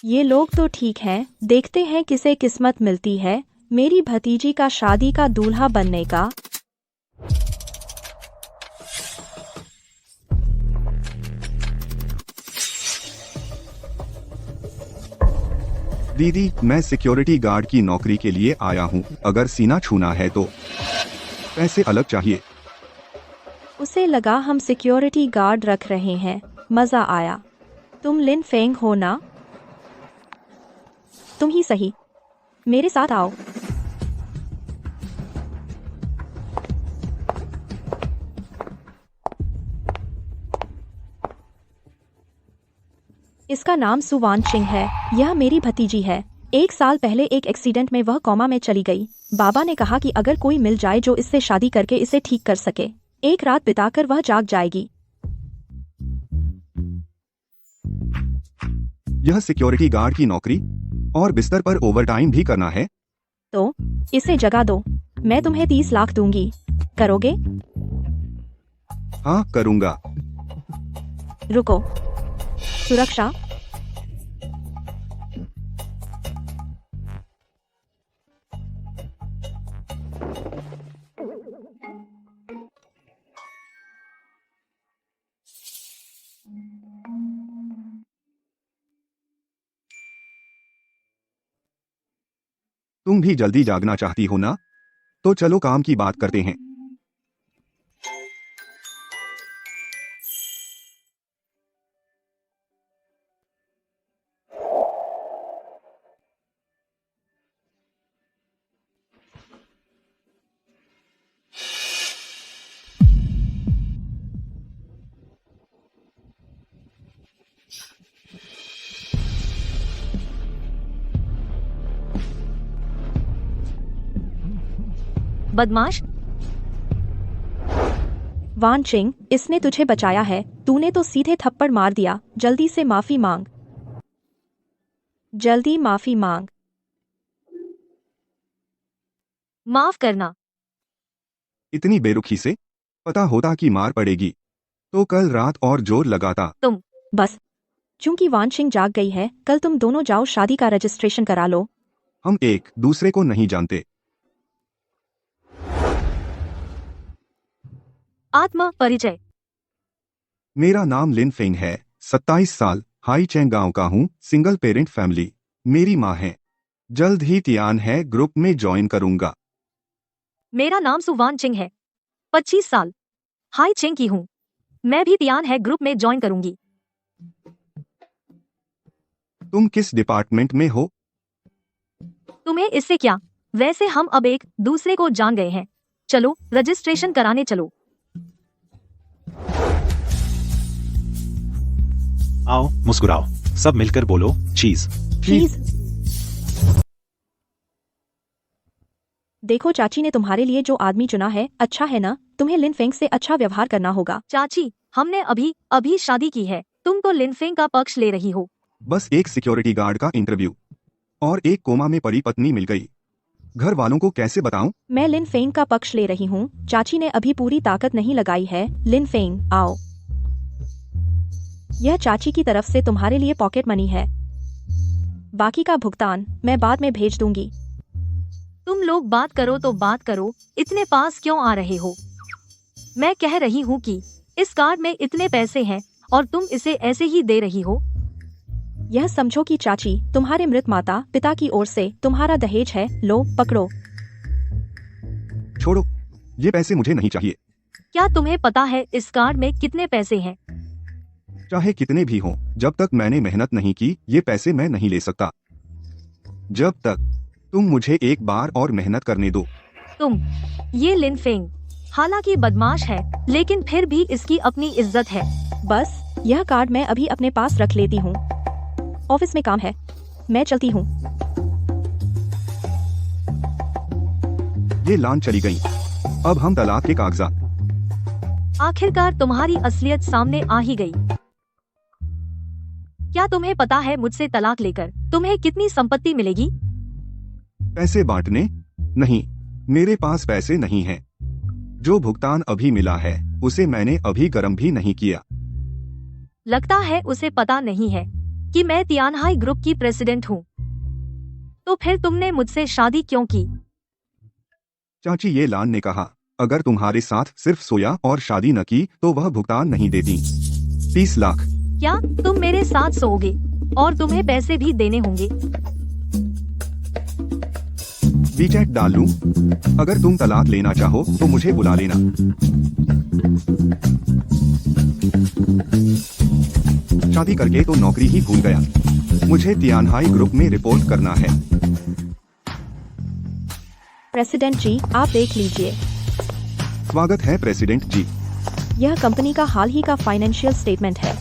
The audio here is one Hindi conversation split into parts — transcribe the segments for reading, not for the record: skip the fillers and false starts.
ये लोग तो ठीक हैं, देखते हैं किसे किस्मत मिलती है मेरी भतीजी का शादी का दूल्हा बनने का। दीदी, मैं सिक्योरिटी गार्ड की नौकरी के लिए आया हूँ। अगर सीना छूना है तो पैसे अलग चाहिए। उसे लगा हम सिक्योरिटी गार्ड रख रहे हैं। मजा आया। तुम लिन फेंग हो ना? तुम ही सही, मेरे साथ आओ। इसका नाम सुवान चिंग है। यह मेरी भतीजी है। 1 साल पहले एक एक्सीडेंट में वह कोमा में चली गई। बाबा ने कहा कि अगर कोई मिल जाए जो इससे शादी करके इसे ठीक कर सके, एक रात बिताकर वह जाग जाएगी। यह सिक्योरिटी गार्ड की नौकरी और बिस्तर पर ओवरटाइम भी करना है। तो इसे जगा दो, मैं तुम्हें 30 लाख दूंगी। करोगे? हाँ, करूँगा। रुको। सुरक्षा। तुम भी जल्दी जागना चाहती हो ना? तो चलो काम की बात करते हैं। बदमाश। वान चिंग, इसने तुझे बचाया है। तूने तो सीधे थप्पड़ मार दिया। जल्दी से माफी मांग। जल्दी माफी मांग। माफ करना। इतनी बेरुखी से? पता होता कि मार पड़ेगी तो कल रात और जोर लगाता। तुम बस। चूंकि वान चिंग जाग गई है, कल तुम दोनों जाओ शादी का रजिस्ट्रेशन करा लो। हम एक दूसरे को नहीं जानते। आत्म परिचय। मेरा नाम लिन फेंग है। 27 साल, हाई चैंग गांव का हूँ। Single parent family. मेरी माँ है। जल्द ही तियान है ग्रुप में ज्वाइन करूंगा। मेरा नाम सुवान चिंग है। 25 साल, हाई चिंग की हूँ। मैं भी तियान है ग्रुप में ज्वाइन करूंगी। तुम किस डिपार्टमेंट में हो? तुम्हें इससे क्या? वैसे हम अब एक दूसरे को जान गए हैं। चलो रजिस्ट्रेशन कराने चलो। आओ, मुस्कुराओ, सब मिलकर बोलो चीज। चीज। देखो चाची ने तुम्हारे लिए जो आदमी चुना है, अच्छा है ना? तुम्हें लिन फेंग से अच्छा व्यवहार करना होगा। चाची, हमने अभी शादी की है। तुम तो लिन फेंग का पक्ष ले रही हो। बस एक सिक्योरिटी गार्ड का इंटरव्यू और एक कोमा में पड़ी पत्नी मिल गई। घर वालों को कैसे बताऊं? मैं लिन फेंग का पक्ष ले रही हूँ। चाची ने अभी पूरी ताकत नहीं लगाई है। लिन फेंग, आओ। यह चाची की तरफ से तुम्हारे लिए पॉकेट मनी है। बाकी का भुगतान मैं बाद में भेज दूंगी। तुम लोग बात करो तो बात करो, इतने पास क्यों आ रहे हो? मैं कह रही हूँ कि इस कार्ड में इतने पैसे हैं और तुम इसे ऐसे ही दे रही हो। यह समझो कि चाची तुम्हारे मृत माता पिता की ओर से तुम्हारा दहेज है। लो, पकड़ो। छोड़ो, ये पैसे मुझे नहीं चाहिए। क्या तुम्हें पता है इस कार्ड में कितने पैसे हैं? चाहे कितने भी हों, जब तक मैंने मेहनत नहीं की, ये पैसे मैं नहीं ले सकता। जब तक तुम मुझे एक बार और मेहनत करने दो। ये लिन फेंग हालांकि बदमाश है, लेकिन फिर भी इसकी अपनी इज्जत है। बस यह कार्ड मैं अभी अपने पास रख लेती हूँ। ऑफिस में काम है, मैं चलती हूँ। ये लान चली गई। अब हम तलाक के कागजात। आखिरकार तुम्हारी असलियत सामने आ ही गई। क्या तुम्हें पता है मुझसे तलाक लेकर तुम्हें कितनी संपत्ति मिलेगी? पैसे बांटने? नहीं, मेरे पास पैसे नहीं हैं। जो भुगतान अभी मिला है उसे मैंने अभी गर्म भी नहीं किया। लगता है उसे पता नहीं है कि मैं तियानहाई ग्रुप की प्रेसिडेंट हूँ। तो फिर तुमने मुझसे शादी क्यों की? चाची ये लान ने कहा, अगर तुम्हारे साथ सिर्फ सोया और शादी न की तो वह भुगतान नहीं देती। 30 लाख। क्या तुम मेरे साथ सोओगे? और तुम्हें पैसे भी देने होंगे। वीचैट डाल लूं? अगर तुम तलाक लेना चाहो तो मुझे बुला लेना। शादी करके तो नौकरी ही भूल गया। मुझे तियानहाई ग्रुप में रिपोर्ट करना है। प्रेसिडेंट जी, आप देख लीजिए। स्वागत है प्रेसिडेंट जी। यह कंपनी का हाल ही का फाइनेंशियल स्टेटमेंट है।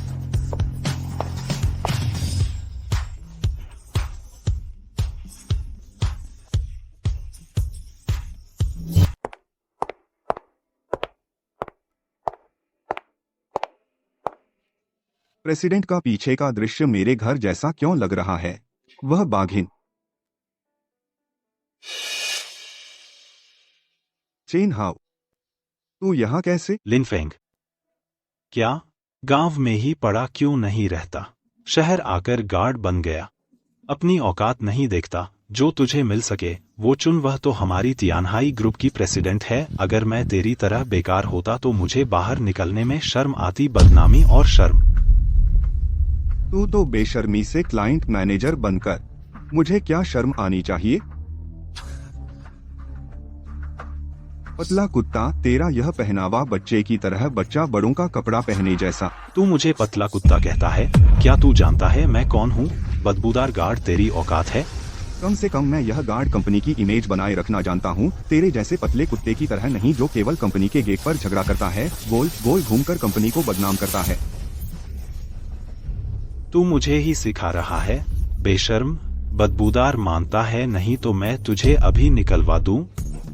प्रेसिडेंट का पीछे का दृश्य मेरे घर जैसा क्यों लग रहा है? वह बाघिन। चेन हाउ, तू यहाँ कैसे? लिन फेंग। क्या गांव में ही पड़ा क्यों नहीं रहता? शहर आकर गार्ड बन गया। अपनी औकात नहीं देखता। जो तुझे मिल सके वो चुन। वह तो हमारी तियानहाई ग्रुप की प्रेसिडेंट है। अगर मैं तेरी तरह बेकार होता तो मुझे बाहर निकलने में शर्म आती। बदनामी और शर्म। तू तो बेशर्मी से क्लाइंट मैनेजर बनकर, मुझे क्या शर्म आनी चाहिए? पतला कुत्ता, तेरा यह पहनावा बच्चे की तरह बच्चा बड़ों का कपड़ा पहने जैसा। तू मुझे पतला कुत्ता कहता है? क्या तू जानता है मैं कौन हूँ? बदबूदार गार्ड तेरी औकात है? कम से कम मैं यह गार्ड कंपनी की इमेज बनाए रखना जानता हूँ, तेरे जैसे पतले कुत्ते की तरह नहीं जो केवल कंपनी के गेट पर झगड़ा करता है, गोल गोल घूमकर कंपनी को बदनाम करता है। तू मुझे ही सिखा रहा है? बेशर्म, बदबूदार मानता है नहीं तो मैं तुझे अभी निकलवा दूं।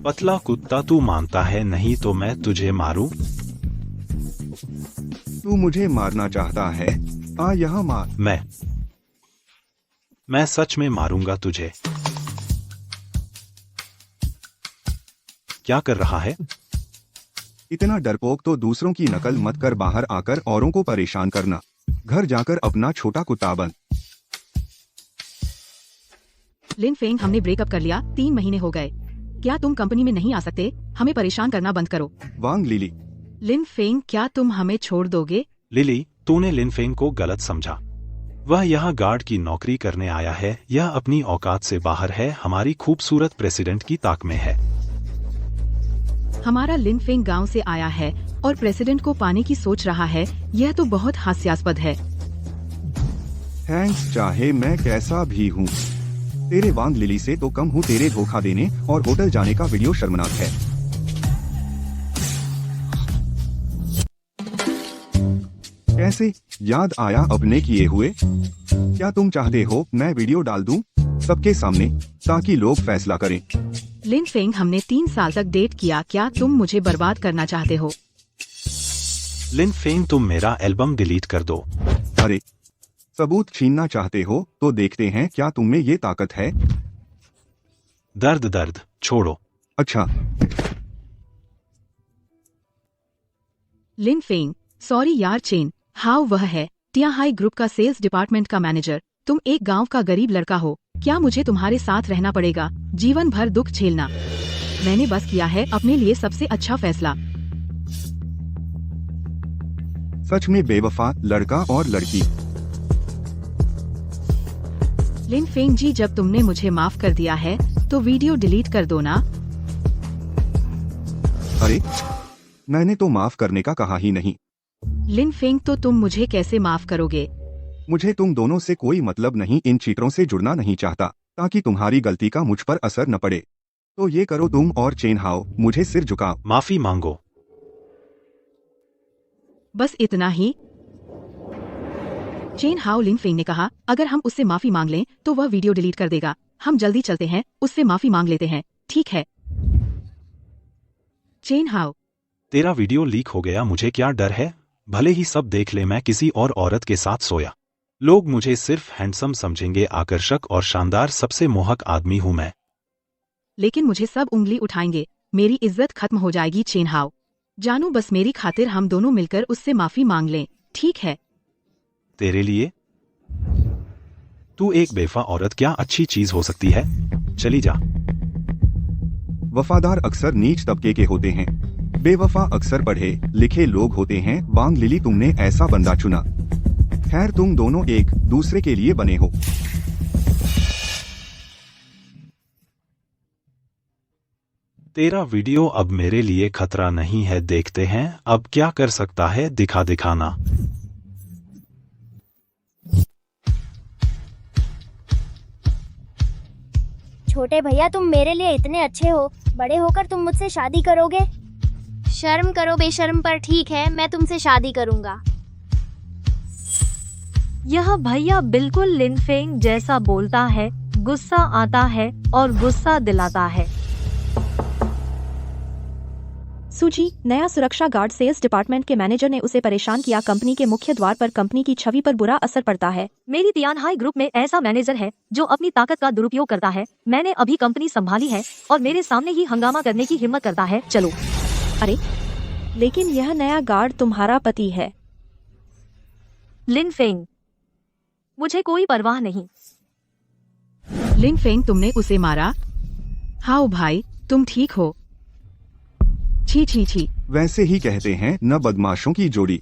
पतला कुत्ता, तू मानता है नहीं तो मैं तुझे मारूं। तू मुझे मारना चाहता है? आ यहाँ मार। मैं सच में मारूंगा तुझे। क्या कर रहा है? इतना डरपोक तो दूसरों की नकल मत कर, बाहर आकर औरों को परेशान करना। घर जाकर अपना छोटा कुत्ता बन। लिन फेंग, हमने ब्रेकअप कर लिया। 3 महीने हो गए। क्या तुम कंपनी में नहीं आ सकते? हमें परेशान करना बंद करो। वांग लिली। लिन फेंग, क्या तुम हमें छोड़ दोगे? लिली, तूने लिन फेंग को गलत समझा। वह यहाँ गार्ड की नौकरी करने आया है। यह अपनी औकात से बाहर है। हमारी खूबसूरत प्रेसिडेंट की ताक में है। हमारा लिन फेंग गांव से आया है और प्रेसिडेंट को पाने की सोच रहा है। यह तो बहुत हास्यास्पद है। थैंक्स, चाहे मैं कैसा भी हूँ। तेरे वांग लिली से तो कम हूँ। तेरे धोखा देने और होटल जाने का वीडियो शर्मनाक है। कैसे याद आया अपने किए हुए? क्या तुम चाहते हो मैं वीडियो डाल दूं सबके सामने ताकि लोग फैसला करें? लिन फेंग, हमने 3 साल तक डेट किया। क्या तुम मुझे बर्बाद करना चाहते हो? लिन फेंग, तुम मेरा एल्बम डिलीट कर दो। अरे, सबूत छीनना चाहते हो तो देखते हैं क्या तुम में ये ताकत है। दर्द छोड़ो। अच्छा। लिन फेंग, सॉरी यार चेन हाउ वह है तियानहाई ग्रुप का सेल्स डिपार्टमेंट का मैनेजर। तुम एक गांव का गरीब लड़का हो। क्या मुझे तुम्हारे साथ रहना पड़ेगा? जीवन भर दुख झेलना। मैंने बस किया है अपने लिए सबसे अच्छा फैसला। सच में बेवफा लड़का और लड़की। लिन फेंग जी, जब तुमने मुझे माफ कर दिया है तो वीडियो डिलीट कर दो ना। अरे, मैंने तो माफ करने का कहा ही नहीं। लिन फेंग, तो तुम मुझे कैसे माफ करोगे? मुझे तुम दोनों से कोई मतलब नहीं। इन चीटरों से जुड़ना नहीं चाहता ताकि तुम्हारी गलती का मुझ पर असर न पड़े। तो ये करो तुम और चेन हाओ, मुझे सिर झुकाओ। माफी मांगो। बस इतना ही? चेन हाओ, लिन फेंग ने कहा, अगर हम उससे माफी मांग लें तो वह वीडियो डिलीट कर देगा। हम जल्दी चलते हैं, उससे माफी मांग लेते हैं। ठीक है चेन हाओ। तेरा वीडियो लीक हो गया, मुझे क्या डर है? भले ही सब देख ले मैं किसी और औरत के साथ सोया। लोग मुझे सिर्फ हैंडसम समझेंगे, आकर्षक और शानदार। सबसे मोहक आदमी हूँ मैं। लेकिन मुझे सब उंगली उठाएंगे। मेरी इज्जत खत्म हो जाएगी चेन हाओ। जानू, बस मेरी खातिर हम दोनों मिलकर उससे माफी मांग लें। ठीक है? तेरे लिए तू एक बेवफा औरत क्या अच्छी चीज हो सकती है? चली जा। वफादार अक्सर नीच तबके के होते हैं, बेवफा अक्सर पढ़े लिखे लोग होते हैं। वांग लिली, तुमने ऐसा बंदा चुना। खैर, तुम दोनों एक दूसरे के लिए बने हो। तेरा वीडियो अब मेरे लिए खतरा नहीं है, देखते हैं अब क्या कर सकता है दिखाना। छोटे भैया, तुम मेरे लिए इतने अच्छे हो, बड़े होकर तुम मुझसे शादी करोगे? शर्म करो बेशर्म, पर ठीक है, मैं तुमसे शादी करूंगा। यह भैया बिल्कुल लिन फेंग जैसा बोलता है, गुस्सा आता है और गुस्सा दिलाता है। सूची, नया सुरक्षा गार्ड सेल्स डिपार्टमेंट के मैनेजर ने उसे परेशान किया। कंपनी के मुख्य द्वार पर कंपनी की छवि पर बुरा असर पड़ता है। मेरी तियानहाई ग्रुप में ऐसा मैनेजर है जो अपनी ताकत का दुरुपयोग करता है। मैंने अभी कंपनी संभाली है और मेरे सामने ही हंगामा करने की हिम्मत करता है। चलो। अरे, लेकिन यह नया गार्ड तुम्हारा पति है। लिन फेंग, मुझे कोई परवाह नहीं। लिन फेंग, तुमने उसे मारा? हाउ भाई, तुम ठीक हो? छी। वैसे ही कहते हैं न बदमाशों की जोड़ी।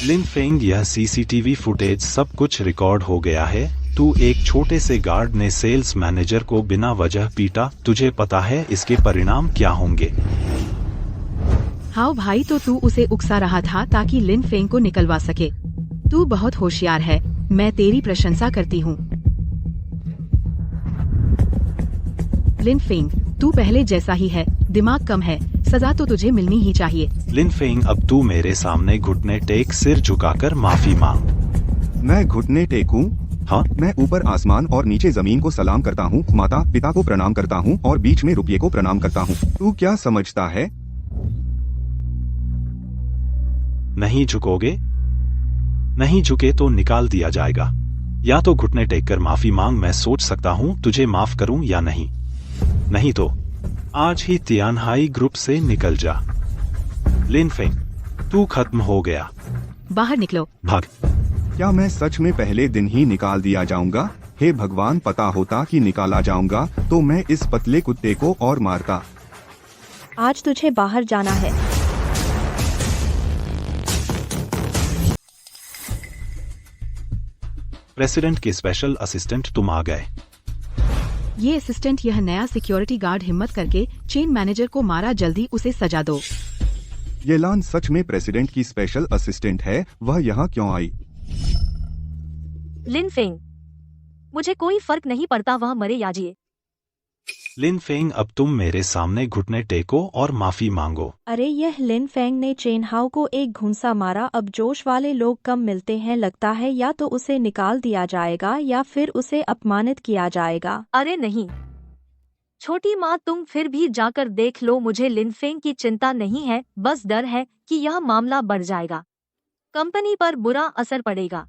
लिन फेंग, यह सीसीटीवी फुटेज सब कुछ रिकॉर्ड हो गया है। तू एक छोटे से गार्ड ने सेल्स मैनेजर को बिना वजह पीटा। तुझे पता है इसके परिणाम क्या होंगे? हाउ भाई, तो तू उसे उकसा रहा था ताकि लिन फेंग को निकलवा सके। तू बहुत होशियार है, मैं तेरी प्रशंसा करती हूँ। लिन फेंग, तू पहले जैसा ही है, दिमाग कम है, सजा तो तुझे मिलनी ही चाहिए। लिन फेंग, अब तू मेरे सामने घुटने टेक, सिर झुकाकर माफी मांग। मैं घुटने टेकूं? हाँ, मैं ऊपर आसमान और नीचे जमीन को सलाम करता हूँ, माता पिता को प्रणाम करता हूँ और बीच में रुपये को प्रणाम करता हूँ। तू क्या समझता है? नहीं झुकोगे? नहीं झुके तो निकाल दिया जाएगा। या तो घुटने टेक कर माफी मांग, मैं सोच सकता हूँ तुझे माफ करूँ या नहीं। नहीं तो आज ही तियानहाई ग्रुप से निकल जा। लिन फेंग, तू खत्म हो गया। बाहर निकलो। भाग। क्या मैं सच में पहले दिन ही निकाल दिया जाऊंगा? हे भगवान, पता होता कि निकाला जाऊंगा तो मैं इस पतले कुत्ते को और मारता। आज तुझे बाहर जाना है। प्रेसिडेंट के स्पेशल असिस्टेंट तुम आ गए। ये असिस्टेंट, यह नया सिक्योरिटी गार्ड हिम्मत करके चेन मैनेजर को मारा, जल्दी उसे सजा दो। ये लान सच में प्रेसिडेंट की स्पेशल असिस्टेंट है? वह यहाँ क्यों आई? लिन फेंग, मुझे कोई फर्क नहीं पड़ता, वह मरे या जिए। लिन फेंग, अब तुम मेरे सामने घुटने टेको और माफी मांगो। अरे, यह लिन फेंग ने चेन हाउ को एक घूंसा मारा। अब जोश वाले लोग कम मिलते हैं, लगता है या तो उसे निकाल दिया जाएगा या फिर उसे अपमानित किया जाएगा। अरे नहीं छोटी माँ, तुम फिर भी जाकर देख लो। मुझे लिन फेंग की चिंता नहीं है, बस डर है कि यह मामला बढ़ जाएगा, कंपनी पर बुरा असर पड़ेगा।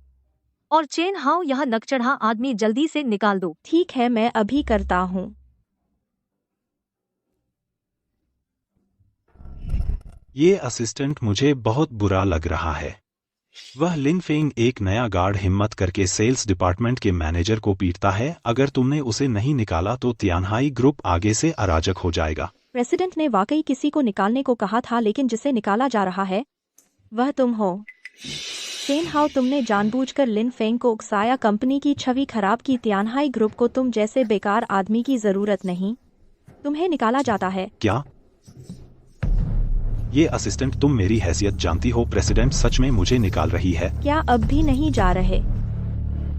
और चेन हाउ, यह नकचढ़ा आदमी जल्दी से निकाल दो। ठीक है, मैं अभी करता हूँ। ये असिस्टेंट मुझे बहुत बुरा लग रहा है। वह लिन फेंग, एक नया गार्ड हिम्मत करके सेल्स डिपार्टमेंट के मैनेजर को पीटता है। अगर तुमने उसे नहीं निकाला तो तियानहाई ग्रुप आगे से अराजक हो जाएगा। प्रेसिडेंट ने वाकई किसी को निकालने को कहा था, लेकिन जिसे निकाला जा रहा है वह तुम हो। चेन हाउ, तुमने जानबूझकर लिन फेंग को उकसाया, कंपनी की छवि खराब की। तियानहाई ग्रुप को तुम जैसे बेकार आदमी की जरूरत नहीं, तुम्हें निकाला जाता है। क्या? ये असिस्टेंट, तुम मेरी हैसियत जानती हो। प्रेसिडेंट सच में मुझे निकाल रही है। क्या अब भी नहीं जा रहे?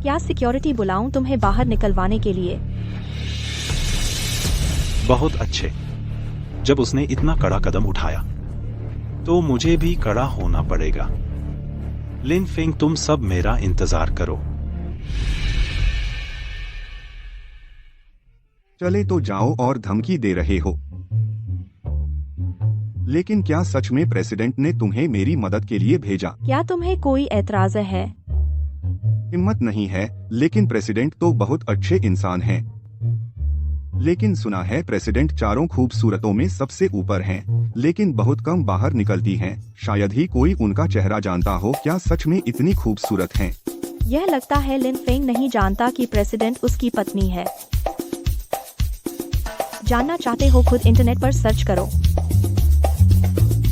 क्या सिक्योरिटी बुलाऊं तुम्हें बाहर निकलवाने के लिए? बहुत अच्छे। जब उसने इतना कड़ा कदम उठाया तो मुझे भी कड़ा होना पड़ेगा। लिन फेंग, तुम सब मेरा इंतजार करो। चले तो जाओ और धमकी दे रहे हो, लेकिन क्या सच में प्रेसिडेंट ने तुम्हें मेरी मदद के लिए भेजा? क्या तुम्हें कोई ऐतराज है? हिम्मत नहीं है, लेकिन प्रेसिडेंट तो बहुत अच्छे इंसान हैं। लेकिन सुना है प्रेसिडेंट चारों खूबसूरतों में सबसे ऊपर हैं, लेकिन बहुत कम बाहर निकलती हैं। शायद ही कोई उनका चेहरा जानता हो। क्या सच में इतनी खूबसूरत हैं? यह लगता है लिन फेंग नहीं जानता कि प्रेसिडेंट उसकी पत्नी है। जानना चाहते हो खुद इंटरनेट पर सर्च करो।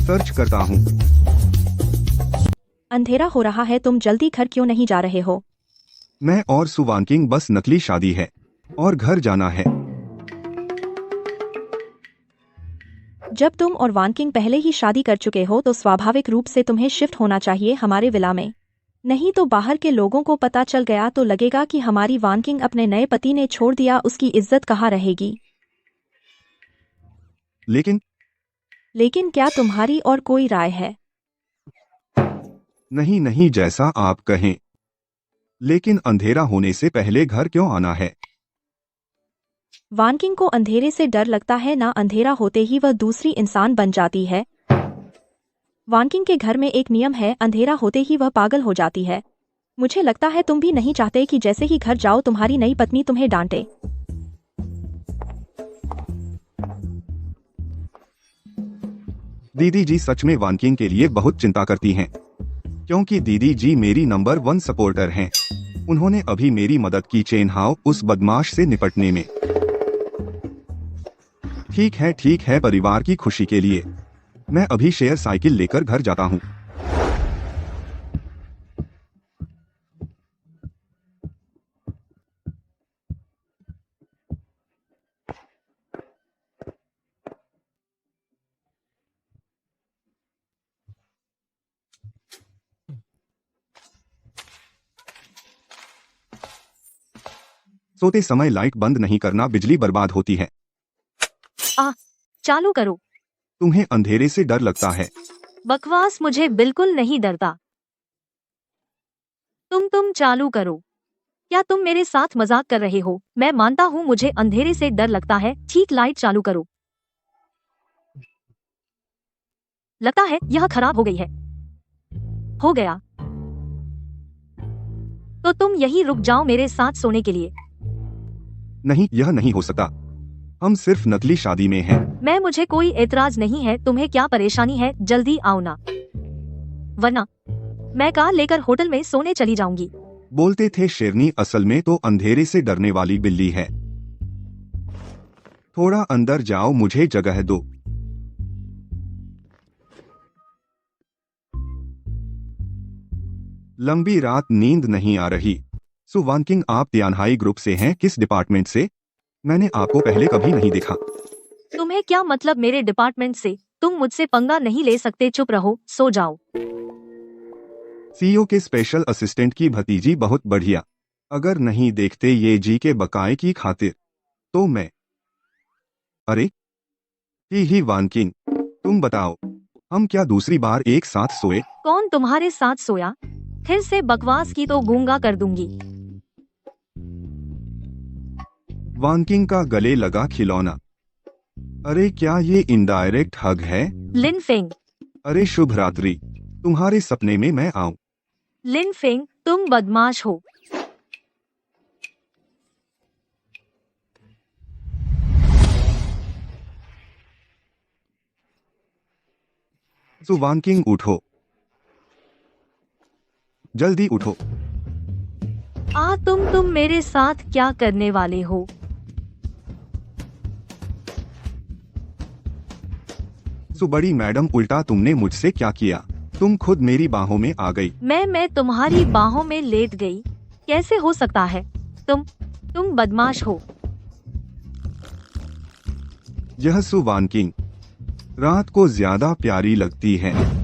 सर्च करता हूँ। अंधेरा हो रहा है, तुम जल्दी घर क्यों नहीं जा रहे हो? मैं और सु वानकिंग बस नकली शादी है और घर जाना है। जब तुम और वानकिंग पहले ही शादी कर चुके हो तो स्वाभाविक रूप से तुम्हें शिफ्ट होना चाहिए हमारे विला में। नहीं तो बाहर के लोगों को पता चल गया तो लगेगा कि हमारी वानकिंग अपने नए पति ने छोड़ दिया, उसकी इज्जत कहाँ रहेगी? लेकिन क्या तुम्हारी और कोई राय है? नहीं नहीं, जैसा आप कहें। लेकिन अंधेरा होने से पहले घर क्यों आना है? वानकिंग को अंधेरे से डर लगता है ना, अंधेरा होते ही वह दूसरी इंसान बन जाती है। वानकिंग के घर में एक नियम है, अंधेरा होते ही वह पागल हो जाती है। मुझे लगता है तुम भी नहीं चाहते कि जैसे ही घर जाओ तुम्हारी नई पत्नी तुम्हें डांटे। दीदी जी सच में वानकिंग के लिए बहुत चिंता करती हैं, क्योंकि दीदी जी मेरी नंबर 1 सपोर्टर हैं। उन्होंने अभी मेरी मदद की चेन हाओ उस बदमाश से निपटने में। ठीक है, परिवार की खुशी के लिए मैं अभी शेयर साइकिल लेकर घर जाता हूँ। सोते समय लाइट बंद नहीं करना, बिजली बर्बाद होती है। चालू करो। तुम्हें अंधेरे से डर लगता है? बकवास, मुझे बिल्कुल नहीं डरता। तुम चालू करो। क्या तुम मेरे साथ मजाक कर रहे हो? मैं मानता हूँ मुझे अंधेरे से डर लगता है। ठीक, लाइट चालू करो। लगता है यह खराब हो गई है। हो गया तो तुम यहीं रुक जाओ मेरे साथ सोने के लिए। नहीं, यह नहीं हो सकता। हम सिर्फ नकली शादी में हैं। मुझे कोई एतराज नहीं है। तुम्हें क्या परेशानी है? जल्दी आओ ना, वरना मैं कार लेकर होटल में सोने चली जाऊंगी। बोलते थे शेरनी, असल में तो अंधेरे से डरने वाली बिल्ली है। थोड़ा अंदर जाओ, मुझे जगह दो। लंबी रात, नींद नहीं आ रही। सु वानकिंग, आप तियानहाई ग्रुप से हैं? किस डिपार्टमेंट से? मैंने आपको पहले कभी नहीं देखा। तुम्हें क्या मतलब मेरे डिपार्टमेंट से? तुम मुझसे पंगा नहीं ले सकते। चुप रहो, सो जाओ। सीईओ के स्पेशल असिस्टेंट की भतीजी, बहुत बढ़िया। अगर नहीं देखते ये जी के बकाए की खातिर तो मैं। अरे ही वानकिंग, तुम बताओ, हम क्या दूसरी बार एक साथ सोए? कौन तुम्हारे साथ सोया? फिर से बकवास की तो गूंगा कर दूंगी। वानकिंग का गले लगा खिलौना। अरे क्या ये इनडायरेक्ट हग है? लिन फेंग। अरे शुभ रात्रि, तुम्हारे सपने में मैं आऊं? लिन फेंग, तुम बदमाश हो। सु वानकिंग, उठो, जल्दी उठो। तुम मेरे साथ क्या करने वाले हो? सु बड़ी मैडम, उल्टा तुमने मुझसे क्या किया? तुम खुद मेरी बाहों में आ गई। मैं तुम्हारी बाहों में लेट गई? कैसे हो सकता है? तुम बदमाश हो। यह सु वानकिंग रात को ज्यादा प्यारी लगती है।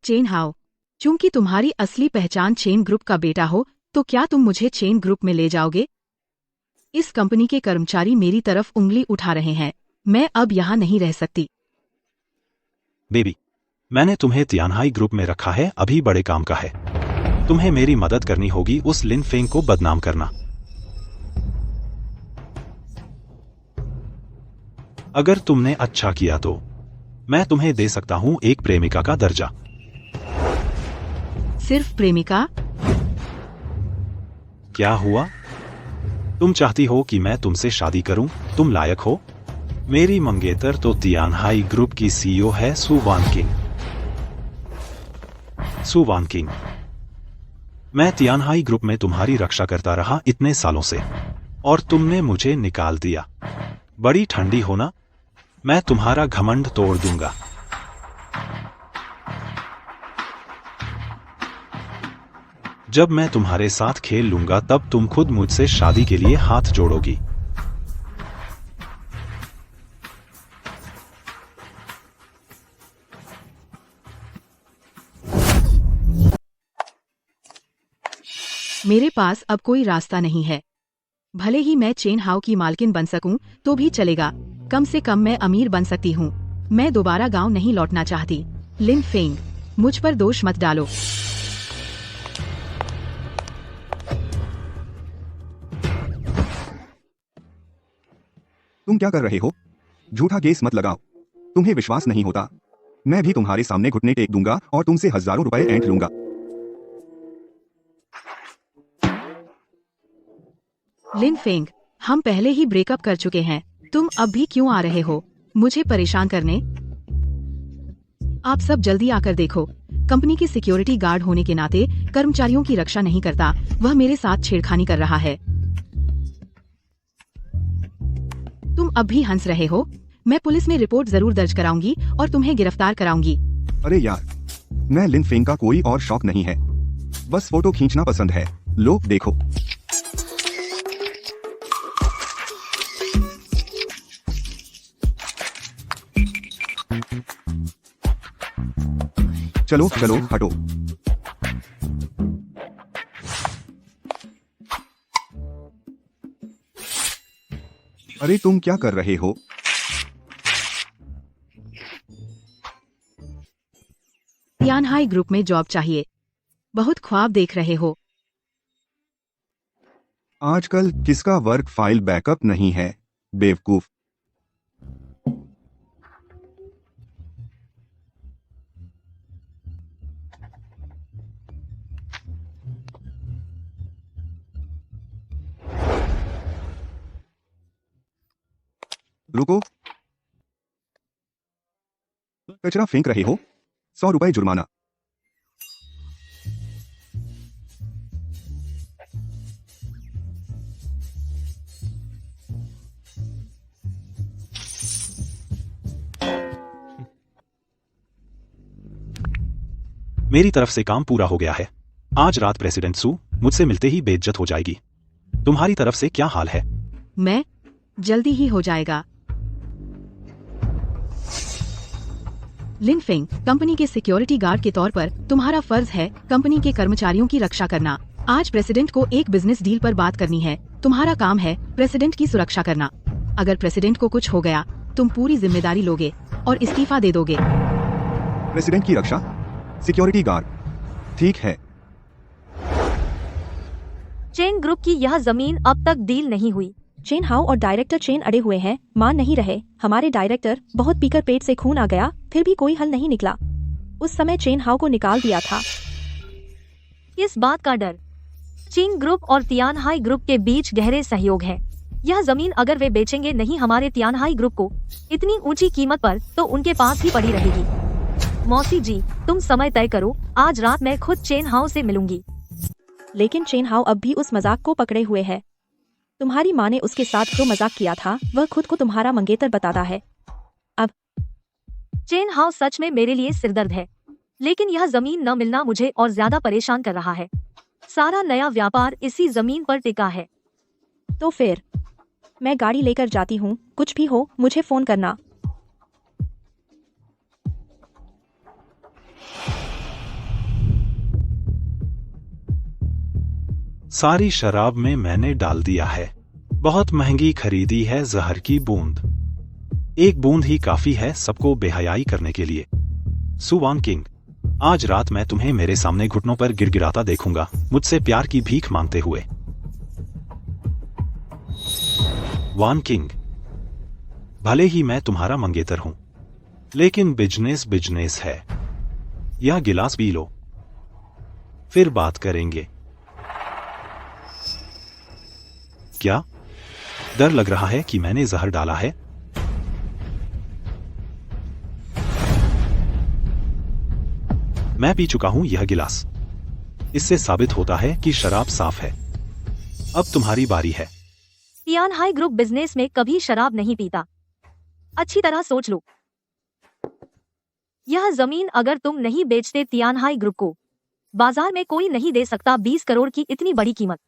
चेन हाओ, चूंकि तुम्हारी असली पहचान चेन ग्रुप का बेटा हो तो क्या तुम मुझे चेन ग्रुप में ले जाओगे? इस कंपनी के कर्मचारी मेरी तरफ उंगली उठा रहे हैं। मैं अब यहाँ नहीं रह सकती। बेबी, मैंने तुम्हें तियानहाई ग्रुप में रखा है, अभी बड़े काम का है। तुम्हें मेरी मदद करनी होगी उस लिन फेंग को बदनाम करना। अगर तुमने अच्छा किया तो मैं तुम्हें दे सकता हूँ एक प्रेमिका का दर्जा। सिर्फ प्रेमिका? क्या हुआ? तुम चाहती हो कि मैं तुमसे शादी करूं? तुम लायक हो? मेरी मंगेतर तो तियानहाई ग्रुप की सीईओ है, सु वानकिंग। सु वानकिंग, मैं तियानहाई ग्रुप में तुम्हारी रक्षा करता रहा इतने सालों से, और तुमने मुझे निकाल दिया। बड़ी ठंडी हो ना? मैं तुम्हारा घमंड तोड़ दूंगा। जब मैं तुम्हारे साथ खेल लूंगा तब तुम खुद मुझसे शादी के लिए हाथ जोड़ोगी। मेरे पास अब कोई रास्ता नहीं है। भले ही मैं चेन हाउ की मालकिन बन सकूं तो भी चलेगा। कम से कम मैं अमीर बन सकती हूँ। मैं दोबारा गांव नहीं लौटना चाहती। लिन फेंग, मुझ पर दोष मत डालो। तुम क्या कर रहे हो? झूठा केस मत लगाओ। तुम्हें विश्वास नहीं होता? मैं भी तुम्हारे सामने घुटने टेक दूंगा और तुमसे हजारों रुपए ऐंठ लूंगा। लिन फेंग, हम पहले ही ब्रेकअप कर चुके हैं। तुम अब भी क्यों आ रहे हो मुझे परेशान करने? आप सब जल्दी आकर देखो। कंपनी की सिक्योरिटी गार्ड होने के नाते कर्मचारियों की रक्षा नहीं करता। वह मेरे साथ छेड़खानी कर रहा है। तुम अब भी हंस रहे हो? मैं पुलिस में रिपोर्ट जरूर दर्ज कराऊंगी और तुम्हें गिरफ्तार कराऊंगी। अरे यार, मैं लिन फेंग का कोई और शौक नहीं है। बस फोटो खींचना पसंद है। लो देखो। चलो चलो हटो। अरे तुम क्या कर रहे हो? तियानहाई ग्रुप में जॉब चाहिए। बहुत ख्वाब देख रहे हो। आजकल किसका वर्क फाइल बैकअप नहीं है, बेवकूफ। रुको, कचरा फेंक रहे हो? 100 रुपए जुर्माना। मेरी तरफ से काम पूरा हो गया है। आज रात प्रेसिडेंट सू मुझसे मिलते ही बेइज्जत हो जाएगी। तुम्हारी तरफ से क्या हाल है? मैं जल्दी ही हो जाएगा। लिन फेंग, कंपनी के सिक्योरिटी गार्ड के तौर पर तुम्हारा फर्ज है कंपनी के कर्मचारियों की रक्षा करना। आज प्रेसिडेंट को एक बिजनेस डील पर बात करनी है। तुम्हारा काम है प्रेसिडेंट की सुरक्षा करना। अगर प्रेसिडेंट को कुछ हो गया तुम पूरी जिम्मेदारी लोगे और इस्तीफा दे दोगे। प्रेसिडेंट की रक्षा? Security guard? ठीक है। चेन ग्रुप की यह जमीन अब तक डील नहीं हुई। चेन हाउ और डायरेक्टर चेन अड़े हुए हैं, मान नहीं रहे। हमारे डायरेक्टर बहुत पीकर पेट से खून आ गया, फिर भी कोई हल नहीं निकला। उस समय चेन हाउ को निकाल दिया था। इस बात का डर। चेन ग्रुप और तियानहाई ग्रुप के बीच गहरे सहयोग है। यह जमीन अगर वे बेचेंगे नहीं हमारे तियानहाई ग्रुप को इतनी ऊंची कीमत पर, तो उनके पास ही पड़ी रहेगी। मौसी जी, तुम समय तय करो। आज रात मैं खुद चेन हाउ से मिलूंगी। लेकिन चेन हाउ अब भी उस मजाक को पकड़े हुए है। तुम्हारी माँ ने उसके साथ जो मजाक किया था वह खुद को तुम्हारा मंगेतर बताता है। अब चेन हाउ सच में मेरे लिए सिरदर्द है, लेकिन यह जमीन न मिलना मुझे और ज्यादा परेशान कर रहा है। सारा नया व्यापार इसी जमीन पर टिका है। तो फिर मैं गाड़ी लेकर जाती हूँ। कुछ भी हो मुझे फोन करना। सारी शराब में मैंने डाल दिया है। बहुत महंगी खरीदी है जहर की बूंद। एक बूंद ही काफी है सबको बेहयाई करने के लिए। सु वानकिंग, आज रात मैं तुम्हें मेरे सामने घुटनों पर गिड़गिड़ाता देखूंगा, मुझसे प्यार की भीख मांगते हुए। वानकिंग, भले ही मैं तुम्हारा मंगेतर हूं, लेकिन बिजनेस बिजनेस है। यह गिलास पी लो, फिर बात करेंगे। क्या डर लग रहा है कि मैंने जहर डाला है? मैं पी चुका हूं यह गिलास। इससे साबित होता है कि शराब साफ है। अब तुम्हारी बारी है। तियानहाई ग्रुप बिजनेस में कभी शराब नहीं पीता। अच्छी तरह सोच लो। यह जमीन अगर तुम नहीं बेचते तियानहाई ग्रुप को, बाजार में कोई नहीं दे सकता 20 करोड़ की इतनी बड़ी कीमत।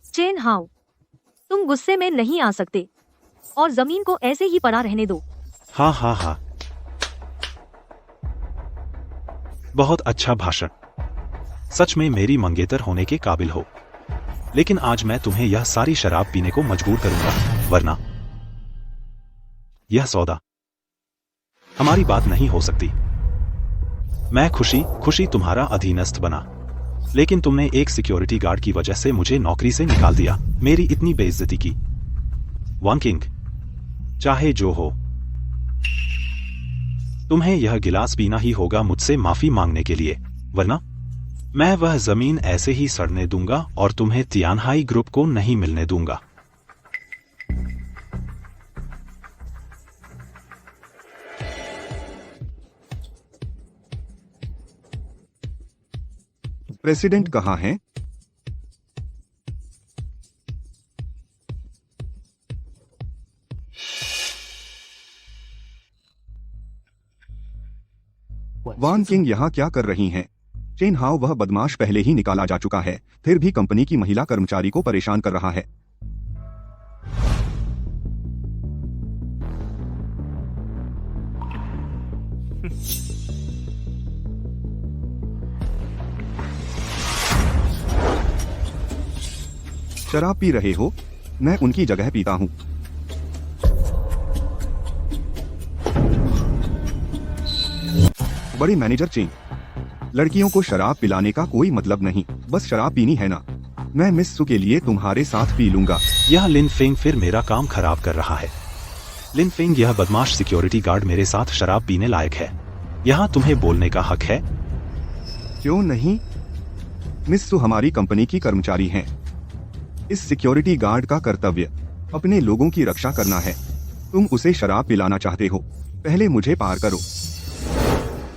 चेन हाउ, तुम गुस्से में नहीं आ सकते और जमीन को ऐसे ही पड़ा रहने दो। हाँ हाँ हाँ, बहुत अच्छा भाषण। सच में मेरी मंगेतर होने के काबिल हो। लेकिन आज मैं तुम्हें यह सारी शराब पीने को मजबूर करूंगा, वरना यह सौदा हमारी बात नहीं हो सकती। मैं खुशी खुशी तुम्हारा अधीनस्थ बना, लेकिन तुमने एक सिक्योरिटी गार्ड की वजह से मुझे नौकरी से निकाल दिया, मेरी इतनी बेइज्जती की। वन किंग, चाहे जो हो, तुम्हें यह गिलास पीना ही होगा मुझसे माफी मांगने के लिए, वरना मैं वह जमीन ऐसे ही सड़ने दूंगा और तुम्हें तियानहाई ग्रुप को नहीं मिलने दूंगा। प्रेसिडेंट कहाँ हैं? वान किंग यहाँ क्या कर रही हैं? चेन हाउ वह बदमाश पहले ही निकाला जा चुका है, फिर भी कंपनी की महिला कर्मचारी को परेशान कर रहा है। शराब पी रहे हो? मैं उनकी जगह पीता हूं। बड़े मैनेजर चेन, लड़कियों को शराब पिलाने का कोई मतलब नहीं, बस शराब पीनी है ना। मैं मिस सु के लिए तुम्हारे साथ पी लूंगा। यह लिन फेंग फिर मेरा काम खराब कर रहा है। लिन फेंग, यह बदमाश सिक्योरिटी गार्ड मेरे साथ शराब पीने लायक है। यहाँ तुम्हें बोलने का हक है। क्यों नहीं? मिस सु हमारी कंपनी की कर्मचारी हैं। इस सिक्योरिटी गार्ड का कर्तव्य अपने लोगों की रक्षा करना है। तुम उसे शराब पिलाना चाहते हो, पहले मुझे पार करो।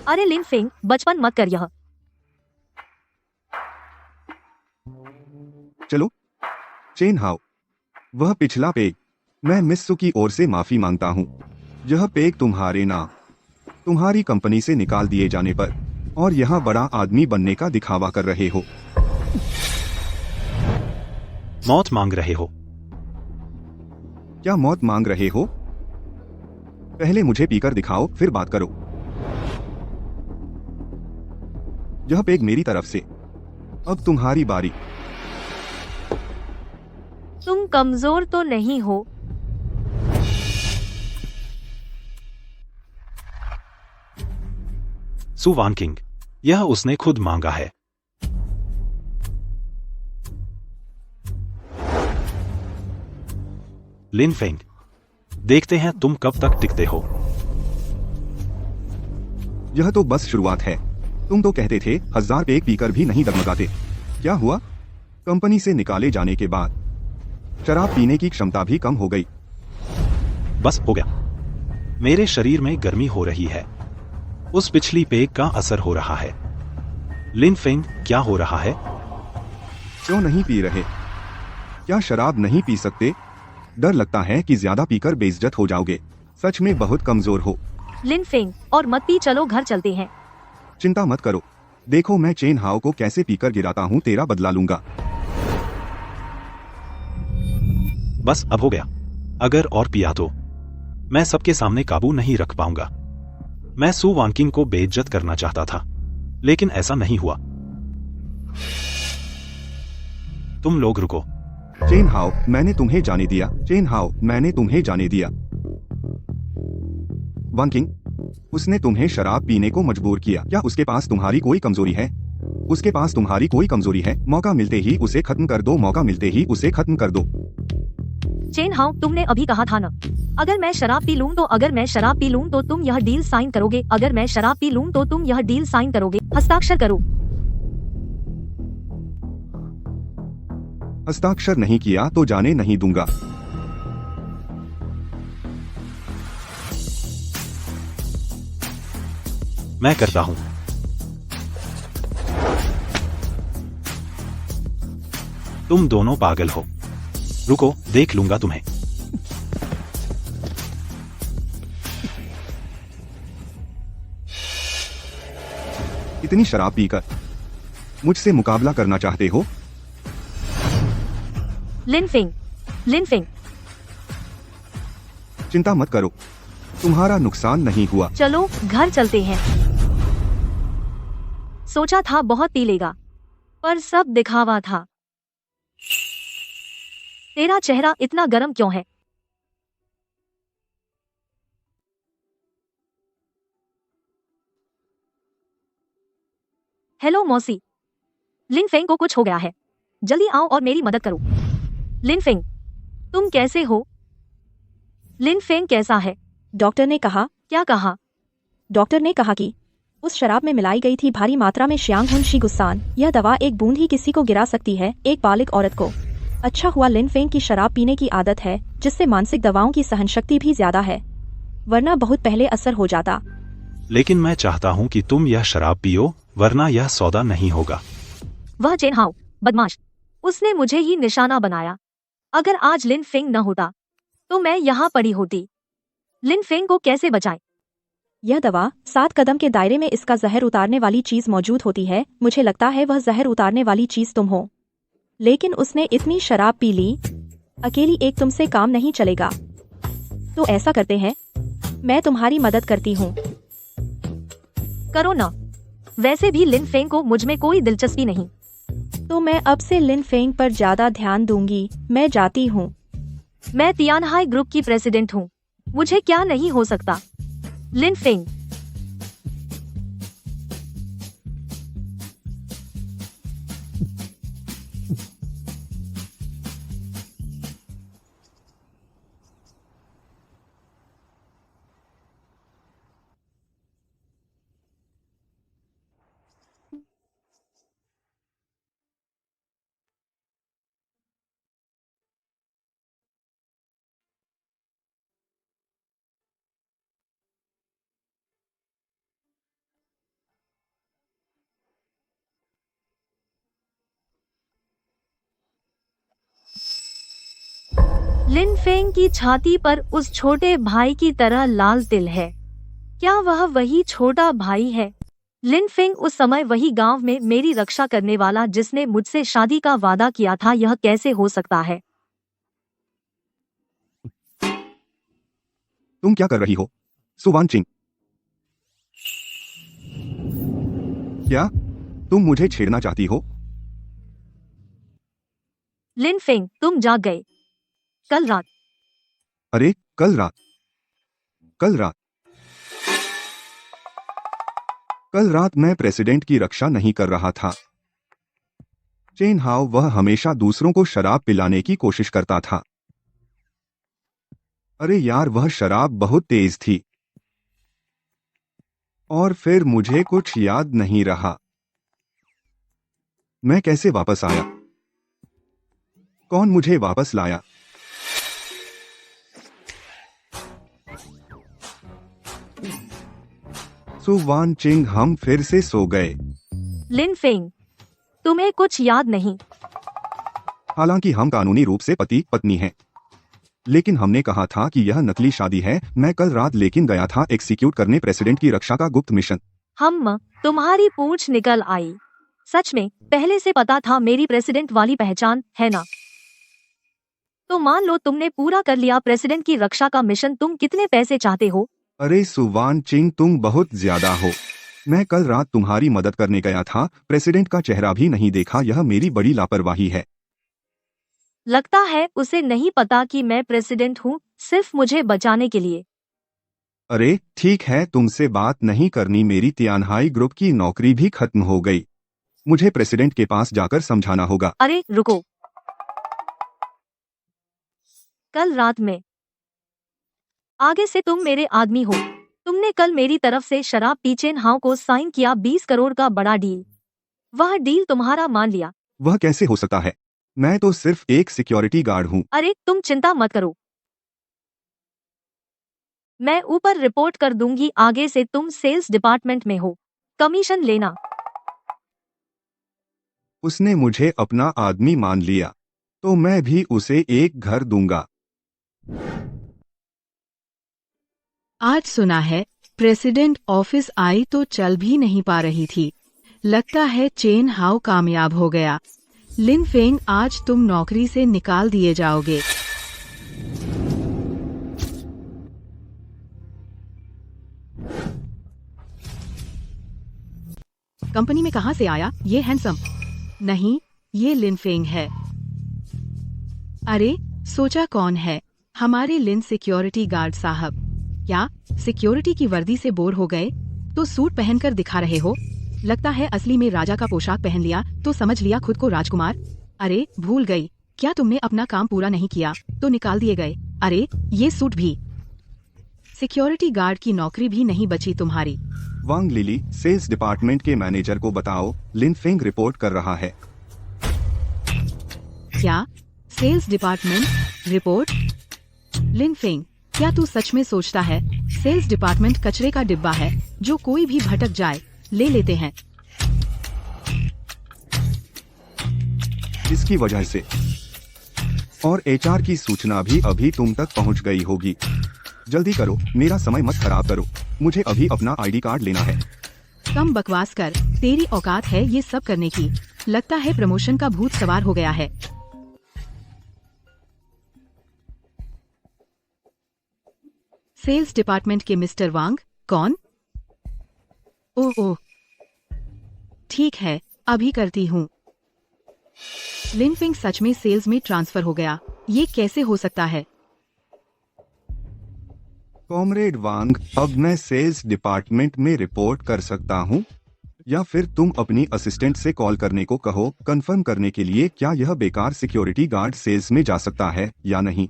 अरे लिन फेंग, बचपन मत कर यह। चलो चेन हाउ, वह पिछला पेग। मैं मिस सु की ओर से माफी मांगता हूँ। यह पेग तुम्हारे नाम, तुम्हारी कंपनी से निकाल दिए जाने पर और यहाँ बड़ा आदमी बनने का दिखावा कर रहे हो। मौत मांग रहे हो? क्या मौत मांग रहे हो? पहले मुझे पीकर दिखाओ, फिर बात करो। यह पेग मेरी तरफ से। अब तुम्हारी बारी। तुम कमजोर तो नहीं हो? सु वान किंग, यह उसने खुद मांगा है। लिन फेंग, देखते हैं तुम कब तक टिकते हो। यह तो बस शुरुआत है। तुम तो कहते थे 1000 पेग पीकर भी नहीं डगमगाते। क्या हुआ? कंपनी से निकाले जाने के बाद शराब पीने की क्षमता भी कम हो गई। बस हो गया। मेरे शरीर में गर्मी हो रही है। उस पिछली पेग का असर हो रहा है। लिन फेंग, क्या हो रहा है? क्यों नहीं पी रहे? क्या शराब नहीं पी सकते? डर लगता है कि ज्यादा पीकर बेइज्जत हो जाओगे। सच में बहुत कमजोर हो। लिन फेंग, और मत पी, चलो घर चलते हैं। चिंता मत करो, देखो मैं चेन हाउ को कैसे पीकर गिराता हूँ, तेरा बदला लूंगा। बस अब हो गया। अगर और पिया तो मैं सबके सामने काबू नहीं रख पाऊंगा। मैं सु वान किंग को बेइज्जत करना चाहता था, लेकिन ऐसा नहीं हुआ। तुम लोग रुको। चेन हाउ, मैंने तुम्हें जाने दिया। चेन हाउ, मैंने तुम्हें जाने दिया। वान किंग, उसने तुम्हें शराब पीने को मजबूर किया। क्या उसके पास तुम्हारी कोई कमजोरी है? उसके पास तुम्हारी कोई कमजोरी है? मौका मिलते ही उसे खत्म कर दो, मौका मिलते ही उसे खत्म कर दो। चेन हाउ, तुमने अभी कहा था ना, अगर मैं शराब पी लूं तो अगर मैं शराब पी लूं तो तुम यह डील साइन करोगे। अगर मैं शराब पी लूं तो तुम यह डील साइन करोगे। हस्ताक्षर करो। हस्ताक्षर नहीं किया तो जाने नहीं दूंगा। मैं करता हूँ। तुम दोनों पागल हो। रुको, देख लूंगा तुम्हें। इतनी शराब पीकर मुझसे मुकाबला करना चाहते हो? लिनफिंग, लिनफिंग, चिंता मत करो, तुम्हारा नुकसान नहीं हुआ। चलो घर चलते हैं। सोचा था बहुत पी लेगा, पर सब दिखावा था। तेरा चेहरा इतना गर्म क्यों है? हेलो मौसी, लिनफेंग को कुछ हो गया है। जल्दी आओ और मेरी मदद करो। लिनफेंग, तुम कैसे हो? लिनफेंग कैसा है? डॉक्टर ने कहा। क्या कहा? डॉक्टर ने कहा कि उस शराब में मिलाई गई थी भारी मात्रा में श्यांगहुन शी गुस्सान। यह दवा एक बूंद ही किसी को गिरा सकती है, एक बालिग औरत को। अच्छा हुआ लिनफेंग की शराब पीने की आदत है, जिससे मानसिक दवाओं की सहनशक्ति भी ज्यादा है, वरना बहुत पहले असर हो जाता। लेकिन मैं चाहता हूँ कि तुम यह शराब पियो, वरना यह सौदा नहीं होगा। वह चेन हाउ, बदमाश, उसने मुझे ही निशाना बनाया। अगर आज लिनफेंग न होता तो मैं यहाँ पड़ी होती। लिनफेंग को कैसे बचाएं? यह दवा 7 कदम के दायरे में इसका जहर उतारने वाली चीज मौजूद होती है। मुझे लगता है वह जहर उतारने वाली चीज तुम हो। लेकिन उसने इतनी शराब पी ली, अकेली एक तुमसे काम नहीं चलेगा। तो ऐसा करते हैं, मैं तुम्हारी मदद करती हूँ। करो ना। वैसे भी लिनफेंग को मुझ में कोई दिलचस्पी नहीं। तो मैं अब से लिनफेंग पर ज्यादा ध्यान दूंगी। मैं जाती हूँ। मैं तियानहाई ग्रुप की प्रेसिडेंट हूँ, मुझे क्या नहीं हो सकता। लिनफेंग, लिनफेंग की छाती पर उस छोटे भाई की तरह लाल तिल है। क्या वह वही छोटा भाई है? लिनफेंग उस समय वही गांव में मेरी रक्षा करने वाला जिसने मुझसे शादी का वादा किया था। यह कैसे हो सकता है? तुम क्या कर रही हो, सुवान चिंग? क्या तुम मुझे छेड़ना चाहती हो? लिनफेंग, तुम जाग गए। कल रात। अरे कल रात? कल रात? कल रात मैं प्रेसिडेंट की रक्षा नहीं कर रहा था। चेन हाउ वह हमेशा दूसरों को शराब पिलाने की कोशिश करता था। अरे यार, वह शराब बहुत तेज थी। और फिर मुझे कुछ याद नहीं रहा। मैं कैसे वापस आया? कौन मुझे वापस लाया? सुवान चिंग, हम फिर से सो गए। लिनफेंग, तुम्हें कुछ याद नहीं? हालांकि हम कानूनी रूप से पति पत्नी हैं, लेकिन हमने कहा था कि यह नकली शादी है। मैं कल रात लेकिन गया था एग्जीक्यूट करने प्रेसिडेंट की रक्षा का गुप्त मिशन। तुम्हारी पूंछ निकल आई। सच में पहले से पता था मेरी प्रेसिडेंट वाली पहचान है ना? तो मान लो तुमने पूरा कर लिया प्रेसिडेंट की रक्षा का मिशन। तुम कितने पैसे चाहते हो? अरे सुवान चिंग, तुम बहुत ज्यादा हो। मैं कल रात तुम्हारी मदद करने गया था, प्रेसिडेंट का चेहरा भी नहीं देखा। यह मेरी बड़ी लापरवाही है। लगता है उसे नहीं पता कि मैं प्रेसिडेंट हूँ, सिर्फ मुझे बचाने के लिए। अरे ठीक है, तुमसे बात नहीं करनी। मेरी तियानहाई ग्रुप की नौकरी भी खत्म हो गई। मुझे प्रेसिडेंट के पास जाकर समझाना होगा। अरे रुको। कल रात में आगे से तुम मेरे आदमी हो। तुमने कल मेरी तरफ से शराब पी चेन हाउ को साइन किया 20 करोड़ का बड़ा डील। वह डील तुम्हारा मान लिया। वह कैसे हो सकता है? मैं तो सिर्फ एक सिक्योरिटी गार्ड हूँ। अरे तुम चिंता मत करो, मैं ऊपर रिपोर्ट कर दूंगी। आगे से तुम सेल्स डिपार्टमेंट में हो, कमीशन लेना। उसने मुझे अपना आदमी मान लिया, तो मैं भी उसे एक घर दूंगा। आज सुना है प्रेसिडेंट ऑफिस आई तो चल भी नहीं पा रही थी। लगता है चेन हाउ कामयाब हो गया। लिन फेंग, आज तुम नौकरी से निकाल दिए जाओगे। कंपनी में कहां से आया ये हैंडसम? नहीं, ये लिन फेंग है। अरे, सोचा कौन है? हमारे लिन सिक्योरिटी गार्ड साहब। क्या सिक्योरिटी की वर्दी से बोर हो गए तो सूट पहनकर दिखा रहे हो? लगता है असली में राजा का पोशाक पहन लिया तो समझ लिया खुद को राजकुमार। अरे भूल गई, क्या तुमने अपना काम पूरा नहीं किया तो निकाल दिए गए? अरे ये सूट भी। सिक्योरिटी गार्ड की नौकरी भी नहीं बची तुम्हारी। वांग लिली, सेल्स डिपार्टमेंट के मैनेजर को बताओ, लिन फेंग रिपोर्ट कर रहा है। क्या? Sales department report? Lin Feng, क्या तू सच में सोचता है सेल्स डिपार्टमेंट कचरे का डिब्बा है जो कोई भी भटक जाए ले लेते हैं? इसकी वजह से और एचआर की सूचना भी अभी तुम तक पहुंच गई होगी। जल्दी करो, मेरा समय मत खराब करो, मुझे अभी अपना आईडी कार्ड लेना है। कम बकवास कर, तेरी औकात है ये सब करने की? लगता है प्रमोशन का भूत सवार हो गया है। सेल्स डिपार्टमेंट के मिस्टर वांग? कौन? ओह, ठीक है, अभी करती हूँ। लिन फेंग सच में सेल्स में ट्रांसफर हो गया, ये कैसे हो सकता है? कॉमरेड वांग, अब मैं सेल्स डिपार्टमेंट में रिपोर्ट कर सकता हूँ? या फिर तुम अपनी असिस्टेंट से कॉल करने को कहो कंफर्म करने के लिए क्या यह बेकार सिक्योरिटी गार्ड सेल्स में जा सकता है या नहीं।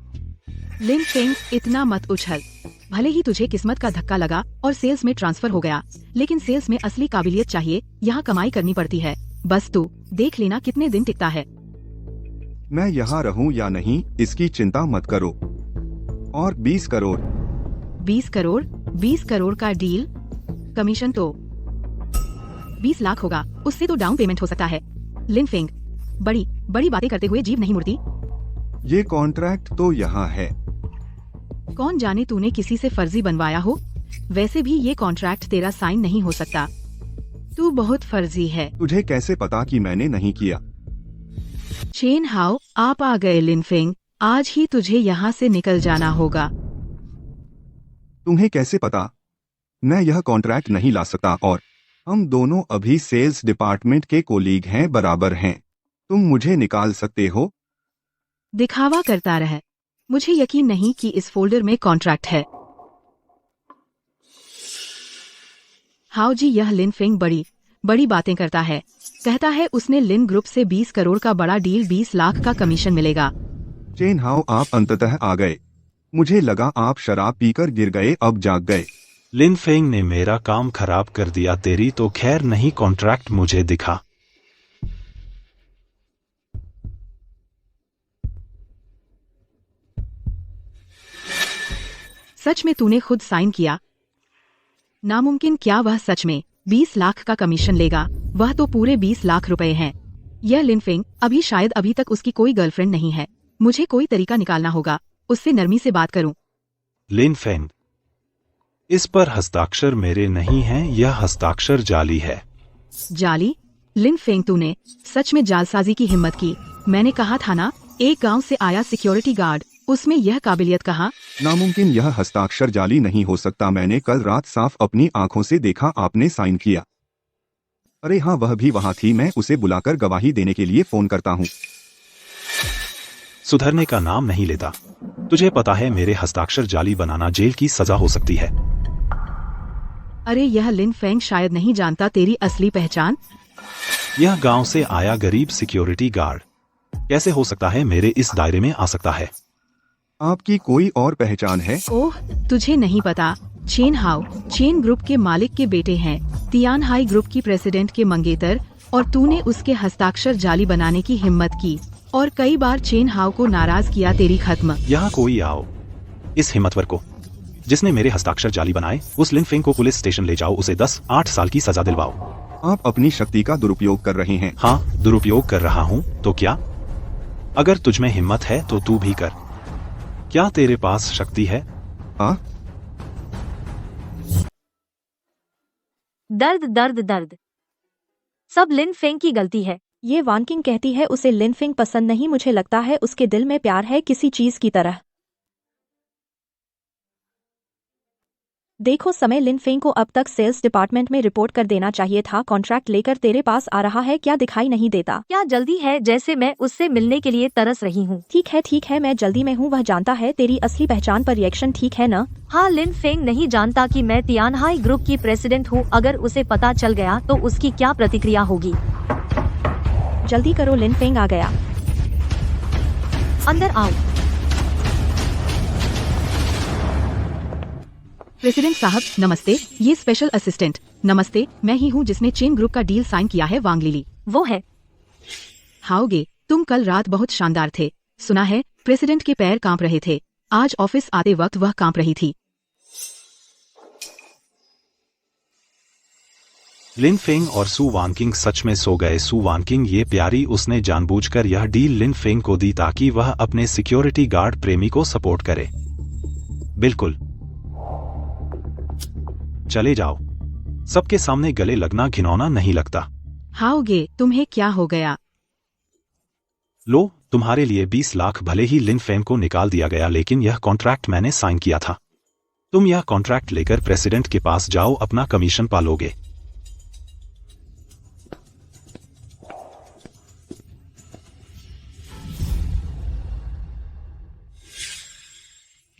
लिन फेंग, इतना मत उछल। भले ही तुझे किस्मत का धक्का लगा और सेल्स में ट्रांसफर हो गया, लेकिन सेल्स में असली काबिलियत चाहिए, यहाँ कमाई करनी पड़ती है। बस तू देख लेना कितने दिन टिकता है। मैं यहाँ रहूँ या नहीं इसकी चिंता मत करो। और 20 करोड़ 20 करोड़? 20 करोड़ का डील? कमीशन तो 20 लाख होगा, उससे तो डाउन पेमेंट हो सकता है। लिन फेंग, बड़ी बड़ी बातें करते हुए जीभ नहीं मुड़ती। ये कॉन्ट्रैक्ट तो यहाँ है। कौन जाने तूने किसी से फर्जी बनवाया हो? वैसे भी ये कॉन्ट्रैक्ट तेरा साइन नहीं हो सकता। तू बहुत फर्जी है। तुझे कैसे पता कि मैंने नहीं किया? चेन हाउ, आप आ गए लिन फेंग, आज ही तुझे यहाँ से निकल जाना होगा। तुम्हें कैसे पता? मैं यह कॉन्ट्रैक्ट नहीं ला सकता और हम दोनों अभी सेल्स डिपार्टमेंट के कोलीग हैं, बराबर हैं। तुम मुझे निकाल सकते हो? दिखावा करता रह, मुझे यकीन नहीं कि इस फोल्डर में कॉन्ट्रैक्ट है। हाउ जी, यह लिन फेंग बड़ी बड़ी बातें करता है। कहता है उसने लिन ग्रुप से 20 करोड़ का बड़ा डील, 20 लाख का कमीशन मिलेगा। चेन हाउ, आप अंततः आ गए। मुझे लगा आप शराब पीकर गिर गए, अब जाग गए। लिन फेंग ने मेरा काम खराब कर दिया। तेरी तो खैर नहीं, कॉन्ट्रैक्ट मुझे दिखा। सच में तूने खुद साइन किया? नामुमकिन, क्या वह सच में 20 लाख का कमीशन लेगा? वह तो पूरे 20 लाख रुपए हैं। यह लिन फेंग, अभी शायद अभी तक उसकी कोई गर्लफ्रेंड नहीं है। मुझे कोई तरीका निकालना होगा, उससे नरमी से बात करूं। लिन फेंग, इस पर हस्ताक्षर मेरे नहीं हैं, यह हस्ताक्षर जाली है। जाली? लिन फेंग, तूने सच में जालसाजी की हिम्मत की। मैंने कहा था ना, एक गांव से आया सिक्योरिटी गार्ड, उसमें यह काबिलियत कहाँ? नामुमकिन, यह हस्ताक्षर जाली नहीं हो सकता। मैंने कल रात साफ अपनी आंखों से देखा, आपने साइन किया। अरे हाँ, वह भी वहाँ थी। मैं उसे बुलाकर गवाही देने के लिए फोन करता हूँ। सुधरने का नाम नहीं लेता। तुझे पता है मेरे हस्ताक्षर जाली बनाना जेल की सजा हो सकती है। अरे यह लिन फेंग शायद नहीं जानता तेरी असली पहचान। यह गांव से आया गरीब सिक्योरिटी गार्ड कैसे हो सकता है मेरे इस दायरे में आ सकता है? आपकी कोई और पहचान है? ओह, तुझे नहीं पता। चेन हाउ चेन ग्रुप के मालिक के बेटे हैं, तियान हाई ग्रुप की प्रेसिडेंट के मंगेतर, और तूने उसके हस्ताक्षर जाली बनाने की हिम्मत की। और कई बार चेन हाउ को नाराज किया तेरी खत्म। यहाँ कोई आओ। इस हिम्मतवर को, जिसने मेरे हस्ताक्षर जाली बनाए, उस लिन फेंग को पुलिस स्टेशन ले जाओ, उसे 10-8 साल की सजा दिलवाओ। आप अपनी शक्ति का दुरुपयोग कर रहे हैं। हाँ, दुरुपयोग कर रहा हूँ तो क्या? अगर तुझमें हिम्मत है तो तू भी कर। क्या तेरे पास शक्ति है? हाँ, दर्द दर्द दर्द। सब लिन फेंग की गलती है। ये वान किंग कहती है उसे लिन फेंग पसंद नहीं, मुझे लगता है उसके दिल में प्यार है किसी चीज की तरह। देखो समय, लिन फेंग को अब तक सेल्स डिपार्टमेंट में रिपोर्ट कर देना चाहिए था। कॉन्ट्रैक्ट लेकर तेरे पास आ रहा है, क्या दिखाई नहीं देता? क्या जल्दी है? जैसे मैं उससे मिलने के लिए तरस रही हूँ। ठीक है, मैं जल्दी में हूँ। वह जानता है तेरी असली पहचान पर रिएक्शन, ठीक है न? हाँ, लिन फेंग नहीं जानता कि मैं तियानहाई ग्रुप की प्रेसिडेंट हूँ। अगर उसे पता चल गया तो उसकी क्या प्रतिक्रिया होगी? जल्दी करो, लिन फेंग आ गया। अंदर आओ। प्रेसिडेंट साहब नमस्ते, ये स्पेशल असिस्टेंट। नमस्ते, मैं ही हूँ जिसने चेन ग्रुप का डील साइन किया है, वांग लिली। वो है। हाओगे, तुम कल रात बहुत शानदार थे। सुना है प्रेसिडेंट के पैर कांप रहे थे। आज ऑफिस आते वक्त वह कांप रही थी। लिन फेंग और सू वानकिंग सच में सो गए। सू वानकिंग ये प्यारी, उसने जानबूझकर यह डील लिन फेंग को दी ताकि वह अपने सिक्योरिटी गार्ड प्रेमी को सपोर्ट करे। बिल्कुल, चले जाओ। सबके सामने गले लगना घिनौना नहीं लगता? हाओगे, तुम्हें क्या हो गया? लो, तुम्हारे लिए 20 लाख। भले ही लिन फेंग को निकाल दिया गया, लेकिन यह कॉन्ट्रैक्ट मैंने साइन किया था। तुम यह कॉन्ट्रैक्ट लेकर प्रेसिडेंट के पास जाओ, अपना कमीशन पालोगे।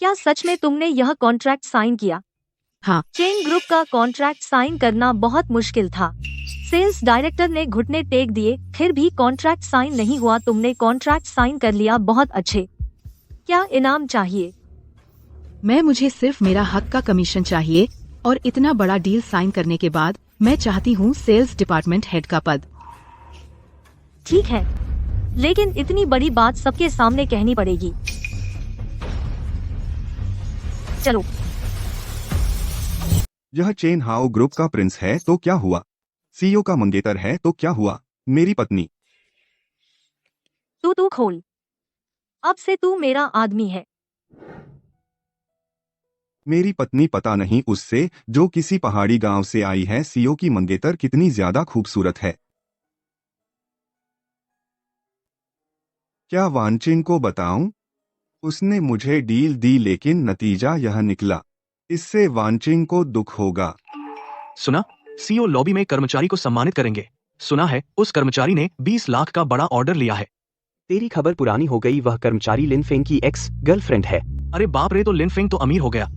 क्या सच में तुमने यह कॉन्ट्रैक्ट साइन किया? हाँ। चेन ग्रुप का कॉन्ट्रैक्ट साइन करना बहुत मुश्किल था। सेल्स डायरेक्टर ने घुटने टेक दिए, फिर भी कॉन्ट्रैक्ट साइन नहीं हुआ। तुमने कॉन्ट्रैक्ट साइन कर लिया, बहुत अच्छे। क्या इनाम चाहिए? मुझे सिर्फ मेरा हक का कमीशन चाहिए, और इतना बड़ा डील साइन करने के बाद मैं चाहती हूँ सेल्स डिपार्टमेंट हेड का पद। ठीक है, लेकिन इतनी बड़ी बात सबके सामने कहनी पड़ेगी। चलो। यह चेन हाओ ग्रुप का प्रिंस है तो क्या हुआ? सीईओ का मंगेतर है तो क्या हुआ? मेरी पत्नी। तू खोल। अब से तू मेरा आदमी है। मेरी पत्नी पता नहीं उससे, जो किसी पहाड़ी गांव से आई है। सीईओ की मंगेतर कितनी ज्यादा खूबसूरत है। क्या वानचिंग को बताऊं? उसने मुझे डील दी, लेकिन नतीजा यह निकला। इससे वानचिंग को दुख होगा। सुना, सीईओ लॉबी में कर्मचारी को सम्मानित करेंगे। सुना है उस कर्मचारी ने 20 लाख का बड़ा ऑर्डर लिया है। तेरी खबर पुरानी हो गई, वह कर्मचारी लिन फेंग की एक्स गर्लफ्रेंड है। अरे बाप रे, तो लिन फेंग तो अमीर हो गया।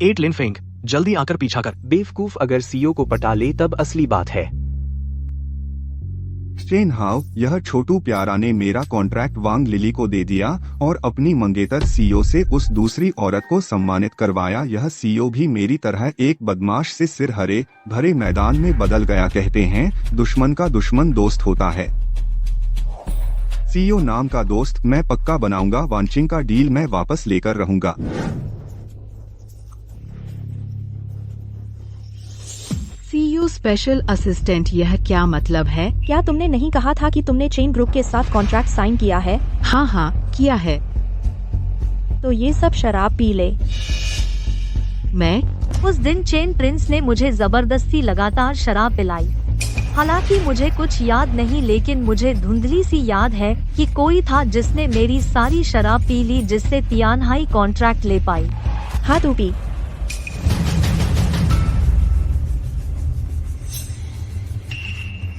8 लिन फेंग, जल्दी आकर पीछा कर। बेवकूफ, अगर सीईओ को पटा ले तब असली बात है। चेन हाओ, यह छोटू प्यारा ने मेरा कॉन्ट्रैक्ट वांग लिली को दे दिया और अपनी मंगेतर सीईओ से उस दूसरी औरत को सम्मानित करवाया। यह सीईओ भी मेरी तरह एक बदमाश से सिर हरे भरे मैदान में बदल गया। कहते हैं दुश्मन का दुश्मन दोस्त होता है। सीईओ नाम का दोस्त मैं पक्का बनाऊंगा। वानचिंग का डील मैं वापस लेकर रहूंगा। सीईओ स्पेशल असिस्टेंट, यह क्या मतलब है? क्या तुमने नहीं कहा था कि तुमने चेन ग्रुप के साथ कॉन्ट्रैक्ट साइन किया है? हाँ, किया है। तो ये सब शराब पी ले। मैं उस दिन चेन प्रिंस ने मुझे जबरदस्ती लगातार शराब पिलाई। हालांकि मुझे कुछ याद नहीं, लेकिन मुझे धुंधली सी याद है कि कोई था जिसने मेरी सारी शराब पी ली, जिससे तियानहाई कॉन्ट्रैक्ट ले पाई। हाँ, तू पी।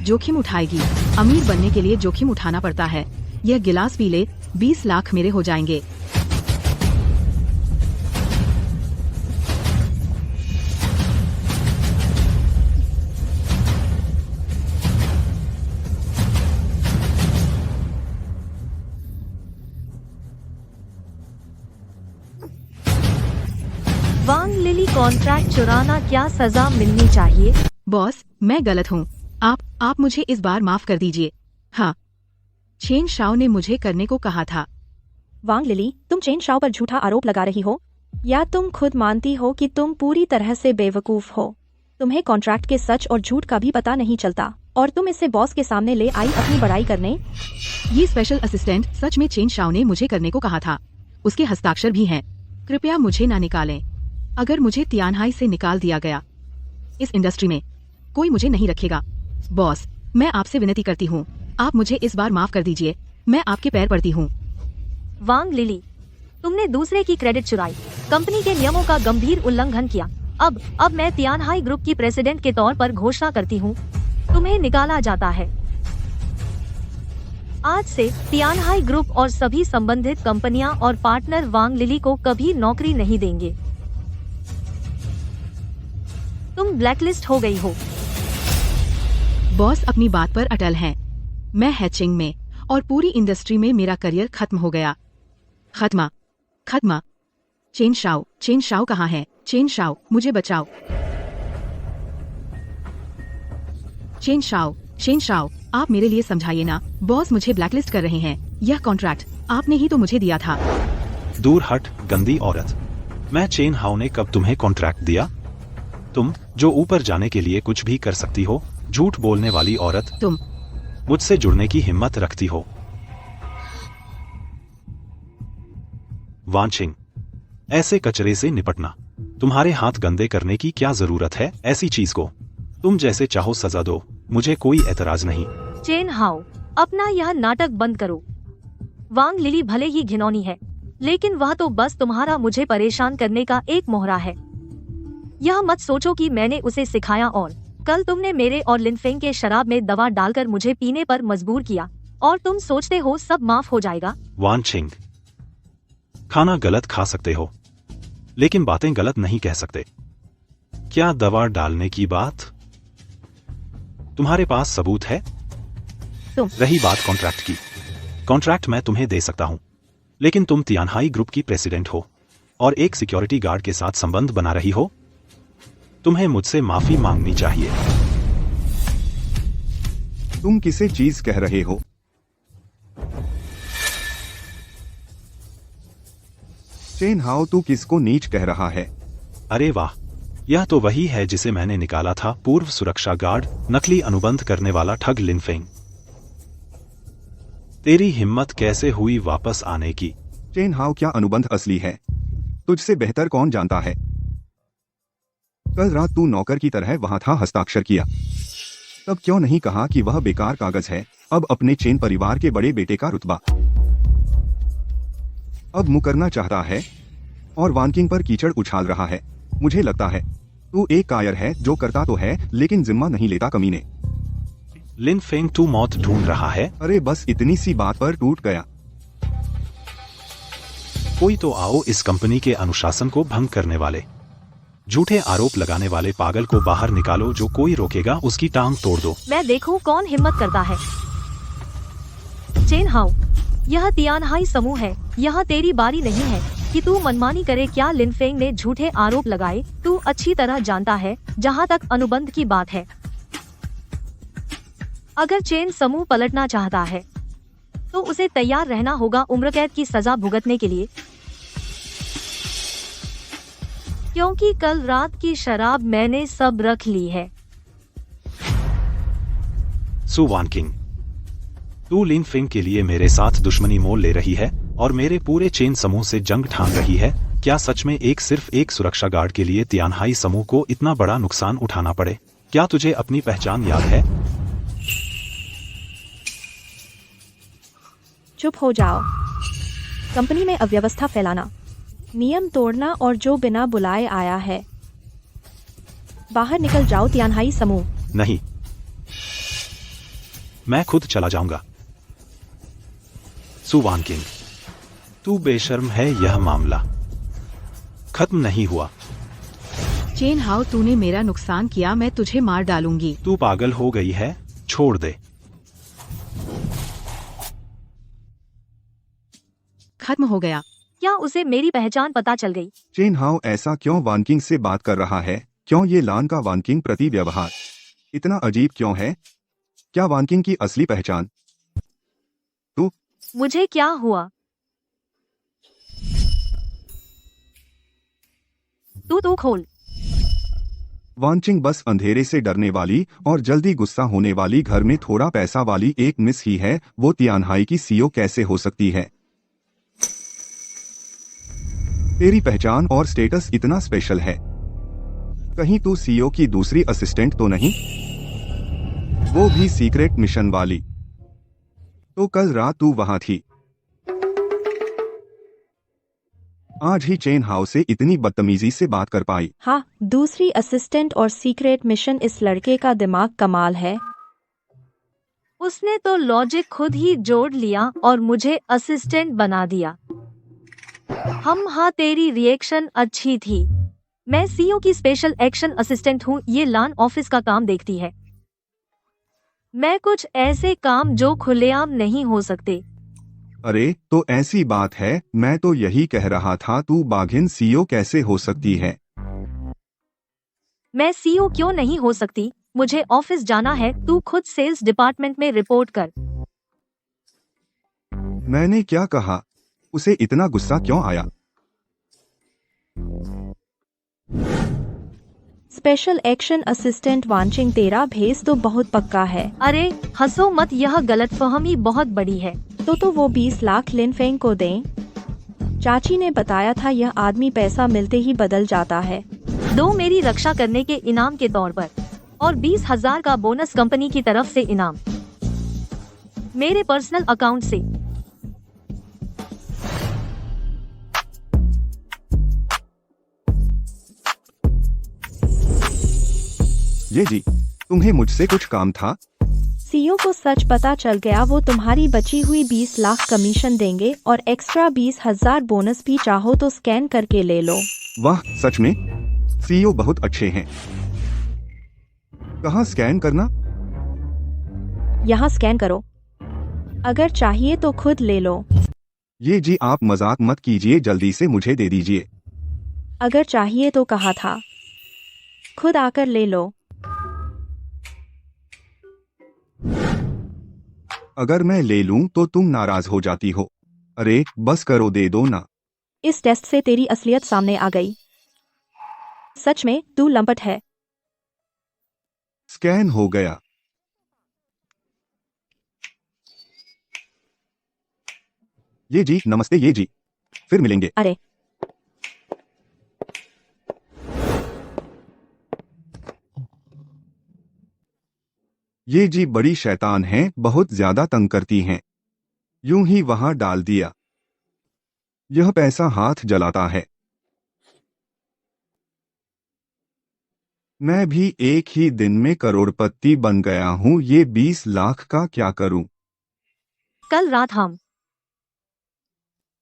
जोखिम उठाएगी। अमीर बनने के लिए जोखिम उठाना पड़ता है। यह गिलास पी ले, 20 लाख मेरे हो जाएंगे। वांग लिली कॉन्ट्रैक्ट चुराना, क्या सजा मिलनी चाहिए? बॉस, मैं गलत हूँ। आप मुझे इस बार माफ कर दीजिए। हाँ, चेन शाओ ने मुझे करने को कहा था। वांग लिली, तुम चेन शाओ पर झूठा आरोप लगा रही हो, या तुम खुद मानती हो कि तुम पूरी तरह से बेवकूफ हो? तुम्हें कॉन्ट्रैक्ट के सच और झूठ का भी पता नहीं चलता और तुम इसे बॉस के सामने ले आई अपनी बड़ाई करने। ये स्पेशल असिस्टेंट सच में चेन शाओ ने मुझे करने को कहा था। उसके हस्ताक्षर भी हैं। कृपया मुझे ना निकालें। अगर मुझे तियानहाई से निकाल दिया गया, इस इंडस्ट्री में कोई मुझे नहीं रखेगा। बॉस, मैं आपसे विनती करती हूँ, आप मुझे इस बार माफ कर दीजिए। मैं आपके पैर पड़ती हूँ। वांग लिली, तुमने दूसरे की क्रेडिट चुराई, कंपनी के नियमों का गंभीर उल्लंघन किया। अब मैं तियानहाई ग्रुप की प्रेसिडेंट के तौर पर घोषणा करती हूँ, तुम्हें निकाला जाता है। आज से तियानहाई ग्रुप और सभी संबंधित कंपनियां और पार्टनर वांग लिली को कभी नौकरी नहीं देंगे। तुम ब्लैकलिस्ट हो गई हो। बॉस अपनी बात पर अटल हैं। मैं हैचिंग में और पूरी इंडस्ट्री में मेरा करियर खत्म हो गया। खत्म। चेन शाओ कहाँ है? चेन शाओ, मुझे बचाओ। चेन शाओ, आप मेरे लिए समझाइए ना। बॉस मुझे ब्लैकलिस्ट कर रहे हैं। यह कॉन्ट्रैक्ट आपने ही तो मुझे दिया था। दूर हट, गंदी औरत। मैं चेन हाउ ने कब तुम्हें कॉन्ट्रैक्ट दिया? तुम जो ऊपर जाने के लिए कुछ भी कर सकती हो, झूठ बोलने वाली औरत। तुम मुझसे जुड़ने की हिम्मत रखती हो। वांचिंग, ऐसे कचरे से निपटना। तुम्हारे हाथ गंदे करने की क्या जरूरत है ऐसी चीज को? तुम जैसे चाहो सजा दो, मुझे कोई एतराज नहीं। चेन हाओ, अपना यह नाटक बंद करो। वांग लिली भले ही घिनौनी है, लेकिन वह तो बस तुम्हारा मुझे परेशान करने का एक मोहरा है। यह मत सोचो कि मैंने उसे सिखाया और कल तुमने मेरे और लिनफेंग के शराब में दवा डालकर मुझे पीने पर मजबूर किया और तुम सोचते हो सब माफ हो जाएगा। वांचिंग, खाना गलत खा सकते हो, लेकिन बातें गलत नहीं कह सकते। क्या दवा डालने की बात? तुम्हारे पास सबूत है? रही बात कॉन्ट्रैक्ट की, कॉन्ट्रैक्ट मैं तुम्हें दे सकता हूं, लेकिन तुम तियानहाई ग्रुप की प्रेसिडेंट हो और एक सिक्योरिटी गार्ड के साथ संबंध बना रही हो। तुम्हें मुझसे माफी मांगनी चाहिए। तुम किसे चीज कह रहे हो? चेन हाओ, तू किसको नीच कह रहा है? अरे वाह, यह तो वही है जिसे मैंने निकाला था, पूर्व सुरक्षा गार्ड, नकली अनुबंध करने वाला ठग लिनफेंग। तेरी हिम्मत कैसे हुई वापस आने की? चेन हाओ, क्या अनुबंध असली है? तुझसे बेहतर कौन जानता है? कल रात तू नौकर की तरह वहां था, हस्ताक्षर किया। तब क्यों नहीं कहा कि वह बेकार कागज है? अब अपने चेन परिवार के बड़े बेटे का रुतबा अब मुकरना चाहता है और वानकिंग पर कीचड़ उछाल रहा है। मुझे लगता है तू एक कायर है जो करता तो है लेकिन जिम्मा नहीं लेता, कमीने। लिनफेंग, तू मौत ढूंढ रहा है? अरे बस इतनी सी बात पर टूट गया। कोई तो आओ, इस कंपनी के अनुशासन को भंग करने वाले, झूठे आरोप लगाने वाले पागल को बाहर निकालो। जो कोई रोकेगा उसकी टांग तोड़ दो। मैं देखूं कौन हिम्मत करता है। चेन हाओ, यह तियानहाई समूह है, यहाँ तेरी बारी नहीं है कि तू मनमानी करे। क्या लिनफेंग ने झूठे आरोप लगाए? तू अच्छी तरह जानता है। जहाँ तक अनुबंध की बात है, अगर चेन समूह पलटना चाहता है तो उसे तैयार रहना होगा उम्रकैद की सजा भुगतने के लिए, क्योंकि कल रात की शराब मैंने सब रख ली है। सु वानकिंग, तू लिनफेंग के लिए मेरे साथ दुश्मनी मोल ले रही है और मेरे पूरे चेन समूह से जंग ठान रही है। क्या सच में सिर्फ एक सुरक्षा गार्ड के लिए तियानहाई समूह को इतना बड़ा नुकसान उठाना पड़े? क्या तुझे अपनी पहचान याद है? चुप हो जाओ। कंपनी में अव्यवस्था फैलाना, नियम तोड़ना और जो बिना बुलाए आया है, बाहर निकल जाओ तियानहाई समूह। नहीं, मैं खुद चला जाऊंगा। सु वानकिंग, तू बेशर्म है। यह मामला खत्म नहीं हुआ। चेन हाओ, तूने मेरा नुकसान किया, मैं तुझे मार डालूंगी। तू पागल हो गई है, छोड़ दे। खत्म हो गया। क्या उसे मेरी पहचान पता चल गई? चेन हाओ ऐसा क्यों वानकिंग से बात कर रहा है? क्यों ये लान का वानकिंग प्रति व्यवहार इतना अजीब क्यों है? क्या वानकिंग की असली पहचान मुझे क्या हुआ? तू खोल। वांचिंग बस अंधेरे से डरने वाली और जल्दी गुस्सा होने वाली, घर में थोड़ा पैसा वाली एक मिस ही है। वो तियानहाई की सीईओ कैसे हो सकती है? तेरी पहचान और स्टेटस इतना स्पेशल है, कहीं तू सीईओ की दूसरी असिस्टेंट तो नहीं? वो भी सीक्रेट मिशन वाली। तो कल रात तू वहां थी? आज ही चेन हाउस से इतनी बदतमीजी से बात कर पाई? हाँ, दूसरी असिस्टेंट और सीक्रेट मिशन, इस लड़के का दिमाग कमाल है। उसने तो लॉजिक खुद ही जोड़ लिया और मुझे असिस्टेंट बना दिया। हाँ, तेरी रिएक्शन अच्छी थी। मैं सीईओ की स्पेशल एक्शन असिस्टेंट हूँ। ये लान ऑफिस का काम देखती है। मैं कुछ ऐसे काम जो खुलेआम नहीं हो सकते। अरे तो ऐसी बात है, मैं तो यही कह रहा था, तू बाघिन सीईओ कैसे हो सकती है? मैं सीईओ क्यों नहीं हो सकती? मुझे ऑफिस जाना है, तू खुद सेल्स डिपार्टमेंट में रिपोर्ट कर। मैंने क्या कहा? उसे इतना गुस्सा क्यों आया? स्पेशल एक्शन असिस्टेंट वांचिंग, तेरा भेस तो बहुत पक्का है। अरे हंसो मत, यह गलतफहमी बहुत बड़ी है। तो वो 20 लाख लिन फेंग को दें? चाची ने बताया था यह आदमी पैसा मिलते ही बदल जाता है। दो मेरी रक्षा करने के इनाम के तौर पर, और 20,000 का बोनस कंपनी की तरफ से इनाम मेरे पर्सनल अकाउंट से। ये जी, तुम्हें मुझसे कुछ काम था? सीईओ को सच पता चल गया, वो तुम्हारी बची हुई 20 लाख कमीशन देंगे और एक्स्ट्रा 20,000 बोनस भी, चाहो तो स्कैन करके ले लो। वाह, सच में सीईओ बहुत अच्छे हैं। कहाँ स्कैन करना? यहाँ स्कैन करो, अगर चाहिए तो खुद ले लो। ये जी, आप मजाक मत कीजिए, जल्दी से मुझे दे दीजिए। अगर चाहिए तो कहा था, खुद आकर ले लो। अगर मैं ले लूं तो तुम नाराज हो जाती हो। अरे बस करो, दे दो ना। इस टेस्ट से तेरी असलियत सामने आ गई। सच में तू लंपट है। स्कैन हो गया। ये जी, नमस्ते। ये जी, फिर मिलेंगे। अरे ये जी बड़ी शैतान हैं, बहुत ज्यादा तंग करती हैं। यूं ही वहां डाल दिया। यह पैसा हाथ जलाता है। मैं भी एक ही दिन में करोड़पति बन गया हूं, ये 20 लाख का क्या करूं? कल रात हम,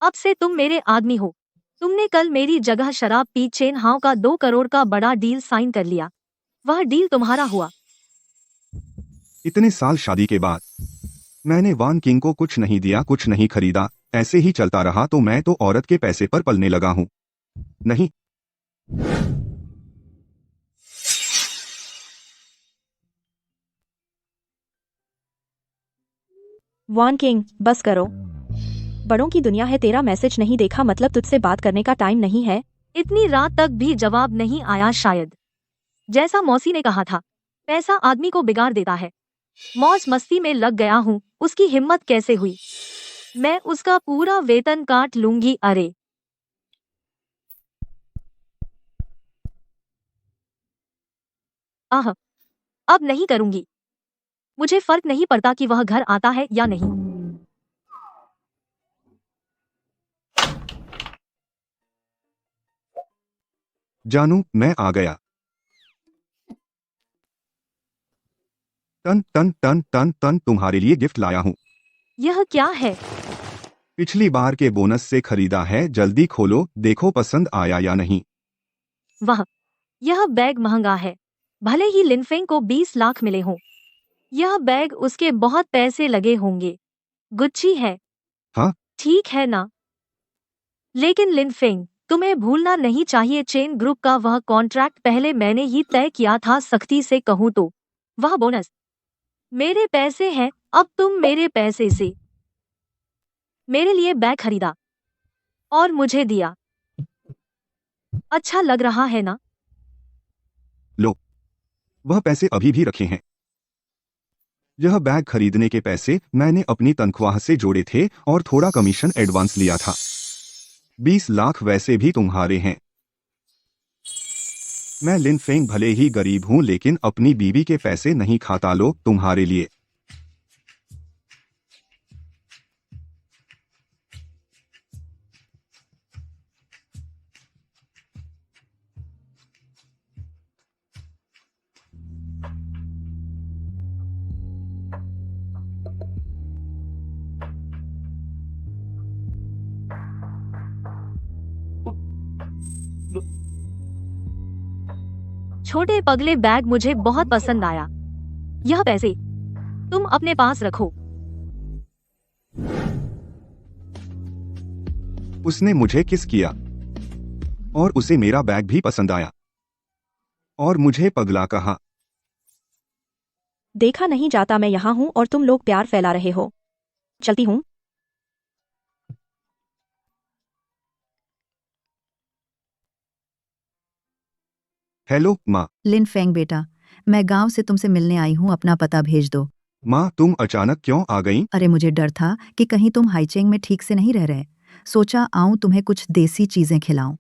अब से तुम मेरे आदमी हो। तुमने कल मेरी जगह शराब पी चेन हाउ का 2 करोड़ का बड़ा डील साइन कर लिया। वह डील तुम्हारा हुआ। इतने साल शादी के बाद मैंने वान किंग को कुछ नहीं दिया, कुछ नहीं खरीदा। ऐसे ही चलता रहा तो मैं तो औरत के पैसे पर पलने लगा हूं। नहीं, वान किंग, बस करो। बड़ों की दुनिया है, तेरा मैसेज नहीं देखा मतलब तुझसे बात करने का टाइम नहीं है। इतनी रात तक भी जवाब नहीं आया शायद। जैसा मौसी ने कहा था, पैसा आदमी को बिगाड़ देता है। मौज मस्ती में लग गया हूँ, उसकी हिम्मत कैसे हुई? मैं उसका पूरा वेतन काट लूंगी। अरे आह, अब नहीं करूंगी। मुझे फर्क नहीं पड़ता कि वह घर आता है या नहीं। जानू, मैं आ गया। टन टन टन टन टन, तुम्हारे लिए गिफ्ट लाया हूं। यह क्या है? पिछली बार के बोनस से खरीदा है, जल्दी खोलो, देखो पसंद आया या नहीं। वाह, यह बैग महंगा है। भले ही लिनफेंग को 20 लाख मिले हों, यह बैग उसके बहुत पैसे लगे होंगे। गुच्ची है। हाँ? ठीक है ना? लेकिन लिनफेंग, तुम्हें भूलना नहीं चाहिए चेन ग्रुप का वह कॉन्ट्रैक्ट पहले मैंने ही तय किया था। सख्ती से कहूँ तो वह बोनस मेरे पैसे हैं, अब तुम मेरे पैसे से मेरे लिए बैग खरीदा और मुझे दिया। अच्छा लग रहा है ना? लो, वह पैसे अभी भी रखे हैं। यह बैग खरीदने के पैसे मैंने अपनी तनख्वाह से जोड़े थे और थोड़ा कमीशन एडवांस लिया था। 20 लाख वैसे भी तुम्हारे हैं। मैं लिन फेंग भले ही गरीब हूं लेकिन अपनी बीवी के पैसे नहीं खाता। लो तुम्हारे लिए। छोटे पगले बैग मुझे बहुत पसंद आया। यह पैसे तुम अपने पास रखो। उसने मुझे किस किया और उसे मेरा बैग भी पसंद आया और मुझे पगला कहा। देखा नहीं जाता मैं यहाँ हूँ और तुम लोग प्यार फैला रहे हो। चलती हूँ। हेलो माँ। लिन फेंग बेटा, मैं गांव से तुमसे मिलने आई हूँ, अपना पता भेज दो। माँ तुम अचानक क्यों आ गई? अरे मुझे डर था कि कहीं तुम हाईचेंग में ठीक से नहीं रह रहे। सोचा आऊं तुम्हें कुछ देसी चीजें खिलाऊं।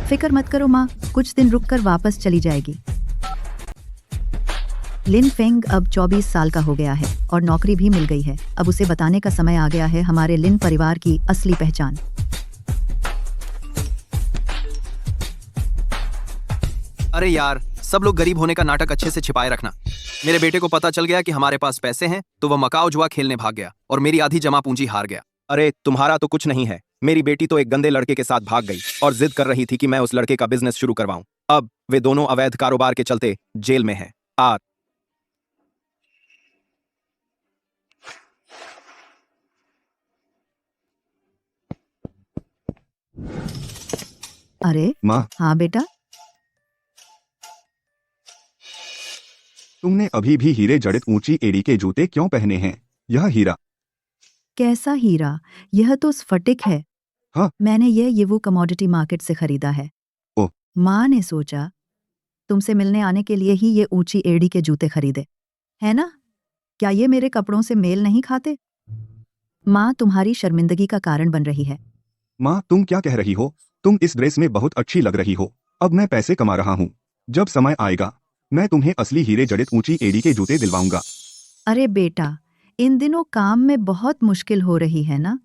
फिक्र मत करो माँ, कुछ दिन रुककर वापस चली जाएगी। लिन फेंग अब 24 साल का हो गया है और नौकरी भी मिल गई है। अब उसे बताने का समय आ गया है हमारे लिन परिवार की असली पहचान। अरे यार, सब लोग गरीब होने का नाटक अच्छे से छिपाए रखना। मेरे बेटे को पता चल गया कि हमारे पास पैसे हैं तो वह मकाओ जुआ खेलने भाग गया और मेरी आधी जमा पूंजी हार गया। अरे तुम्हारा तो कुछ नहीं है। मेरी बेटी तो एक गंदे लड़के के साथ भाग गई और जिद कर रही थी कि मैं उस लड़के का बिजनेस शुरू करवाऊं। अब वे दोनों अवैध कारोबार के चलते जेल में हैं। अरे माँ हाँ बेटा, तुमने अभी भी हीरे जड़ित ऊंची एड़ी के जूते क्यों पहने हैं? यह हीरा। कैसा हीरा? यह तो स्फटिक है। हाँ। मैंने ये वो कमोडिटी मार्केट से खरीदा है। ओह। माँ ने सोचा तुमसे मिलने आने के लिए ही ये ऊंची एड़ी के जूते खरीदे, है ना? क्या ये मेरे कपड़ों से मेल नहीं खाते? माँ तुम्हारी शर्मिंदगी का कारण बन रही है। माँ तुम क्या कह रही हो? तुम इस ड्रेस में बहुत अच्छी लग रही हो। अब मैं पैसे कमा रहा हूँ। जब समय आएगा मैं तुम्हें असली हीरे जड़ित ऊंची एड़ी के जूते दिलवाऊंगा। अरे बेटा, इन दिनों काम में बहुत मुश्किल हो रही है ना?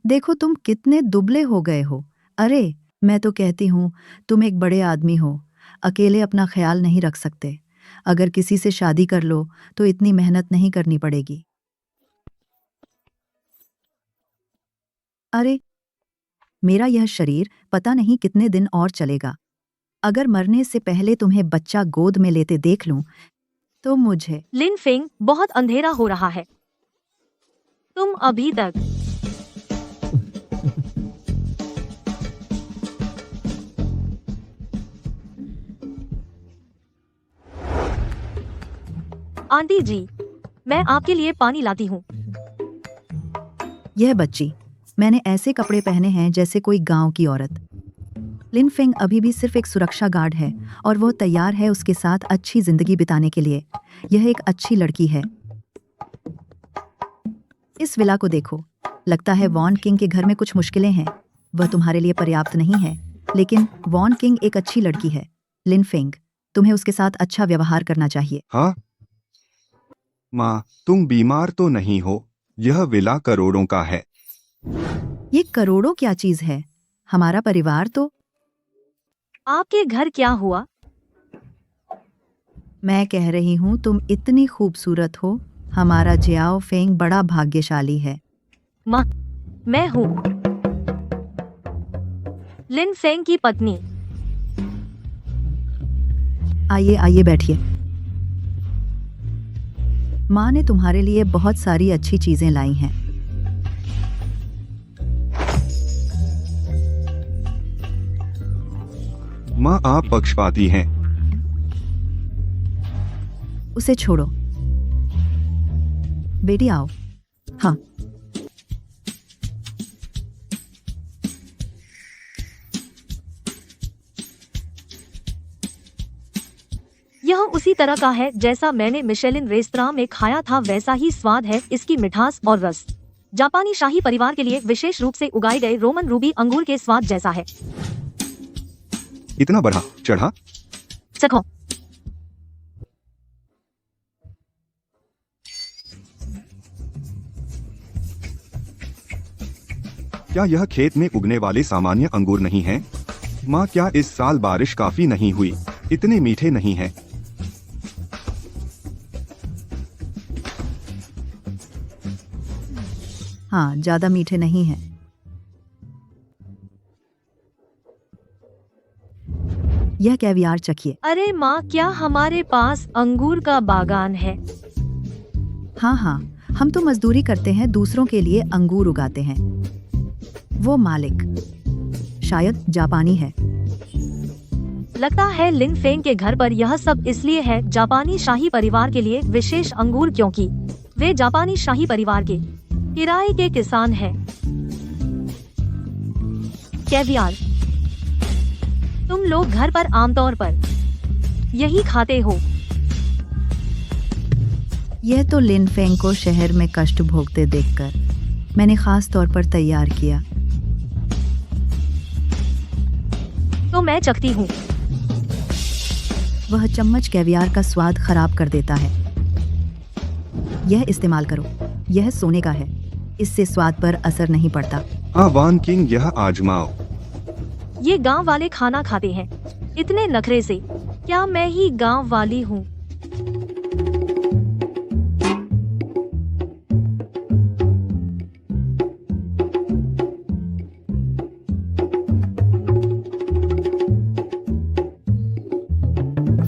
देखो तुम कितने दुबले हो गए हो। अरे मैं तो कहती हूँ तुम एक बड़े आदमी हो, अकेले अपना ख्याल नहीं रख सकते। अगर किसी से शादी कर लो तो इतनी मेहनत नहीं करनी पड़ेगी। अरे मेरा यह शरीर पता नहीं कितने दिन और चलेगा। अगर मरने से पहले तुम्हें बच्चा गोद में लेते देख लूं तो मुझे। लिन फेंग, बहुत अंधेरा हो रहा है। तुम अभी तक आंटी जी, मैं आपके लिए पानी लाती हूँ। यह बच्ची, मैंने ऐसे कपड़े पहने हैं जैसे कोई गांव की औरत। लिन फेंग अभी भी सिर्फ एक सुरक्षा गार्ड है और वो तैयार है उसके साथ अच्छी जिंदगी बिताने के लिए। यह एक अच्छी लड़की है। इस विला को देखो, लगता है वॉन किंग के घर में कुछ मुश्किलें हैं। वह तुम्हारे लिए पर्याप्त नहीं है, लेकिन वॉन किंग एक अच्छी लड़की है। लिन फेंग, तुम्हें उसके साथ अच्छा व्यवहार करना चाहिए। हाँ माँ, तुम बीमार तो नहीं हो? यह विला करोड़ों का है। ये करोड़ों क्या चीज है? हमारा परिवार तो। आपके घर क्या हुआ? मैं कह रही हूँ तुम इतनी खूबसूरत हो। हमारा जियाओ फेंग बड़ा भाग्यशाली है। माँ, मैं हूँ लिन फेंग की पत्नी। आइए आइए बैठिए। माँ ने तुम्हारे लिए बहुत सारी अच्छी चीजें लाई हैं। माँ आप पक्षपाती हैं। उसे छोड़ो। बेटी आओ, हाँ। यह उसी तरह का है जैसा मैंने मिशेलिन रेस्तरां में खाया था, वैसा ही स्वाद है इसकी मिठास और रस। जापानी शाही परिवार के लिए विशेष रूप से उगाए गए रोमन रूबी अंगूर के स्वाद जैसा है। इतना बढ़ा चढ़ा। चखो। क्या यह खेत में उगने वाले सामान्य अंगूर नहीं हैं? माँ, क्या इस साल बारिश काफी नहीं हुई? इतने मीठे नहीं हैं। हाँ, ज्यादा मीठे नहीं हैं। यह कैवियार चखिए। अरे माँ, क्या हमारे पास अंगूर का बागान है? हाँ हाँ, हम तो मजदूरी करते हैं, दूसरों के लिए अंगूर उगाते हैं। वो मालिक शायद जापानी है। लगता है लिन फेंग के घर पर यह सब इसलिए है, जापानी शाही परिवार के लिए विशेष अंगूर, क्योंकि वे जापानी शाही परिवार के किराए के किसान हैं। कैवियार, तुम लोग घर पर आमतौर पर यही खाते हो। यह तो लिन फेंग को शहर में कष्ट भोगते देखकर मैंने खास तौर पर तैयार किया। तो मैं चखती हूँ। वह चम्मच कैवियार का स्वाद खराब कर देता है। यह इस्तेमाल करो, यह सोने का है, इससे स्वाद पर असर नहीं पड़ता। हाँ वान किंग, यह आजमाओ। ये गांव वाले खाना खाते हैं इतने नखरे से। क्या मैं ही गांव वाली हूँ?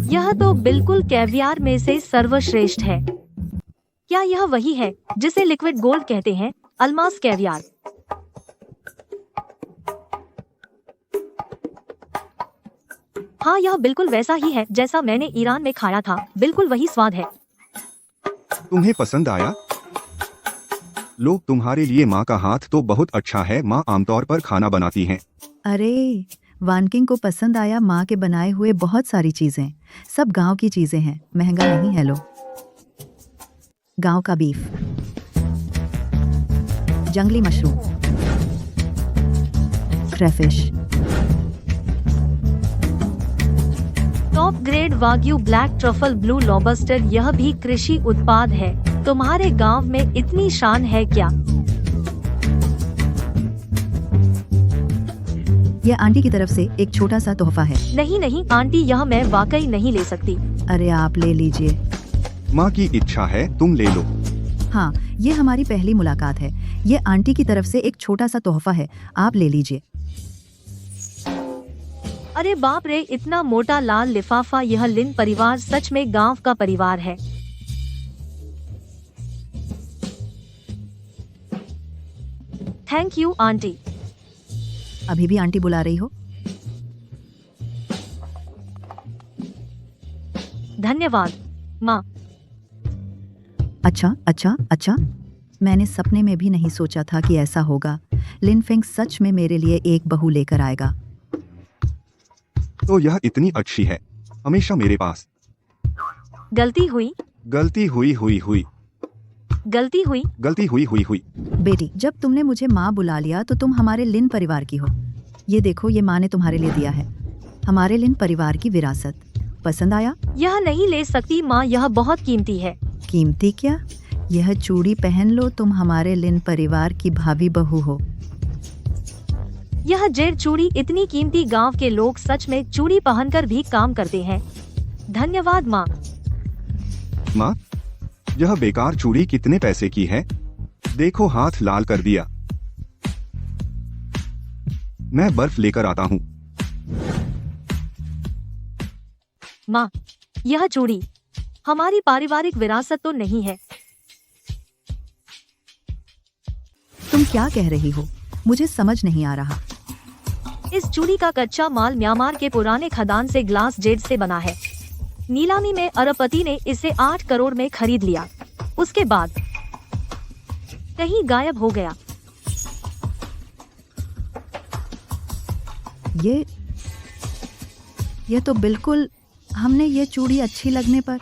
यह तो बिल्कुल कैवियार में से सर्वश्रेष्ठ है। क्या यह वही है जिसे लिक्विड गोल्ड कहते हैं, अलमास कैवियार? हाँ, यह बिल्कुल वैसा ही है जैसा मैंने ईरान में खाया था, बिल्कुल वही स्वाद है। तुम्हें पसंद आया? लो, तुम्हारे लिए माँ का हाथ तो बहुत अच्छा है। माँ आमतौर पर खाना बनाती हैं। अरे, वानकिंग को पसंद आया माँ के बनाए हुए बहुत सारी चीजें। सब गांव की चीजें हैं, महंगा नहीं है। लो, गांव का बीफ, जंगली mushroom, crayfish, top grade wagyu black truffle blue lobster. यह भी कृषि उत्पाद है। तुम्हारे गांव में इतनी शान है क्या? यह आंटी की तरफ से एक छोटा सा तोहफा है। नहीं नहीं आंटी, यह मैं वाकई नहीं ले सकती। अरे आप ले लीजिए। माँ की इच्छा है, तुम ले लो। हाँ, ये हमारी पहली मुलाकात है। ये आंटी की तरफ से एक छोटा सा तोहफा है, आप ले लीजिए। अरे बाप रे, इतना मोटा लाल लिफाफा। यह लिन परिवार सच में गांव का परिवार है। Thank you aunty. अभी भी आंटी बुला रही हो? धन्यवाद माँ। अच्छा अच्छा अच्छा, मैंने सपने में भी नहीं सोचा था कि ऐसा होगा। लिन फेंग सच में मेरे लिए एक बहू लेकर आएगा। तो यह इतनी अच्छी है, हमेशा मेरे पास। गलती हुई, गलती हुई हुई हुई, गलती हुई। गलती हुई हुई हुई। बेटी, जब तुमने मुझे माँ बुला लिया तो तुम हमारे लिन परिवार की हो। ये देखो, ये माँ ने तुम्हारे लिए दिया है, हमारे लिन परिवार की विरासत। पसंद आया? यह नहीं ले सकती माँ, यह बहुत कीमती है। कीमती क्या? यह चूड़ी पहन लो, तुम हमारे लिन परिवार की भाभी बहू हो। यह जेड चूड़ी इतनी कीमती, गांव के लोग सच में चूड़ी पहनकर भी काम करते हैं। धन्यवाद माँ। माँ, यह बेकार चूड़ी कितने पैसे की है? देखो, हाथ लाल कर दिया। मैं बर्फ लेकर आता हूँ। माँ, यह चूड़ी हमारी पारिवारिक विरासत तो नहीं है। तुम क्या कह रही हो? मुझे समझ नहीं आ रहा। इस चूड़ी का कच्चा माल म्यांमार के पुराने खदान से ग्लास जेड से बना है। नीलामी में अरबपति ने इसे 8 करोड़ में खरीद लिया। उसके बाद कहीं गायब हो गया। ये तो बिल्कुल हमने ये चूड़ी अच्छी लगने पर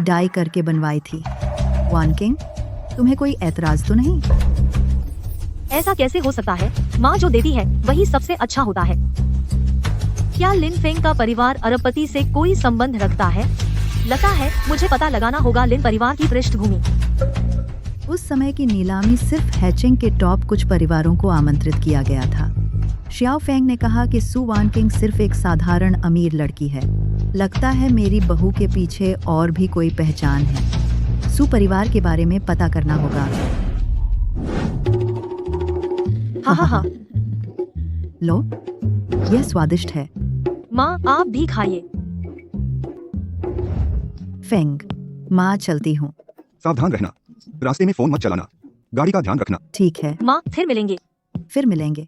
डाई करके बनवाई थी। वान किंग, तुम्हें कोई ऐतराज तो नहीं? ऐसा कैसे हो सकता है? माँ जो देती है वही सबसे अच्छा होता है। क्या लिन फेंग का परिवार अरबपति से कोई संबंध रखता है? लगता है मुझे पता लगाना होगा लिन परिवार की पृष्ठभूमि। उस समय की नीलामी सिर्फ हैचिंग के टॉप कुछ परिवारों को आमंत्रित किया गया था। श्याओ फेंग ने कहा कि सु वान किंग सिर्फ एक साधारण अमीर लड़की है। लगता है मेरी बहू के पीछे और भी कोई पहचान है। सु परिवार के बारे में पता करना होगा। हाँ। लो, यह स्वादिष्ट है। माँ आप भी खाइए। फेंग, माँ चलती हूँ। सावधान रहना, रास्ते में फोन मत चलाना, गाड़ी का ध्यान रखना। ठीक है, माँ फिर मिलेंगे। फिर मिलेंगे।